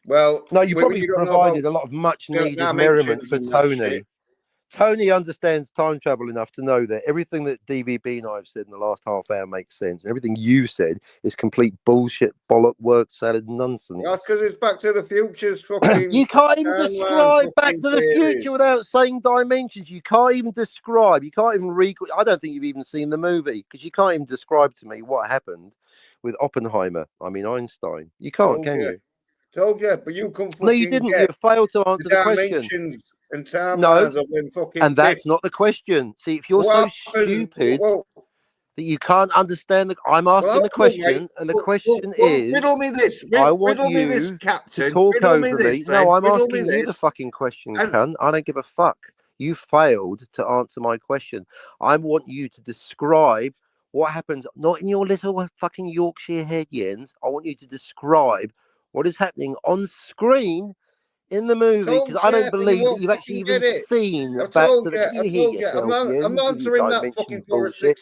Well, no, you probably provided a lot of much needed merriment for Tony. Tony understands time travel enough to know that everything that DVB and I've said in the last half hour makes sense. And everything you said is complete bullshit, bollock, word salad nonsense. That's because it's Back to the Future's fucking. You can't even describe Back to the Future without saying dimensions. You can't even describe. You can't even I don't think you've even seen the movie because you can't even describe to me what happened with Oppenheimer. I mean, Einstein. You can't, can you? Told you, but you come. No, you didn't. You failed to answer the question. And timelines of when fucking. And that's not the question. See, if you're so stupid that you can't understand I'm asking the question, and the question is, riddle me this. I want you me this, Captain. to talk over me. No, I'm asking you the fucking question, cunt. I don't give a fuck. You failed to answer my question. I want you to describe what happens, not in your little fucking Yorkshire head, Jens. I want you to describe what is happening on screen in the movie, because I don't believe that you've actually even seen Back to the. Can you hear yourself? I'm not answering that fucking bullshit.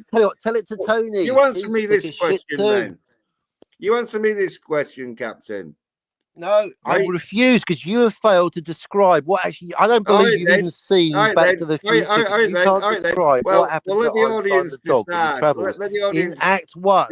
Tell it to Tony. You answer me this question, then. You answer me this question, Captain. No, I refuse, because you have failed to describe what actually. I don't believe you've even seen Back to the Future. You can't describe what happened to Einstein the dog when he travels in Act 1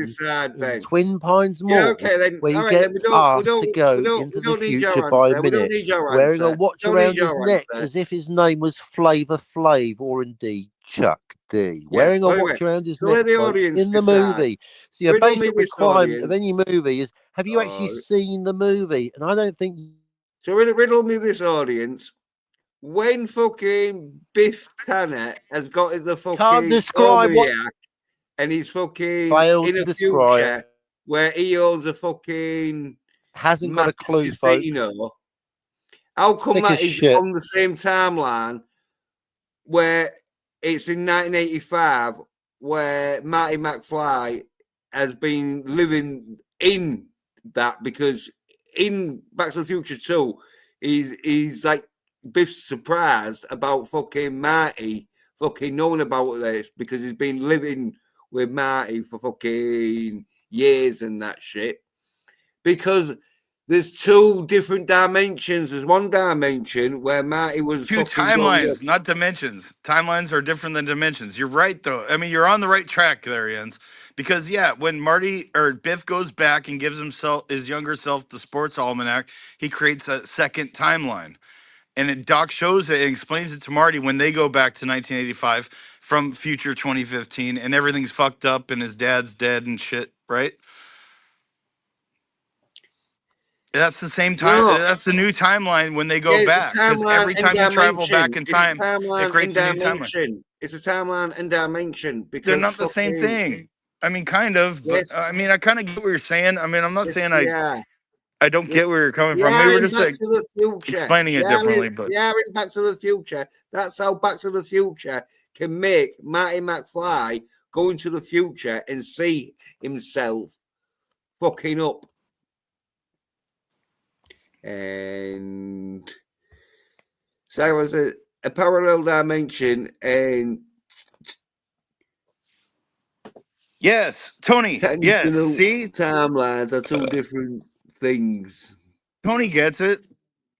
in Twin Pines Mall, where he gets asked to go into the future by a minute, wearing a watch around his neck as if his name was Flavor Flav, or indeed Chuck D, wearing a watch around his neck in the movie. So your basic requirement of any movie is, have you actually seen the movie? And I don't think. So riddle me this, audience. When fucking Biff Tanner has got the fucking can't describe what, and he's fucking failed in to a describe future where he owns a fucking hasn't got a clue, folks. How come that is on the same timeline where it's in 1985 where Marty McFly has been living in that, because in Back to the Future 2, he's like Biff's surprised about fucking Marty fucking knowing about this, because he's been living with Marty for fucking years and that shit. Because there's two different dimensions. There's one dimension where Marty was two timelines, not dimensions. Timelines are different than dimensions. You're right, though. I mean, you're on the right track there, Jens. Because when Marty or Biff goes back and gives his younger self the sports almanac, he creates a second timeline, and Doc shows it and explains it to Marty when they go back to 1985 from future 2015, and everything's fucked up and his dad's dead and shit, right? That's the same time. No. That's the new timeline when they go back. Because every time you travel back in time, it creates a new timeline. It's a timeline and dimension. Because they're not the same thing. I mean, kind of. Yes. But, I mean, I kind of get what you're saying. I mean, I'm not saying I don't get where you're coming from. Maybe we're just explaining it differently. But in Back to the Future. That's how Back to the Future can make Marty McFly go into the future and see himself fucking up. And so there was a parallel dimension, and Yes, Tony. Yes, technical see, timelines are two different things. Tony gets it.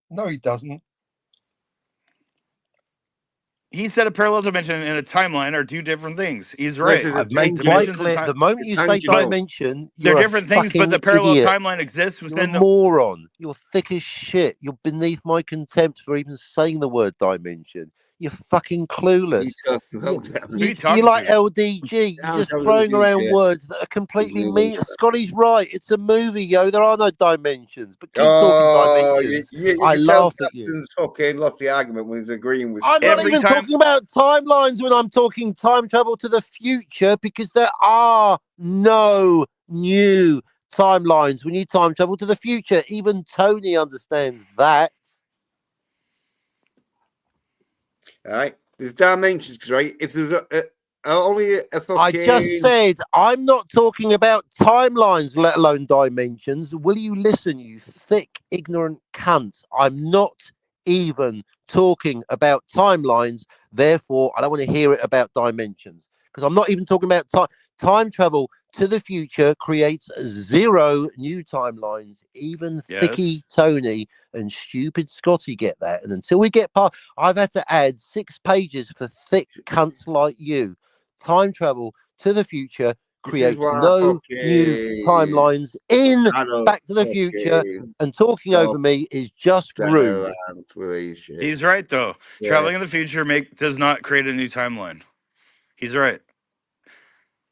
No, he doesn't. He said a parallel dimension and a timeline are two different things. He's This right. is a I've made tangible. quite Dimensions and clear. time. The moment you say tangible. dimension, They're you're a different things, but the fucking parallel idiot. timeline exists You're a within the. moron. You're thick as shit. You're beneath my contempt for even saying the word dimension. You're fucking clueless. You talk about Who are you You're talking like to? LDG. You're I'm just talking throwing to around you, words that are completely Disney mean. World. Scotty's right. It's a movie, yo. There are no dimensions. But keep talking Oh, dimensions. you I can tell laugh at you. Captain's fucking lost the argument when he's agreeing with I'm Scott. not Every even time- talking about timelines when I'm talking time travel to the future, because there are no new timelines. We need time travel to the future. Even Tony understands that. All right, there's dimensions, right? If there's only a fucking. I just said I'm not talking about timelines, let alone dimensions. Will you listen, you thick, ignorant cunt? I'm not even talking about timelines. Therefore, I don't want to hear it about dimensions, because I'm not even talking about time travel to the future creates 0 new timelines. Even Yes. Thicky Tony and stupid Scotty get that. And until we get past, I've had to add 6 pages for thick cunts like you. Time travel to the future creates no new timelines in Back to the Future, and talking over me is just rude. He's right though. Yeah. Traveling in the future does not create a new timeline. He's right.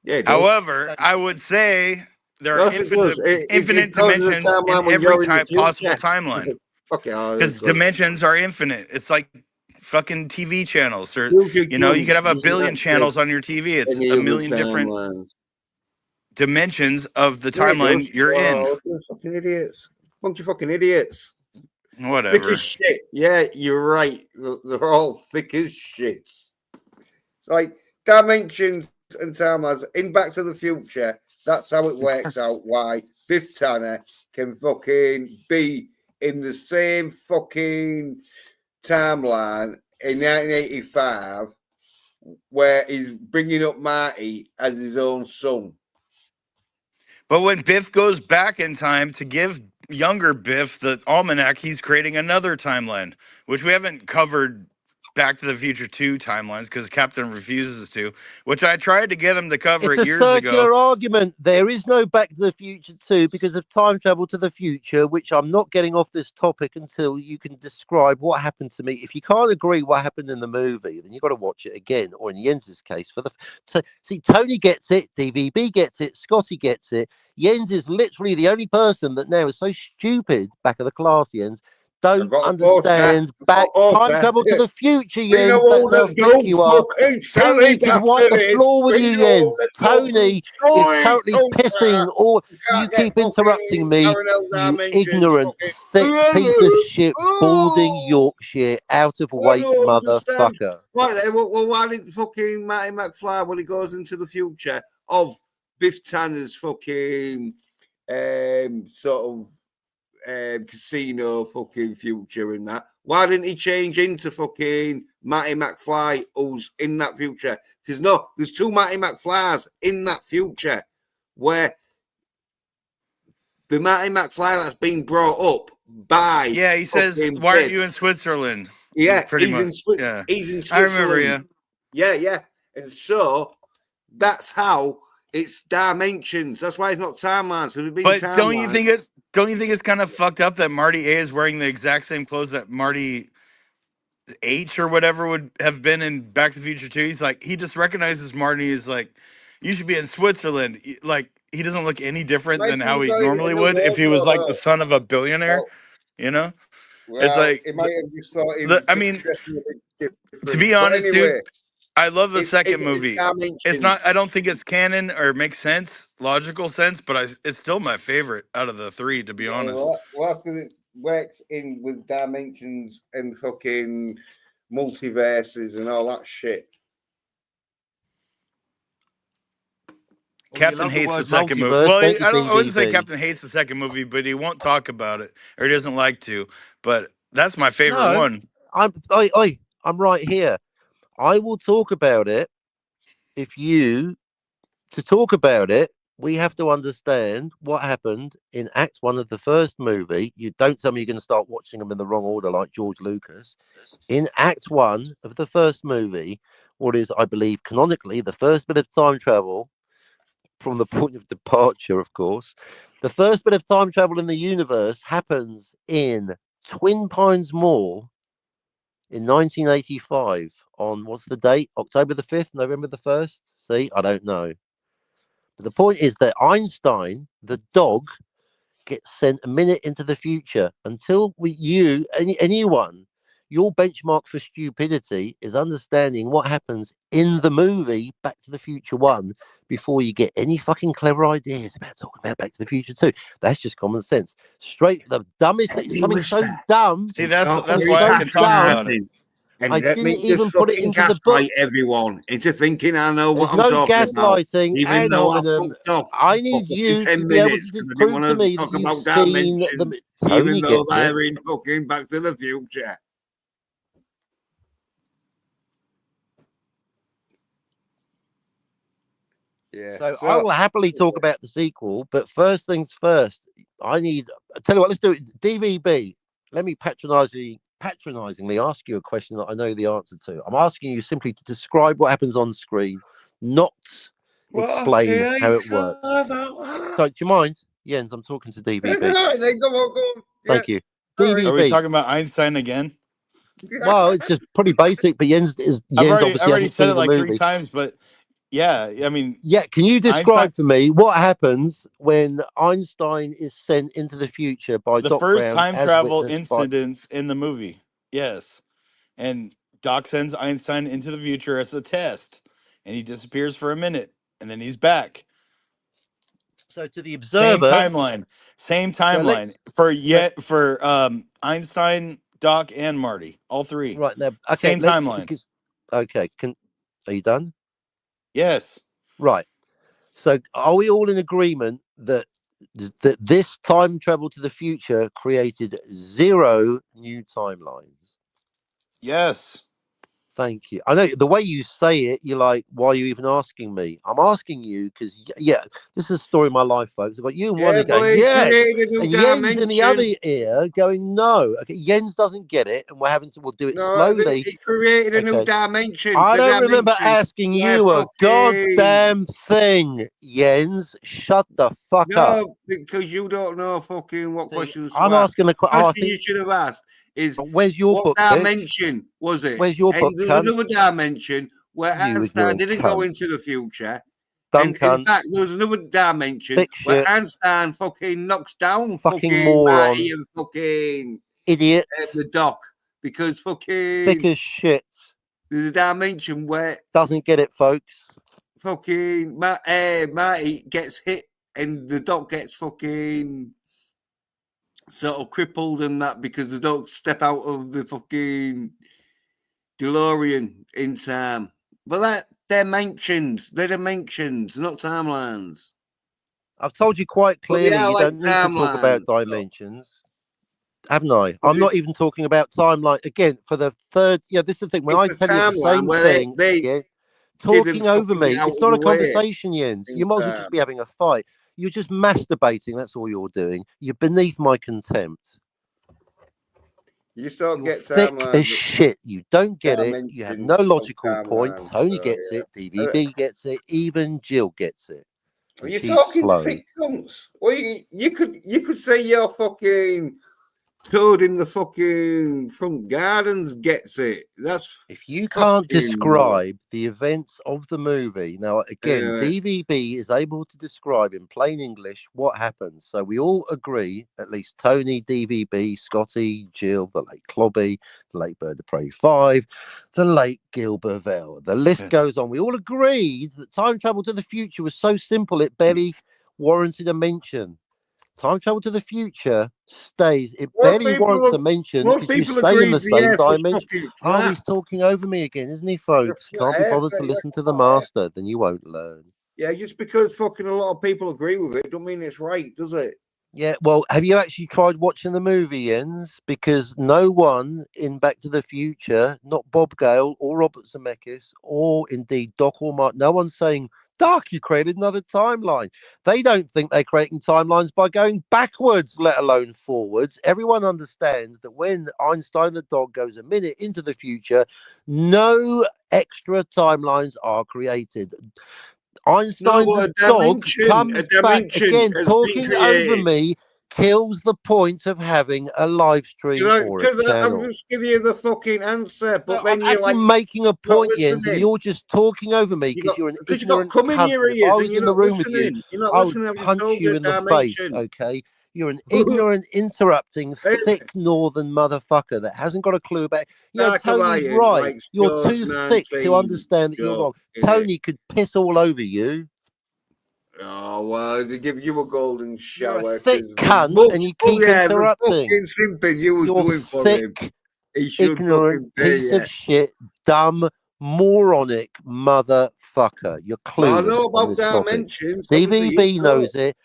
Yeah. However, I would say there are infinite dimensions in every possible timeline. Because dimensions are infinite. It's like fucking TV channels, or you could have a billion channels on your TV. It's a million different dimensions of the timeline you're in. Fucking idiots. Bunch of fucking idiots. Thick Whatever. as shit. Yeah, you're right. They're all thick as shit. It's like dimensions and timelines in Back to the Future. That's how it works out. Why Biff Tanner can fucking be in the same fucking timeline in 1985, where he's bringing up Marty as his own son. But when Biff goes back in time to give younger Biff the almanac, he's creating another timeline, which we haven't covered. Back to the Future 2 timelines, because Captain refuses to, which I tried to get him to cover It's it a years circular ago. argument. There is no Back to the Future 2 because of time travel to the future, which I'm not getting off this topic until you can describe what happened to me. If you can't agree what happened in the movie, then you've got to watch it again, or in Jens's case, see, Tony gets it, DVB gets it, Scotty gets it. Jens is literally the only person that now is so stupid, back of the class, Jens, don't understand back time travel to the future, Jens. That's how thick you are. Tony can wipe the floor with you, Jens. Tony is currently pissing all. You keep interrupting me, you ignorant, thick piece of shit, balding Yorkshire, out of weight motherfucker. Why didn't fucking Marty McFly, when he goes into the future of Biff Tanner's fucking sort of casino fucking future and that, why didn't he change into fucking Marty McFly who's in that future? Because no, there's 2 Marty McFlys in that future, where the Marty McFly that's been brought up by He says, "Why aren't you in Switzerland?" Yeah, pretty much. He's in Switzerland. I remember you. Yeah, and so that's how it's dimensions. That's why it's not timelines. But don't you think it's kind of fucked up that Marty A is wearing the exact same clothes that Marty H or whatever would have been in Back to the Future 2? He's like, he just recognizes Marty as like, you should be in Switzerland. Like, he doesn't look any different than how he normally would if he was like the son of a billionaire, you know? It's like, it might have just thought him. I mean, to be honest, dude, I love the second movie. It's not, I don't think it's canon or makes sense, logical sense, but it's still my favorite out of the 3, to be honest. Well, that's because it works in with dimensions and fucking multiverses and all that shit. Captain love the hates the word second movie. multiverse, Well, don't you, I wouldn't say DVB? Captain hates the second movie, but he won't talk about it, or he doesn't like to. But that's my favorite No, one. I'm right here. I will talk about it if you to talk about it. We have to understand what happened in Act One of the first movie. You don't tell me you're going to start watching them in the wrong order, like George Lucas. In Act One of the first movie, what is, I believe, canonically the first bit of time travel from the point of departure, of course. The first bit of time travel in the universe happens in Twin Pines Mall in 1985 on what's the date? October the 5th, November the 1st? See, I don't know. But the point is that Einstein, the dog, gets sent a minute into the future until anyone, your benchmark for stupidity is understanding what happens in the movie Back to the Future 1 before you get any fucking clever ideas about talking about Back to the Future 2. That's just common sense. Straight, the dumbest thing, Any something so whisper. dumb. See, Something that's Very why I so can talk about dumb. it. patronising. And I let didn't me just even put it fucking into the book. gaslight everyone into thinking I know what There's I'm no talking about. gaslighting. Even Hang though I on. fucked off I for need fucking you to 10 be able to minutes because I didn't disprove want to to me that talk you've about seen the. dimensions, even Tony though gets it. they're in fucking Back to the Future. Yeah. So I will happily talk about the sequel, but first things first. I tell you what. Let's do it. DVB. Let me patronizingly ask you a question that I know the answer to. I'm asking you simply to describe what happens on screen, not explain how it works. So, do you mind, Jens? I'm talking to DVB. Then go on. Yeah. Thank you, Are we DVB. talking about Einstein again? Well, it's just pretty basic, but Jens I've obviously already hasn't said it seen the like three movie. times, but yeah, I mean, Yeah, can you Einstein. describe for me what happens when Einstein is sent into the future by The Doc first Brown, time as travel witnessed by? incidents in the movie. Yes. And Doc sends Einstein into the future as a test, and he disappears for a minute, and then he's back. So to the Same observer, timeline. Same so timeline let's so for Einstein, Doc, and Marty. All three. right now. Okay, Same let's timeline. because okay, are you done? Yes. Right. So are we all in agreement that this time travel to the future created 0 new timelines? Yes. Thank you. I know the way you say it, you're like, why are you even asking me? I'm asking you because, yeah, this is a story of my life, folks. I've got you and one Yeah, are going, but he yes. created a new And Jens in the other dimension. ear going, no. Okay, Jens doesn't get it. And we'll do it No, slowly. he created a new Okay. dimension. I The don't remember dimension asking where you a fucking goddamn thing, Jens. Shut the fuck up. no, because you don't know fucking what See, questions to I'm ask. asking a The question. question you should have asked is Where's your what book, bitch? dimension was it? Where's your And book, there was cunt? another dimension where You Einstein ignorant didn't go cunt. into the future. Dumb And in cunt. fact, there was another dimension Thick where shit. Einstein fucking knocks down Fucking fucking Marty moron. and fucking Idiot. the doc because Thick fucking as shit. there's a dimension where Doesn't get it, folks. fucking Marty gets hit and the doc gets fucking sort of crippled and that because they don't step out of the fucking DeLorean in time. But they're dimensions, not timelines. I've told you quite But they clearly are you like don't need to talk about timelines. dimensions, haven't I? But I'm not even talking about timeline. Again, for the third, yeah, this is the thing. When it's I the tell you the timeline same where thing they again, didn't talking over fucking get me, out it's of not the a way conversation, Jens. You in might as well just time. be having a fight. You're just masturbating. That's all you're doing. You're beneath my contempt. You just don't You're get thick as timelines, shit. You don't get it. You have no dimensions of logical point. timelines. Tony So gets it. yeah. DVB gets it. Even Jill gets it. Are And you she's talking slow. thick cunts? Well, you could say your fucking toad in the fucking front gardens gets it. That's If you can't fucking more. describe the events of the movie, now again, Anyway, DVB is able to describe in plain English what happens. So we all agree, at least Tony, DVB, Scotty, Jill, the late Clobby, the late Bird of Prey 5, the late Gil Burvell. The list goes on. We all agreed that time travel to the future was so simple it barely warranted a mention. Time travel to the future stays. It most barely warrants a people mention most because you people stay in agreed the the same earth was dimension. fucking Oh, flat. he's talking over me again, isn't he, The folks? flat Can't be earth, bothered to mate, listen like to a the flat earth. master, then you won't learn. Yeah, just because fucking a lot of people agree with it, don't mean it's right, does it? Yeah, well, have you actually tried watching the movie, Jens? Because no one in Back to the Future, not Bob Gale or Robert Zemeckis, or indeed Doc or Mark, no one's saying, Doc, you created another timeline. They don't think they're creating timelines by going backwards, let alone forwards. Everyone understands that when Einstein the dog goes a minute into the future, no extra timelines are created. No, Einstein but the dog a comes back dimension again, has been talking over created. me, kills the point of having a live stream or a Because I'm channel. just giving you the fucking answer, No, but I'm then you're actually like making a not point, Jens, and listening. you're just talking over me because you're an Because you got ignorant cum in cunt. your And if I ears and was you're in the not room with you, listening. You're not I would listening. I've just punch told you you a in the face, dimension. okay? You're an ignorant, interrupting, thick northern motherfucker that hasn't got a clue about. You know, Tony's Narcobians right. like You're Jaws too thick to 19 understand that you're joke wrong. in it. Tony could piss all over you. Oh, well, they give you a golden You're a shower thick because the cunt much, and you oh keep yeah, the interrupting. fucking simping you was You're doing for him. thick, He should ignorant fucking pay piece you. of shit, dumb, moronic motherfucker. You're I clueless know on about this topic. dimensions. Obviously, you DVB don't. knows it.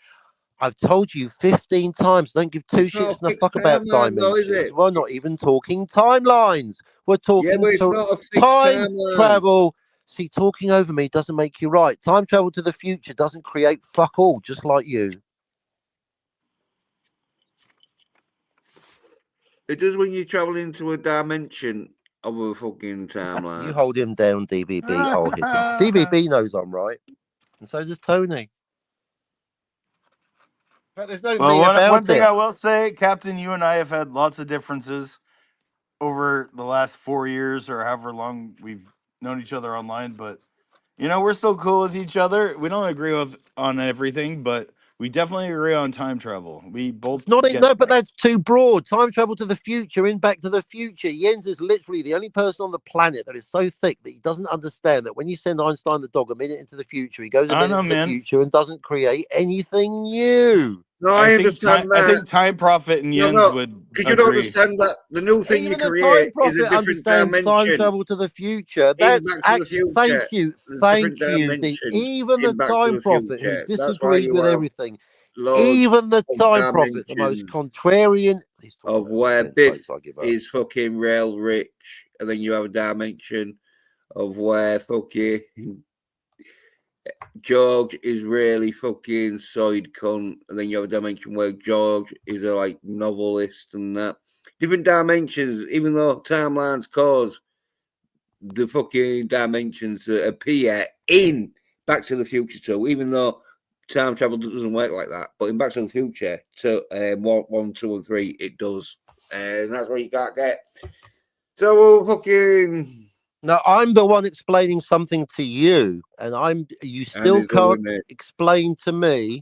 I've told you 15 times. Don't give two It's not shits a and a fixed fuck about timeline, though, is dimensions. it? We're not even talking timelines. We're Yeah, talking but it's to not a fixed time timeline. travel. See, talking over me doesn't make you right. Time travel to the future doesn't create fuck all, just like you. It does when you travel into a dimension of a fucking You timeline. hold him down, DVB. I'll hit him. DVB knows I'm right. And so does Tony. But there's no Well, me one about thing it. I will say, Captain, you and I have had lots of differences over the last 4 years or however long we've known each other online, but we're still cool with each other. We don't agree on everything, but we definitely agree on time travel. We both It's not get no, but that. that's too broad. Time travel to the future in Back to the Future. Jens is literally the only person on the planet that is so thick that he doesn't understand that when you send Einstein the dog a minute into the future, he goes a I minute know, into the man. future and doesn't create anything new. No, I I think understand time. I that. think Time Prophet and No, Jens no, would because you don't agree. understand that the new thing you Even a create time is a prophet different understands time dimension travel to the future. in That's Back to the thank Future. you, There's different thank you. dimensions Even the in Back to time the prophet who's Future. That's why disagreed you with have everything, loads even the of time prophet, the most dimensions contrarian. He's talking of over me where again, Biff folks. I give up. is fucking real rich, and then you have a dimension of where fucking George is really fucking side cunt, and then you have a dimension where George is a like novelist and that. Different dimensions, even though timelines cause the fucking dimensions that appear in Back to the Future 2, even though time travel doesn't work like that. But in Back to the Future, to 1, 2, and 3, it does. And that's what you can't get. So we'll fucking. Now I'm the one explaining something to you, and you still Andy's can't loving it. explain to me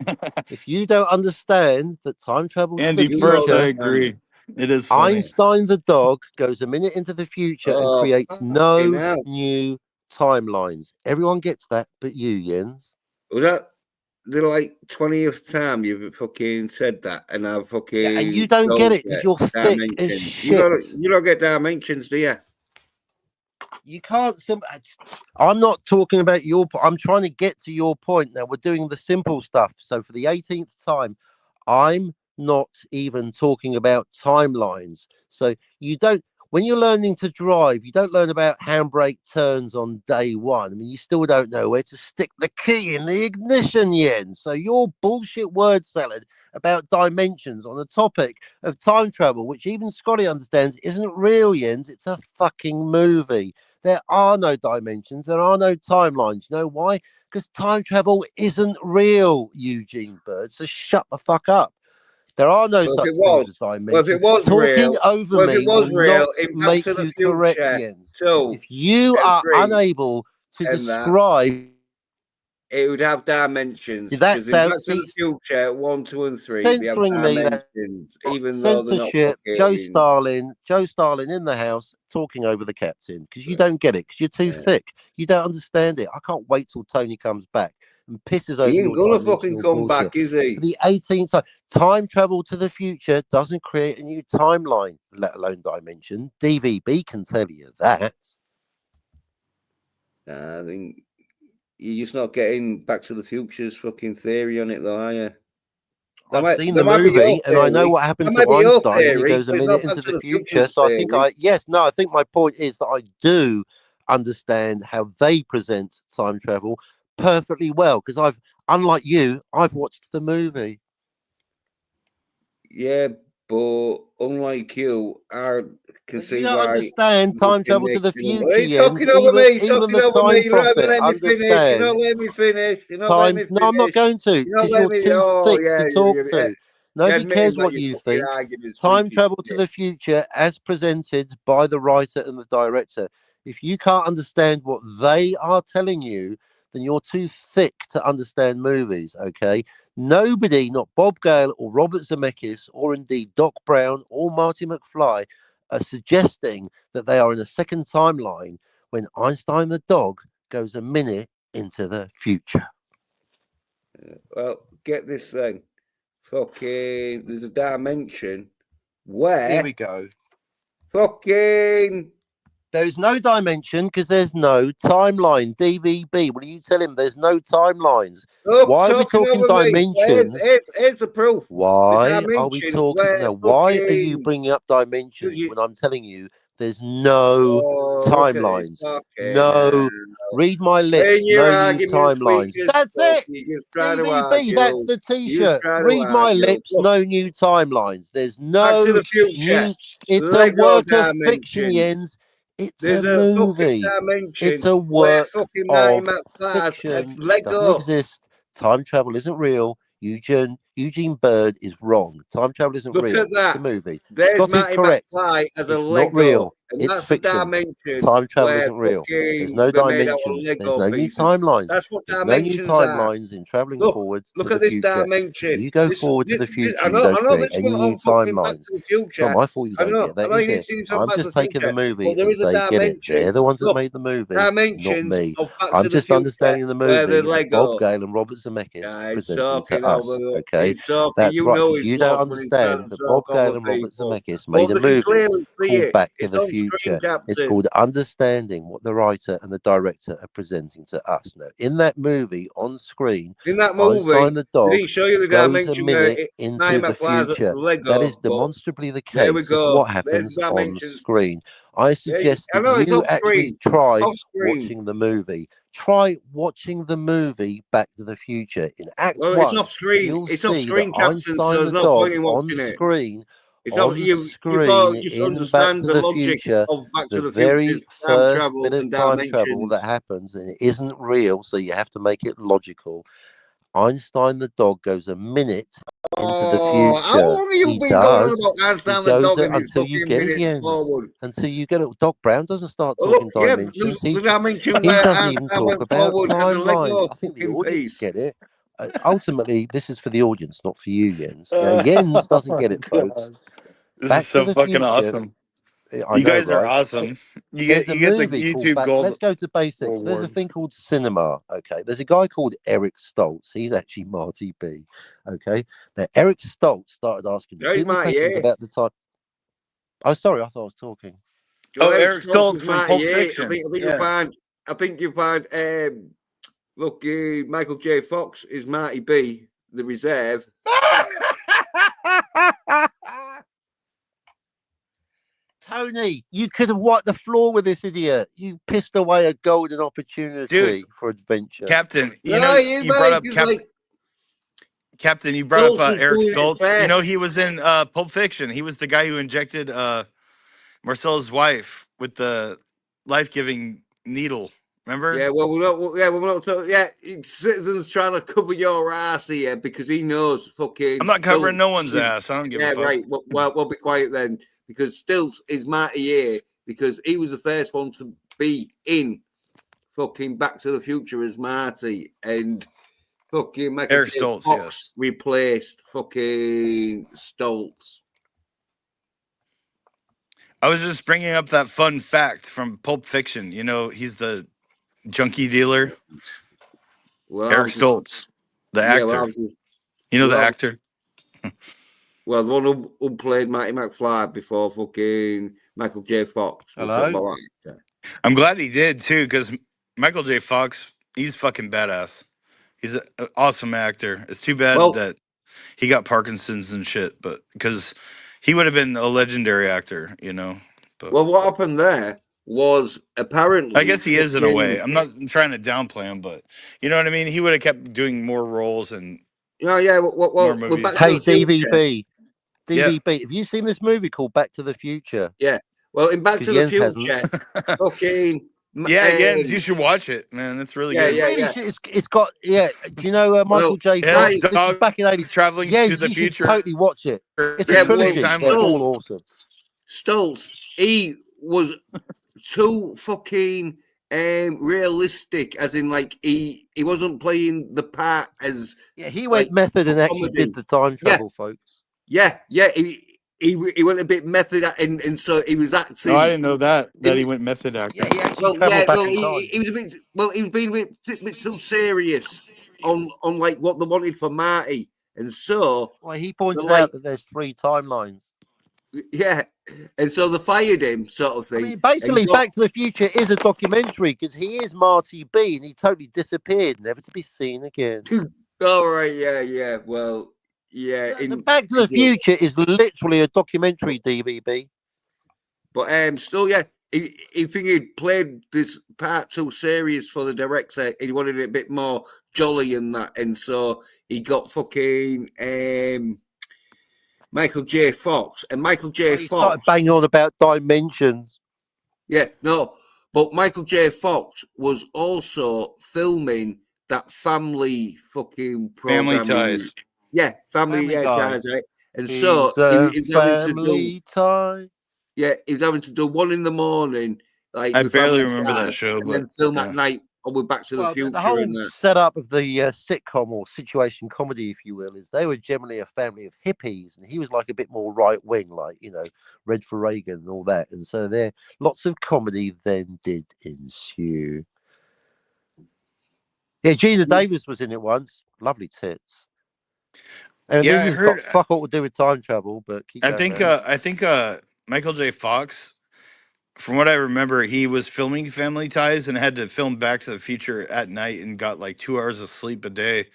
if you don't understand that time travel to the Andy, You don't first, I future. agree. understand. It is funny. Einstein the dog goes a minute into the future and Oh, creates fucking no hell. new timelines. Everyone gets that, but you, Jens. Was that the like 20th time you've fucking said that? And I've Yeah, and you fucking don't get told it because you you're thick as dimensions. shit. You don't get dimensions, do you? You can't. I'm not talking about your. I'm trying to get to your point now. We're doing the simple stuff. So for the 18th time, I'm not even talking about timelines. So you don't. When you're learning to drive, you don't learn about handbrake turns on day one. I mean, you still don't know where to stick the key in the ignition yet. So your bullshit word salad about dimensions on the topic of time travel, which even Scotty understands, isn't real, Jens. It's a fucking movie. There are no dimensions. There are no timelines. You know why? Because time travel isn't real, Eugene Bird. So shut the fuck up. There are no Well, if such it things was, as dimensions. real, Talking over well, if it me will was real, not in Back make to the you correct, Future Jens. 2 If you and are 3 unable to and that, describe, it would have dimensions that because in Back sounds, to see, the Future 1, 2, and 3, they have censoring me, that dimensions, even though they're not censorship. fucking. Joe Stalin in the house talking over the captain because you don't get it because you're too Yeah. thick. You don't understand it. I can't wait till Tony comes back and pisses over He ain't your gonna fucking dimensional come bullshit. back, is For he? the 18th time, time travel to the future doesn't create a new timeline, let alone dimension. DVB can tell you that. I think you're just not getting Back to the Future's fucking theory on it, though, are you? I've seen the movie, and I know what happened to Einstein when he goes a minute into the future. So I think I think my point is that I do understand how they present time travel perfectly well, because unlike you, I've watched the movie. Yeah, but unlike you, I can see you don't why understand time travel to the future. You're talking over me. Talking over me. You're not letting me finish. You're not letting me finish. You're not letting me finish. No, I'm not going to, because you're too thick to talk to. Nobody cares what you think. Time travel to the future, as presented by the writer and the director. If you can't understand what they are telling you, then you're too thick to understand movies. Okay. Nobody, not Bob Gale or Robert Zemeckis, or indeed Doc Brown or Marty McFly, are suggesting that they are in a second timeline when Einstein the dog goes a minute into the future. Well, get this thing. Fucking, there's a dimension where. Here we go. Fucking. There is no dimension because there's no timeline. DVB, will you tell him there's no timelines? Look, why are we talking dimensions? Here's the proof. Why are we talking? Now, why are you bringing up dimensions when I'm telling you there's no timelines? No, read my lips. No new timelines. That's it. DVB, that's the T-shirt. Read my lips. No new timelines. There's no new. It's a work of fiction, Jens. It's a movie. It's a work of fiction. It doesn't exist. Time travel isn't real. Eugene Bird is wrong. Time travel isn't real. Look at that. It's a movie. There's Marty McFly as a Lego. Not real. It's fiction. Time travel isn't real. There's no dimensions. There's no new timelines. That's what There's dimensions no new timelines in traveling forward to the future. Dimension. You go forward to the future. You don't create any new timelines. Not my fault you don't get that, is it? I'm just taking the movie and say, get it. They're the ones that made the movie, not me. I'm just understanding the movie that Bob Gale and Robert Zemeckis presenting to us. Okay, that's right. You don't understand that Bob Gale and Robert Zemeckis made a movie called Back to the Future. It's called understanding what the writer and the director are presenting to us. Now, in that movie, on screen, Einstein the dog goes a minute into the future. That is demonstrably the case of what happens on screen. I suggest that you actually try watching the movie. Try watching the movie Back to the Future. In Act 1, you'll see that Einstein the dog on screen. It's on screen in Back to the Future, the very first bit of time travel that happens, and it isn't real, so you have to make it logical. Einstein the dog goes a minute into the future. How long are you been going about Einstein the dog until you get it, until you get it. Doc Brown doesn't start talking dimensions. He doesn't even talk about timelines. I think the audience get it. Ultimately, this is for the audience, not for you, Jens. Now, Jens doesn't get it, folks. This is so fucking awesome. You guys are awesome. You get the YouTube gold. Let's go to basics. There's a thing called cinema. Okay, there's a guy called Eric Stoltz. He's actually Marty B. Okay, now Eric Stoltz started asking too many questions about the time. Oh, sorry, I thought I was talking. Eric Stoltz from Pulp Fiction. I think you find. Look, Michael J. Fox is Marty B. The reserve. Tony, you could have wiped the floor with this idiot. You pissed away a golden opportunity for adventure. Captain, you brought up Captain, you brought up Eric Stoltz. You know, he was in Pulp Fiction. He was the guy who injected Marcella's wife with the life-giving needle. Remember? Yeah, well, we're not talking. Yeah, Citizen's trying to cover your ass here because he knows fucking. I'm not covering no one's ass. I don't give a fuck. Yeah, right. Well, we'll be quiet then because Stilts is Marty here because he was the first one to be in fucking Back to the Future as Marty and fucking Eric Stoltz, yes, replaced fucking Stoltz. I was just bringing up that fun fact from Pulp Fiction. You know, he's the junkie dealer. Well, Eric Stoltz, the actor. The actor. Well, the one who played Marty McFly before fucking Michael J. Fox. Hello. I'm glad he did too, because Michael J. Fox he's fucking badass. He's an awesome actor. It's too bad Well, that he got Parkinson's and shit, but because he would have been a legendary actor, you know. But what happened there was I apparently guess he is in a way. fucking. I'm not trying to downplay him, but you know what I mean. He would have kept doing more roles and Yeah. more Well, we're movies. Back to Hey, the Future. Yeah, Have you seen this movie called Back to the Future? Yeah. Well, in Back Because to the Jens hasn't. Future, fucking. yeah, Jens, you should watch it, man. It's really Yeah, good. You yeah, really yeah. should. It's got Do you know Michael Well, J. It has Fox? I This is dogs back in '80s. traveling to Jens, the you should future. totally watch it. It's a Yeah, in the same trilogy. They're timeline. all awesome. Stoltz, he was too fucking realistic, as in like he wasn't playing the part as Yeah, he like went method and actually comedy. did the time Yeah. travel, folks. Yeah. He went a bit method, and so he was acting. No, I didn't know that he went method acting. Yeah, he actually traveled back in time. He was a bit. Well, he was being a bit too serious on like what they wanted for Marty, and so Well, he pointed like- out that there's 3 timelines. yeah, and so they fired him, sort of I thing. mean, basically, and got- Back to the Future is a documentary because he is Marty B and he totally disappeared, never to be seen again. All right, yeah. Well, yeah. The Back to the Future is literally a documentary, DVB. But still, yeah. He figured played this part too serious for the director. He wanted it a bit more jolly and that, and so he got fucking Michael J. Fox. And Michael J. He Fox started banging on about dimensions. Yeah, no, but Michael J. Fox was also filming that family fucking program. Family Ties. Yeah, family Family Guy. ties, right? And He's so a he was having to do, family tie. yeah, he was having to do 1 a.m, like I with barely Family remember that Ties, show, and but then film yeah. at night on with Back to the Well, Future the whole and that. setup of the sitcom or situation comedy, if you will, is they were generally a family of hippies, and he was like a bit more right wing, like Red for Reagan and all that. And so there, lots of comedy then did ensue. Yeah, Gina Davis was in it once. Lovely tits. And Yeah, I this has heard. got fuck all to do with time travel, but keep I going. think. Man. I think. Michael J. Fox. From what I remember, he was filming Family Ties and had to film Back to the Future at night and got like 2 hours of sleep a day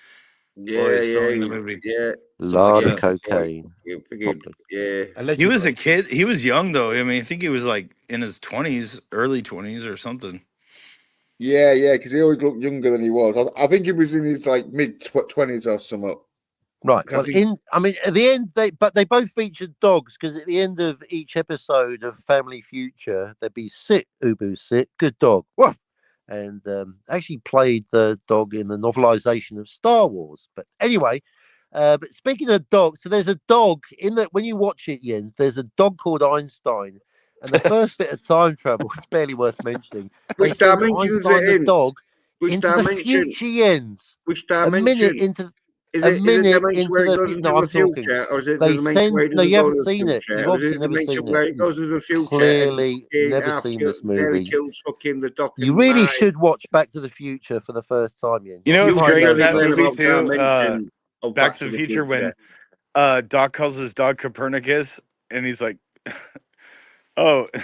while he's filming the movie. Yeah. Lot like of cocaine. Yeah. He was a kid. He was young though. I mean, I think he was like in his 20s, early 20s or something. Yeah, because he always looked younger than he was. I think he was in his like mid-20s or something. Right. Well, at the end, they both featured dogs because at the end of each episode of Family Future, there'd be sit, Ubu, sit, good dog, woof, and actually played the dog in the novelization of Star Wars. But anyway, but speaking of dogs, so there's a dog in that when you watch it, Jens, there's a dog called Einstein, and the first bit of time travel is barely worth mentioning. Which they send dimension is Einstein it the in? dog Which into dimension? the future, Jens. Which A dimension? minute into. Is A it minute dimension where into it the goes future. into No, the I'm talking. future, or is it They the dimension where it send. No, doesn't you go to haven't the seen it. future? You've Or is obviously it the never dimension seen where it. it goes into the future Clearly and never half seen this nearly movie. kills fucking the Doc You and really Mike? should watch Back to the Future for the first time, Ian. You know what's You great in really that learn movie about too? dimension of Back to the Future when Doc calls his dog Copernicus and he's like, "Oh, your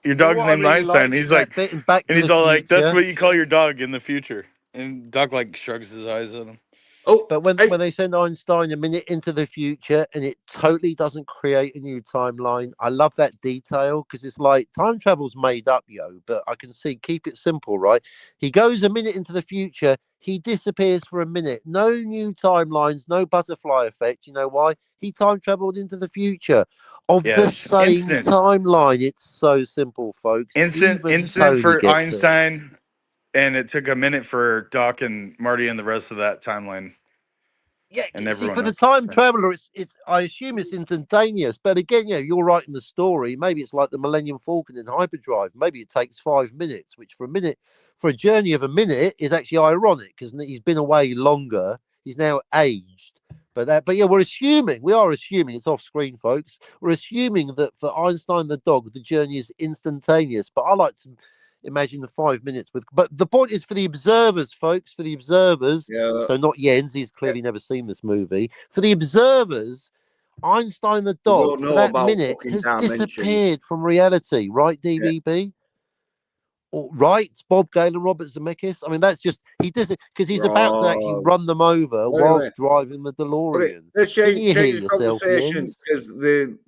You know dog's what I named really Einstein." liked And he's is like, that bit in Back and to he's the all like, "That's Future. what you call your dog in the future." And Doc like shrugs his eyes at him. Oh, But when they send Einstein a minute into the future and it totally doesn't create a new timeline, I love that detail because it's like time travel's made up, but I can see, keep it simple, right? He goes a minute into the future, he disappears for a minute, no new timelines, no butterfly effect. You know why? He time traveled into the future of the Yes, same instant. timeline. It's so simple, folks. Instant Even Tony for gets Einstein, and it took a minute for Doc and Marty and the rest of that timeline. Yeah, And see, everyone for the else. time traveler, it's. I assume it's instantaneous, but again, you're writing the story. Maybe it's like the Millennium Falcon in hyperdrive. Maybe it takes 5 minutes, which for a journey of a minute is actually ironic because he's been away longer. He's now aged, but yeah, we are assuming it's off screen, folks. We're assuming that for Einstein the dog, the journey is instantaneous. But I like to imagine the 5 minutes but the point is for the observers, folks, for the observers. So not Jens, he's clearly never seen this movie. For the observers, Einstein the dog don't know for that about minute fucking has dimensions. disappeared from reality, right, DVB? Right, Bob Gale and Robert Zemeckis. I mean, that's just he does it because he's about to actually run them over whilst driving the DeLorean. Let's Can you hear change the yourself, conversation Jens? because the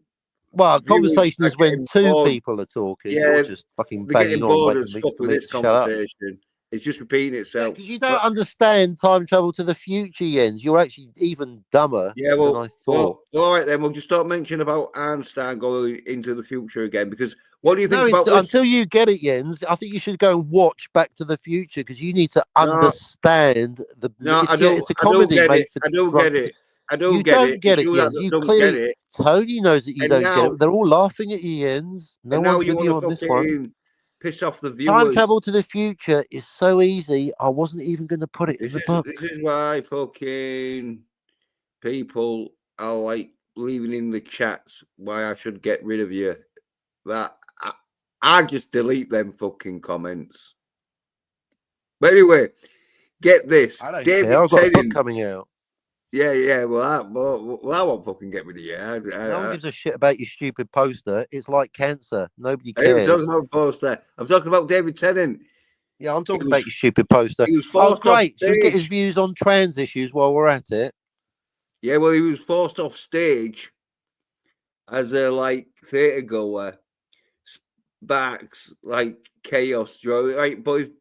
Well, viewers conversation are is when getting two bored. people are talking. Yeah, You're just fucking they're banging getting on, bored waiting as fuck for with me this to shut up. conversation. It's just repeating Yeah, itself. because you don't understand time travel to the future, Jens. You're actually even dumber than I thought. Well, all right then. We'll just start mentioning about Einstein going into the future again. Because what do you think No, about this? until you get it, Jens. I think you should go and watch Back to the Future because you need to understand the. No, It's a I don't comedy get made it. for I don't drunk. get it. I You don't get it. don't get It's it, you that Jens. You don't get clearly. it. Tony knows that you And don't get now, it. They're all laughing at you, Jens. No and now one's you with want you to on this one. fucking piss off the Time viewers. travel to the future is so easy. I wasn't even going to put it in the book. This is why fucking people are like leaving in the chats why I should get rid of you. That I just delete them fucking comments. But anyway, get this. I don't David care. I've got a book Tennant. coming out. Yeah. Well, I won't fucking get rid of you. No one gives a shit about your stupid poster. It's like cancer. Nobody I'm cares. talking about poster. I'm talking about David Tennant. Yeah, I'm talking about your stupid poster. He was Oh, forced off great. Should we get his stage. views on trans issues while we're at it? Yeah, well, he was forced off stage as a like theatre goer. Sparks like chaos, right? But it's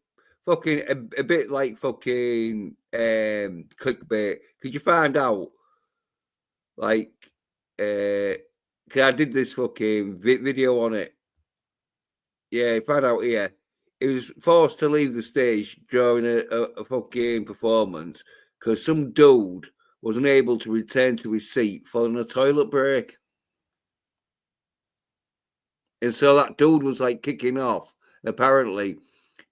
fucking a bit like fucking clickbait. Could you find out like cause I did this fucking video on it. Yeah, find out here. He was forced to leave the stage during a fucking performance because some dude was unable to return to his seat following a toilet break. And so that dude was like kicking off. And apparently,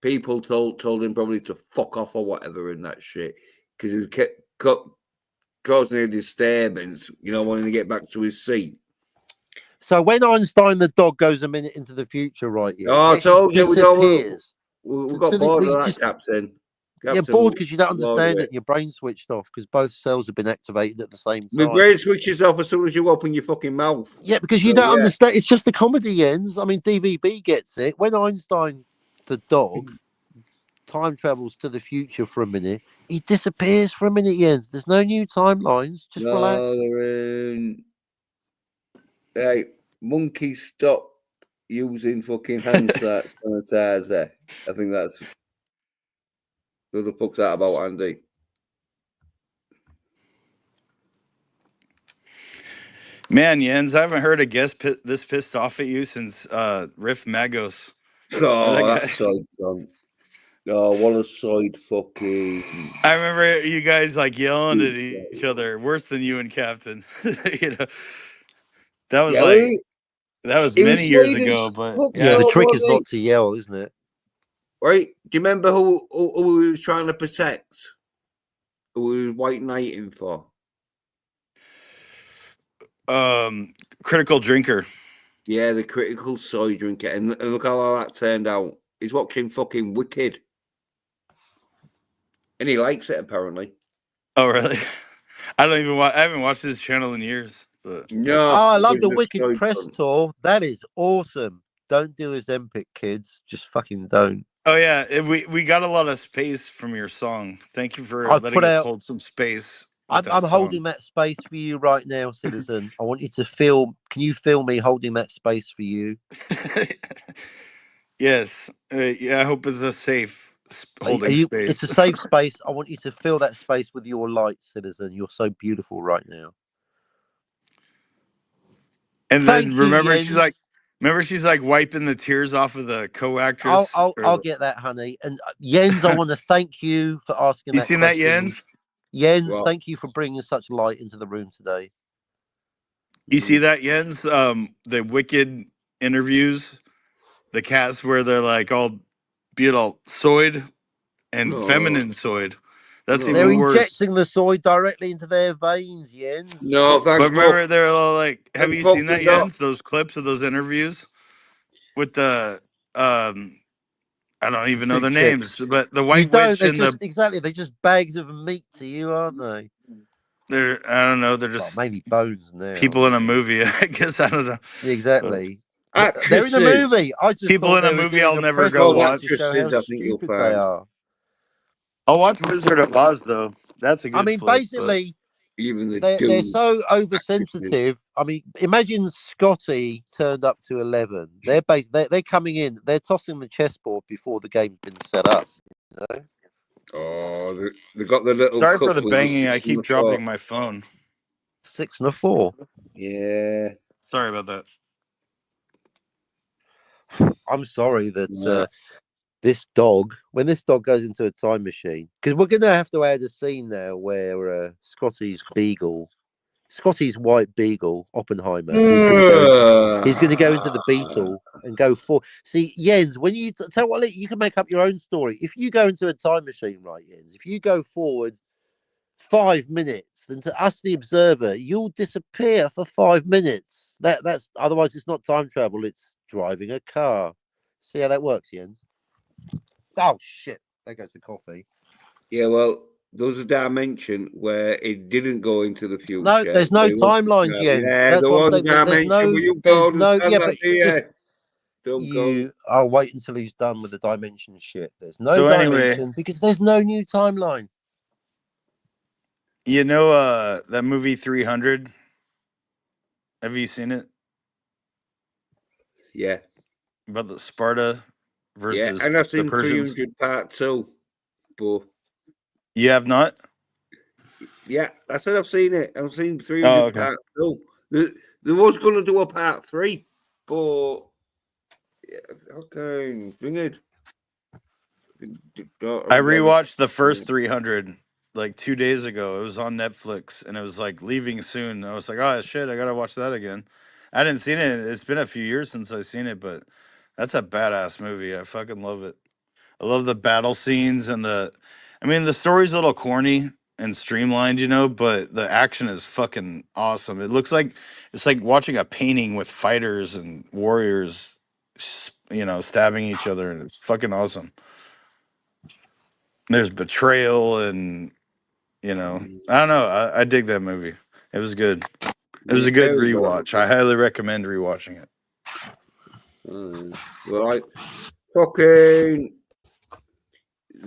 people told him probably to fuck off or whatever and that shit because he was kept causing a disturbance, wanting to get back to his seat. So when Einstein the dog goes a minute into the future, right? Yeah, Oh, I told you disappears. we got bored of that, Captain. You're bored because you don't understand it and your brain switched off because both cells have been activated at the same time. My brain switches off as soon as you open your fucking mouth. Yeah, because you don't understand. It's just the comedy ends. I mean, DVB gets it. When Einstein, the dog, time travels to the future for a minute, he disappears for a minute, Jens. There's no new timelines. Just relax. Hey, monkeys, stop using fucking hand sanitizer. I think that's... Who the fuck's that about, Andy? Man, Jens, I haven't heard a guest this pissed off at you since Riff Magos. Oh, that side drunk. Oh, what a side fucking... I remember you guys like yelling at each other, worse than you and Captain. That was that was many years ago. But yeah, the trick is not to yell, isn't it? Right? Do you remember who we was trying to protect? Who we was white knighting for? Critical drinker. Yeah, the critical soy drinker. And look how that turned out. He's watching fucking Wicked. And he likes it, apparently. Oh, really? I haven't watched his channel in years. But... No. Oh, I love the Wicked press tour. That is awesome. Don't do his Empic, kids. Just fucking don't. Oh yeah, we got a lot of space from your song. Thank you for letting us hold some space. I'm holding that space for you right now, citizen. I want you to feel. Can you feel me holding that space for you? Yes. Yeah, I hope it's a safe holding space. It's a safe space. I want you to fill that space with your light, citizen. You're so beautiful right now. And then remember, she's like wiping the tears off of the co-actress. I'll get that, honey. And Jens, I want to thank you for asking. You seen that, Jens? Jens, thank you for bringing such light into the room today. You see that, Jens? The Wicked interviews, the cats where they're like all beautiful soyed and feminine soyed. That's even worse. They're injecting the soy directly into their veins, Jens. No, but remember, they're all like, have you seen that, Jens? Those clips of those interviews with the I don't even know their names, but the white witch and exactly. They're just bags of meat to you, aren't they? I don't know. They're just maybe bones now. People in a movie, I guess. I don't know. Exactly. They're in the Actresses. movie. I just People thought in a they were movie doing I'll a never press go Well, release watch. to show how actresses, I think you'll stupid they find. are. I'll watch Wizard of Oz though. That's a I good mean, flick. But basically, Even the they're dude so actresses. oversensitive. I mean, imagine Scotty turned up to 11. They're coming in. They're tossing the chessboard before the game's been set up. You know? Oh, they got the little sorry cup for the with the banging. 6 I and keep the 4. dropping my phone. 6 and a 4. Yeah. Sorry about that. I'm sorry that Yeah. when this dog goes into a time machine, because we're going to have to add a scene now where Scotty's white beagle, Oppenheimer, he's going to go into the Beetle and go for. See, Jens, when you tell what you can make up your own story. If you go into a time machine, right, Jens, if you go forward 5 minutes, then to us, the observer, you'll disappear for 5 minutes. That's otherwise it's not time travel; it's driving a car. See how that works, Jens? Oh shit! There goes the coffee. Yeah, well, there was a dimension where it didn't go into the No, future. there's no It was, timelines, Jens. yeah, That's there what I'm was a saying. dimension where you There's go no, understand yeah, that, but do just you? Don't go. I'll wait until he's done with the dimension shit. There's no So anyway, dimension because there's no new timeline. you know that movie 300? Have you seen it? Yeah. About the Sparta Yeah, versus and I've the seen Persians? 300 Part 2, but You have not? yeah, I said I've seen it. I've seen Oh, 300 okay. Part 2. There was going to do a Part 3, but yeah, okay, bring it. I rewatched the first 300 like 2 days ago. It was on Netflix and it was like leaving soon. I was like, oh shit, I gotta watch that again. I didn't seen it. It's been a few years since I've seen it, but that's a badass movie. I fucking love it. I love the battle scenes and I mean, the story's a little corny and streamlined, but the action is fucking awesome. It looks like it's like watching a painting with fighters and warriors, stabbing each other, and it's fucking awesome. There's betrayal and I don't know. I dig that movie. It was good. It was Yeah, a good very good. rewatch. I highly recommend rewatching it. Right. Fucking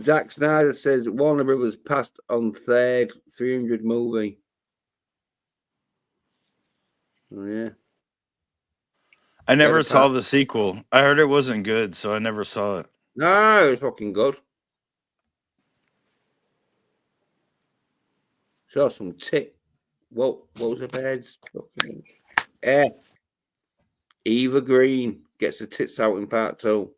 Zack Snyder says Warner Brothers passed on third 300 movie. Oh, yeah. I never saw the sequel. I heard it wasn't good, so I never saw it. No, it was fucking good. Saw some tit. What was the bed's fucking Eva Green gets the tits out in Part 2.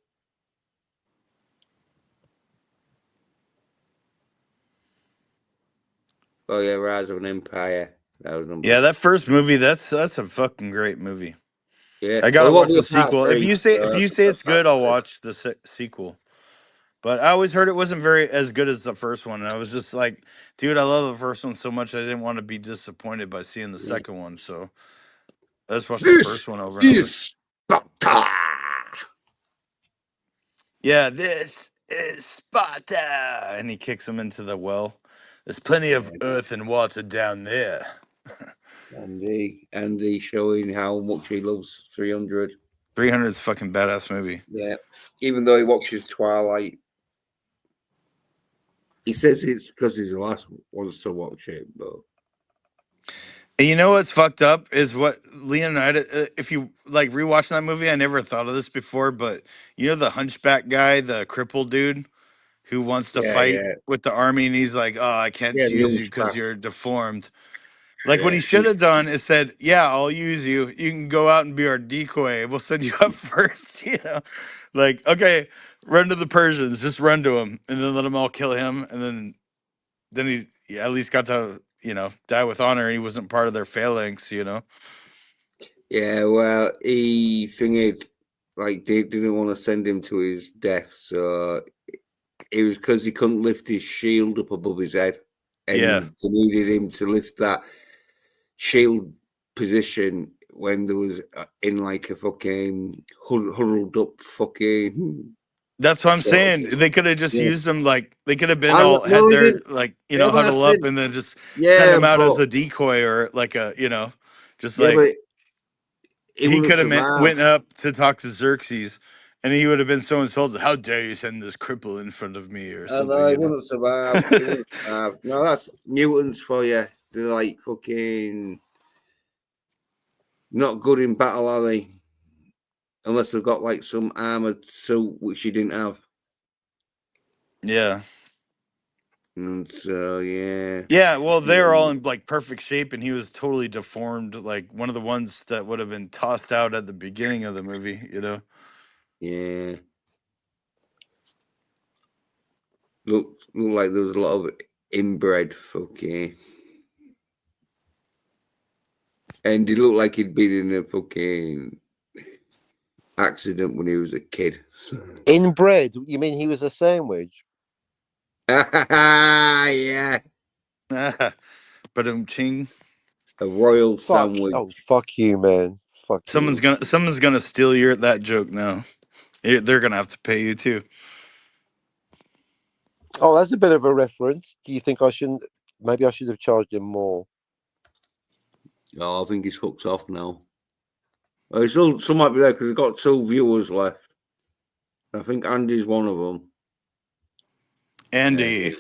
Oh yeah, Rise of an Empire. That was number. Yeah, that first movie, that's a fucking great movie. Yeah, I gotta it won't watch be the a Part sequel. If 3. you say it's Part good, I'll 3. watch the sequel. But I always heard it wasn't very as good as the first one, and I was just like, dude, I love the first one so much, I didn't want to be disappointed by seeing the second one. So let's watch the first one over and over. Sparta. Yeah, this is Sparta, and he kicks him into the well. There's plenty of earth and water down there. Andy showing how much he loves 300. 300 is a fucking badass movie. Yeah, even though he watches Twilight, he says it's because he's the last one to watch it. But And you know what's fucked up is what Leonidas. If you like rewatching that movie, I never thought of this before, but the hunchback guy, the crippled dude who wants to fight yeah, with the army, and he's like, "Oh, I can't the use you because hunchback. you're deformed." Like what Yeah, he should have done is said, "Yeah, I'll use you. You can go out and be our decoy. We'll send you up first." Like okay, run to the Persians, just run to him, and then let them all kill him, and then he at least got to die with honor. And he wasn't part of their phalanx. Yeah, well, he figured like they didn't want to send him to his death, so it was because he couldn't lift his shield up above his head, and Yeah. they needed him to lift that shield position when there was in like a fucking huddled up fucking. That's what I'm saying. They could have just Yeah. used them like they could have been I all had no, he their didn't. But I huddle said, up and then just send yeah, them out but as a decoy or like a just yeah, like but he he wouldn't could have survive. went up to talk to Xerxes, and he would have been so insulted. How dare you send this cripple in front of me or something? No, he You know. wouldn't survive. He wouldn't survive. No, that's mutants for you. They're like fucking not good in battle, are they? Unless they've got like some armored suit, which he didn't have. Yeah. And so, yeah. Yeah, well, they're all in like perfect shape, and he was totally deformed, like one of the ones that would have been tossed out at the beginning of the movie. You know. Yeah. Look like there was a lot of inbred fucking. And he looked like he'd been in a fucking accident when he was a kid. Inbred? You mean he was a sandwich? Yeah. But ching. A royal Fuck! sandwich. Oh, fuck you, man! Fuck Someone's you. gonna steal that joke now. They're gonna have to pay you too. Oh, that's a bit of a reference. Do you think I shouldn't? Maybe I should have charged him more. Oh, I think he's hooked off now. Some might be there because they've got 2 viewers left. I think Andy's one of them. Andy.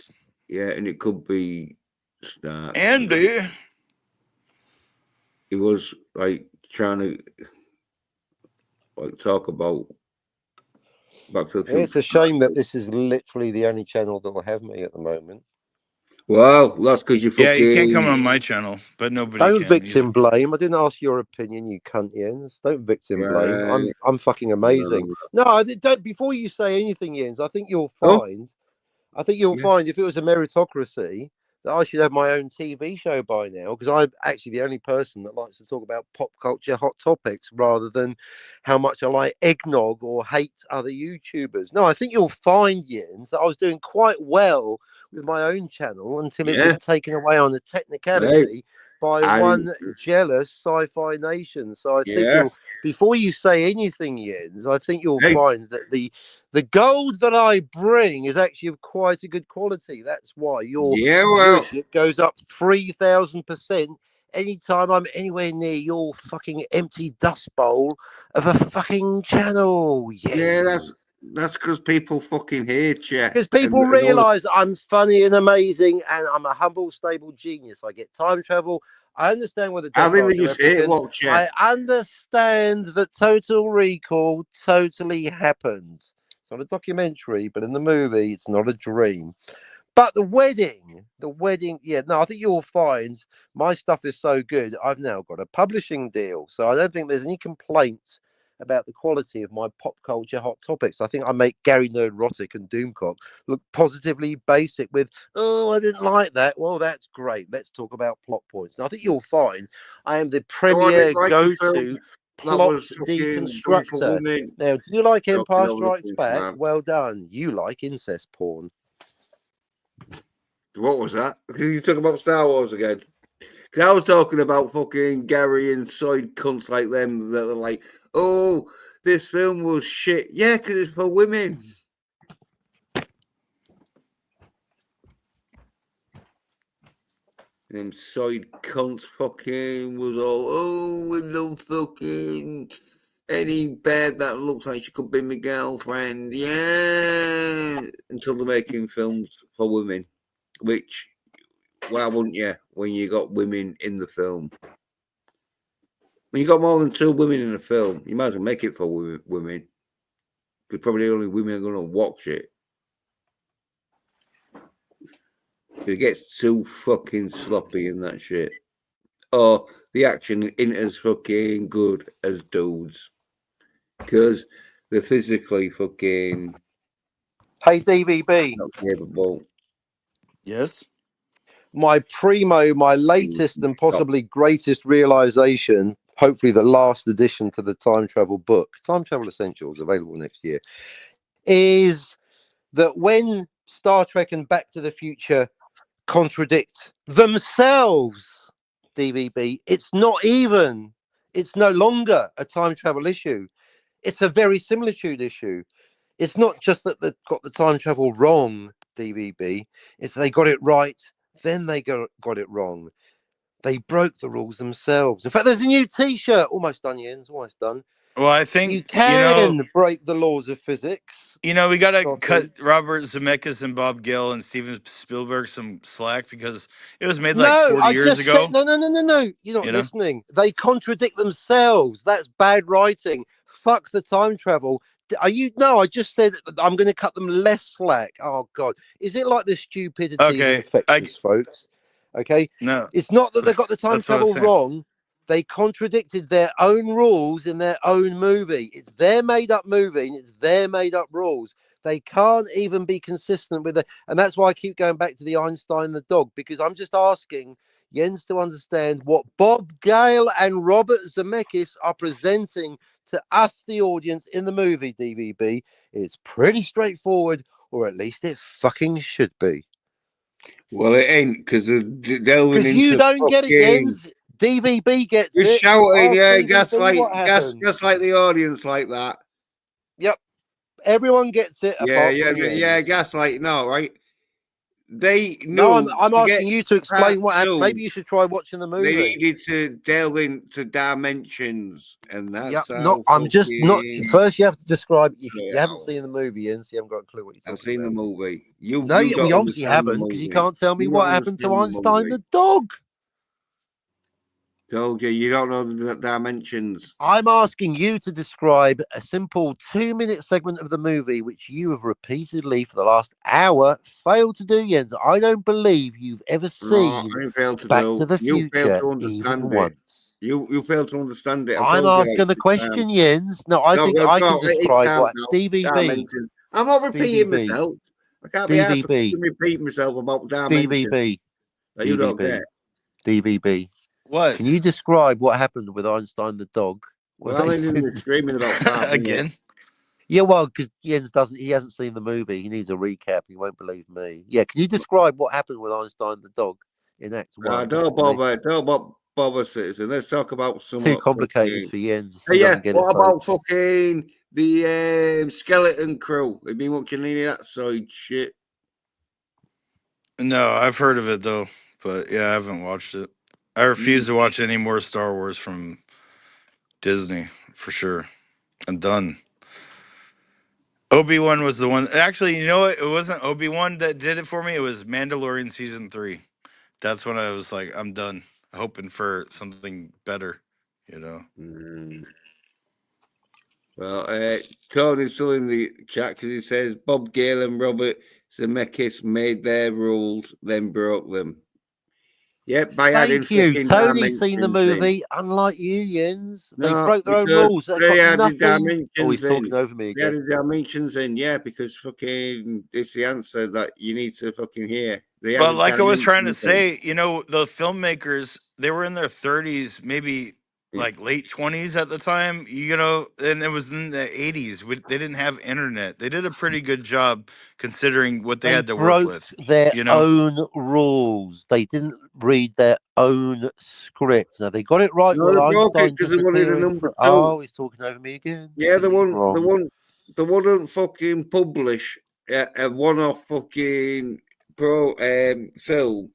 Yeah, and it could be Stark. Andy. He was like trying to like talk about Back to the Future. It's a shame that this is literally the only channel that'll have me at the moment. Well, that's because you fucking. Yeah, you can't come on my channel, but nobody Don't can. victim blame. I didn't ask your opinion, you cunt, Don't victim blame. I'm fucking amazing. No, I don't. Before you say anything, Jens, I think you'll find. I think you'll find if it was a meritocracy that I should have my own TV show by now, because I'm actually the only person that likes to talk about pop culture hot topics rather than how much I like eggnog or hate other YouTubers. No, I think you'll find, Jens, that I was doing quite well with my own channel until it was taken away on a technicality by one jealous sci-fi nation. So I think before you say anything, Jens, I think you'll find that the gold that I bring is actually of quite a good quality. That's why your viewership goes up 3,000% anytime I'm anywhere near your fucking empty dust bowl of a fucking channel. Yeah, that's because people fucking hate you. Because people realise I'm funny and amazing, and I'm a humble, stable genius. I get time travel. I understand where the I think they just hate watch you. I understand that Total Recall totally happened. It's not a documentary, but in the movie, it's not a dream. But the wedding, I think you'll find my stuff is so good. I've now got a publishing deal, so I don't think there's any complaints about the quality of my pop culture hot topics. I think I make Gary Nerdrotic and Doomcock look positively basic with, oh, I didn't like that. Well, that's great. Let's talk about plot points. And I think you'll find I am the premier go-to plot deconstructor. Now, do you like Empire Strikes Back? Well done. You like incest porn. What was that? You talking about Star Wars again? Because I was talking about fucking Gary and Soyd cunts like them that are like, oh, this film was shit. Yeah, because it's for women. Them Soyd cunts fucking was all, oh, we love fucking any bed that looks like she could be my girlfriend. Yeah. Until they're making films for women, which, why wouldn't you when you got women in the film? When you got more than 2 women in a film, you might as well make it for women. Because probably only women are going to watch it. It gets too fucking sloppy in that shit. Or the action ain't as fucking good as dudes. Because they're physically fucking... Hey, DVB. Not capable. Yes? My latest and possibly greatest realization, hopefully the last addition to the time travel book, Time Travel Essentials, available next year, is that when Star Trek and Back to the Future contradict themselves, DVB, it's no longer a time travel issue. It's a very similitude issue. It's not just that they've got the time travel wrong, DVB. It's they got it right, then they got it wrong. They broke the rules themselves. In fact, there's a new T-shirt. Almost done, Jens. Almost done. Well, I think You can break the laws of physics. we gotta Scotty. cut Robert Zemeckis and Bob Gale and Steven Spielberg some slack because it was made like No, 40 I years just ago. said no. You're not You know? listening. They contradict themselves. That's bad writing. Fuck the time travel. Are you? No, I just said I'm going to cut them less slack. Oh God, is it like this stupidity is Okay, infectious, folks? Okay, no, it's not that they got the time that's what I was travel saying. wrong. They contradicted their own rules in their own movie. It's their made-up movie and it's their made-up rules. They can't even be consistent with it, and that's why I keep going back to the Einstein the dog, because I'm just asking Jens to understand what Bob Gale and Robert Zemeckis are presenting to us, the audience, in the movie DVB. It's pretty straightforward, or at least it fucking should be. Well, it ain't because they're delving Because into you don't get it, fucking. Jens. DVB gets You're it. shouting, Ask yeah, DVB what happened. gaslight the audience like that. Yep. Everyone gets it apart from Jens. Gaslight. No, right? They No, knew. I'm asking you to explain what happened. 2, Maybe you should try watching the movie. They needed to delve into dimensions, and that's no, I'm just not. First, you have to describe. If you haven't seen the movie, Jens, you haven't got a clue what you're talking about. I've seen the movie. You we obviously haven't, because you can't tell me what happened to Einstein the dog. Told you don't know the dimensions. I'm asking you to describe a simple 2-minute segment of the movie, which you have repeatedly for the last hour failed to do, Jens. I don't believe you've ever seen Back to the Future even once. You failed to understand it. I'm asking a question, Jens. No, I think I can describe what DVB. I'm not repeating myself. I can't be asked to repeat myself about dimensions. DVB. That you don't get. DVB. What? Can you describe what happened with Einstein the dog? Well, I'm screaming about that again. Yeah, well, because Jens he hasn't seen the movie. He needs a recap. He won't believe me. Yeah, can you describe what happened with Einstein the dog in Act 1? Don't bother, citizen. Let's talk about some too complicated for Jens. What about fucking the skeleton crew? Have you been watching any of that side shit? No, I've heard of it though, but yeah, I haven't watched it. I refuse to watch any more Star Wars from Disney for sure. I'm done. Obi-Wan was the one. Actually, you know what? It wasn't Obi-Wan that did it for me. It was Mandalorian season 3. That's when I was like, I'm done. Hoping for something better, you know. Well, Tony's still in the chat because he says Bob Gale and Robert Zemeckis made their rules, then broke them. Yep, by adding fucking Tony's seen the movie, unlike you, Jens. They broke their own rules. They added nothing. Oh, he's talking over me again. They added dimensions in, because fucking it's the answer that you need to fucking hear. Well, like I was trying to say, the filmmakers, they were in their 30s, maybe like late 20s at the time, and it was in the 80s. They didn't have internet. They did a pretty good job considering what they had to work with. Their own rules. They didn't read their own script. Now they got it right. No, Einstein disappearing. Oh, he's talking over me again. Yeah, the one fucking publish a one-off fucking film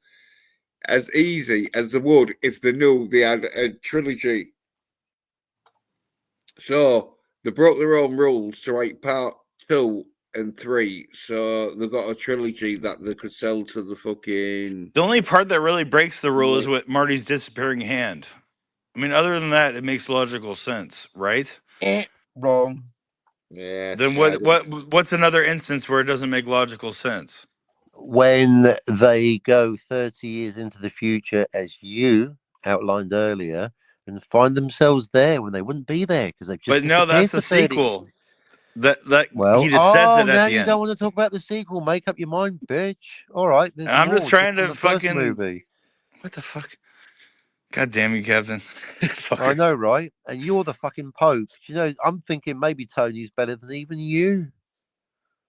as easy as they would if they knew they had a trilogy. So they broke their own rules to write part 2 and 3. So they've got a trilogy that they could sell to the fucking. The only part that really breaks the rule is with Marty's disappearing hand. I mean, other than that, it makes logical sense, right? Wrong. Yeah. Then what's another instance where it doesn't make logical sense? When they go 30 years into the future, as you outlined earlier, and find themselves there when they wouldn't be there because they've just. But no, that's a sequel. That he just says it at now the end. You don't want to talk about the sequel. Make up your mind, bitch. All right, I'm just trying to fucking movie. What the fuck? God damn you, Captain. I know, right? And you're the fucking Pope. I'm thinking maybe Tony's better than even you.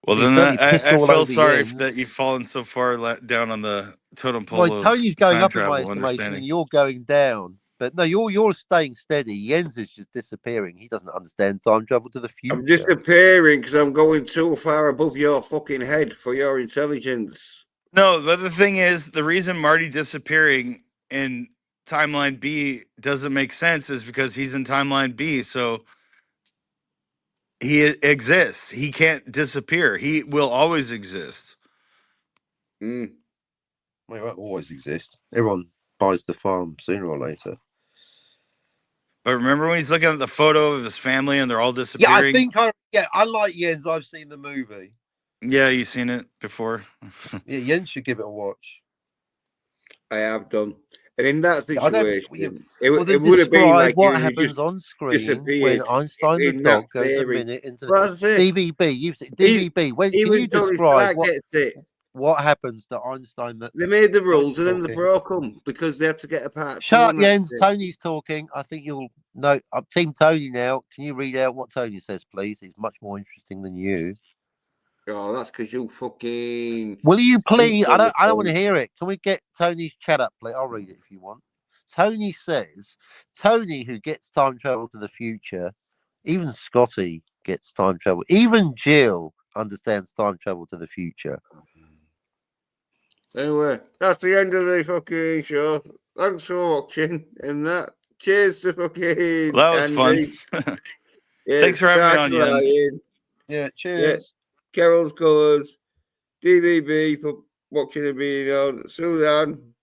Well, then I feel sorry that you've fallen so far down on the totem pole. Well, Tony's going up in my estimation, and you're going down. But no, you're staying steady. Jens is just disappearing. He doesn't understand time travel to the future. I'm disappearing because I'm going too far above your fucking head for your intelligence. No, but the thing is, the reason Marty disappearing in timeline B doesn't make sense is because he's in timeline B, so he exists. He can't disappear. He will always exist. Mm. Well, it won't always exist. Everyone buys the farm sooner or later. But remember when he's looking at the photo of his family and they're all Yeah, disappearing? unlike Jens, I've seen the movie. Yeah, you've seen it before. Yeah, Jens should give it a watch. I have done. And in that Yeah, I don't. situation, Well, it then would have been describe like what you happens just on screen when disappeared Einstein the in that dog goes a theory. minute into Well, that's it. DVB. You've seen DVB. When can Even you Tony describe Stark gets it. what happens to Einstein? That They made the rules and then they talking. broke them because they had to get a part. Shut up, Jens. Tony's talking. I think you'll know. I'm Team Tony now. Can you read out what Tony says, please? He's much more interesting than you. Oh, that's because you fucking. Will you please? I don't want to hear it. Can we get Tony's chat up, please? I'll read it if you want. Tony says, Tony, who gets time travel to the future, even Scotty gets time travel. Even Jill understands time travel to the future. Anyway, that's the end of the fucking show. Thanks for watching and that. Cheers to fucking That was Andy. fun. Yeah, Thanks for having me on, Jens. Ryan. Yeah, cheers. Carol's Colours. DVB for watching and being on. Sudan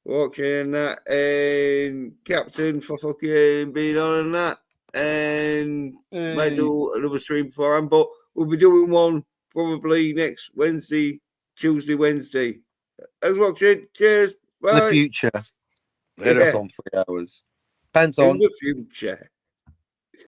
watching that. And Captain for fucking being on and that. And might do another stream beforehand, but we'll be doing one probably next Tuesday, Wednesday. Thanks for watching. Cheers. Bye. The future. Later. That's on 3 hours. Pants In on. the future.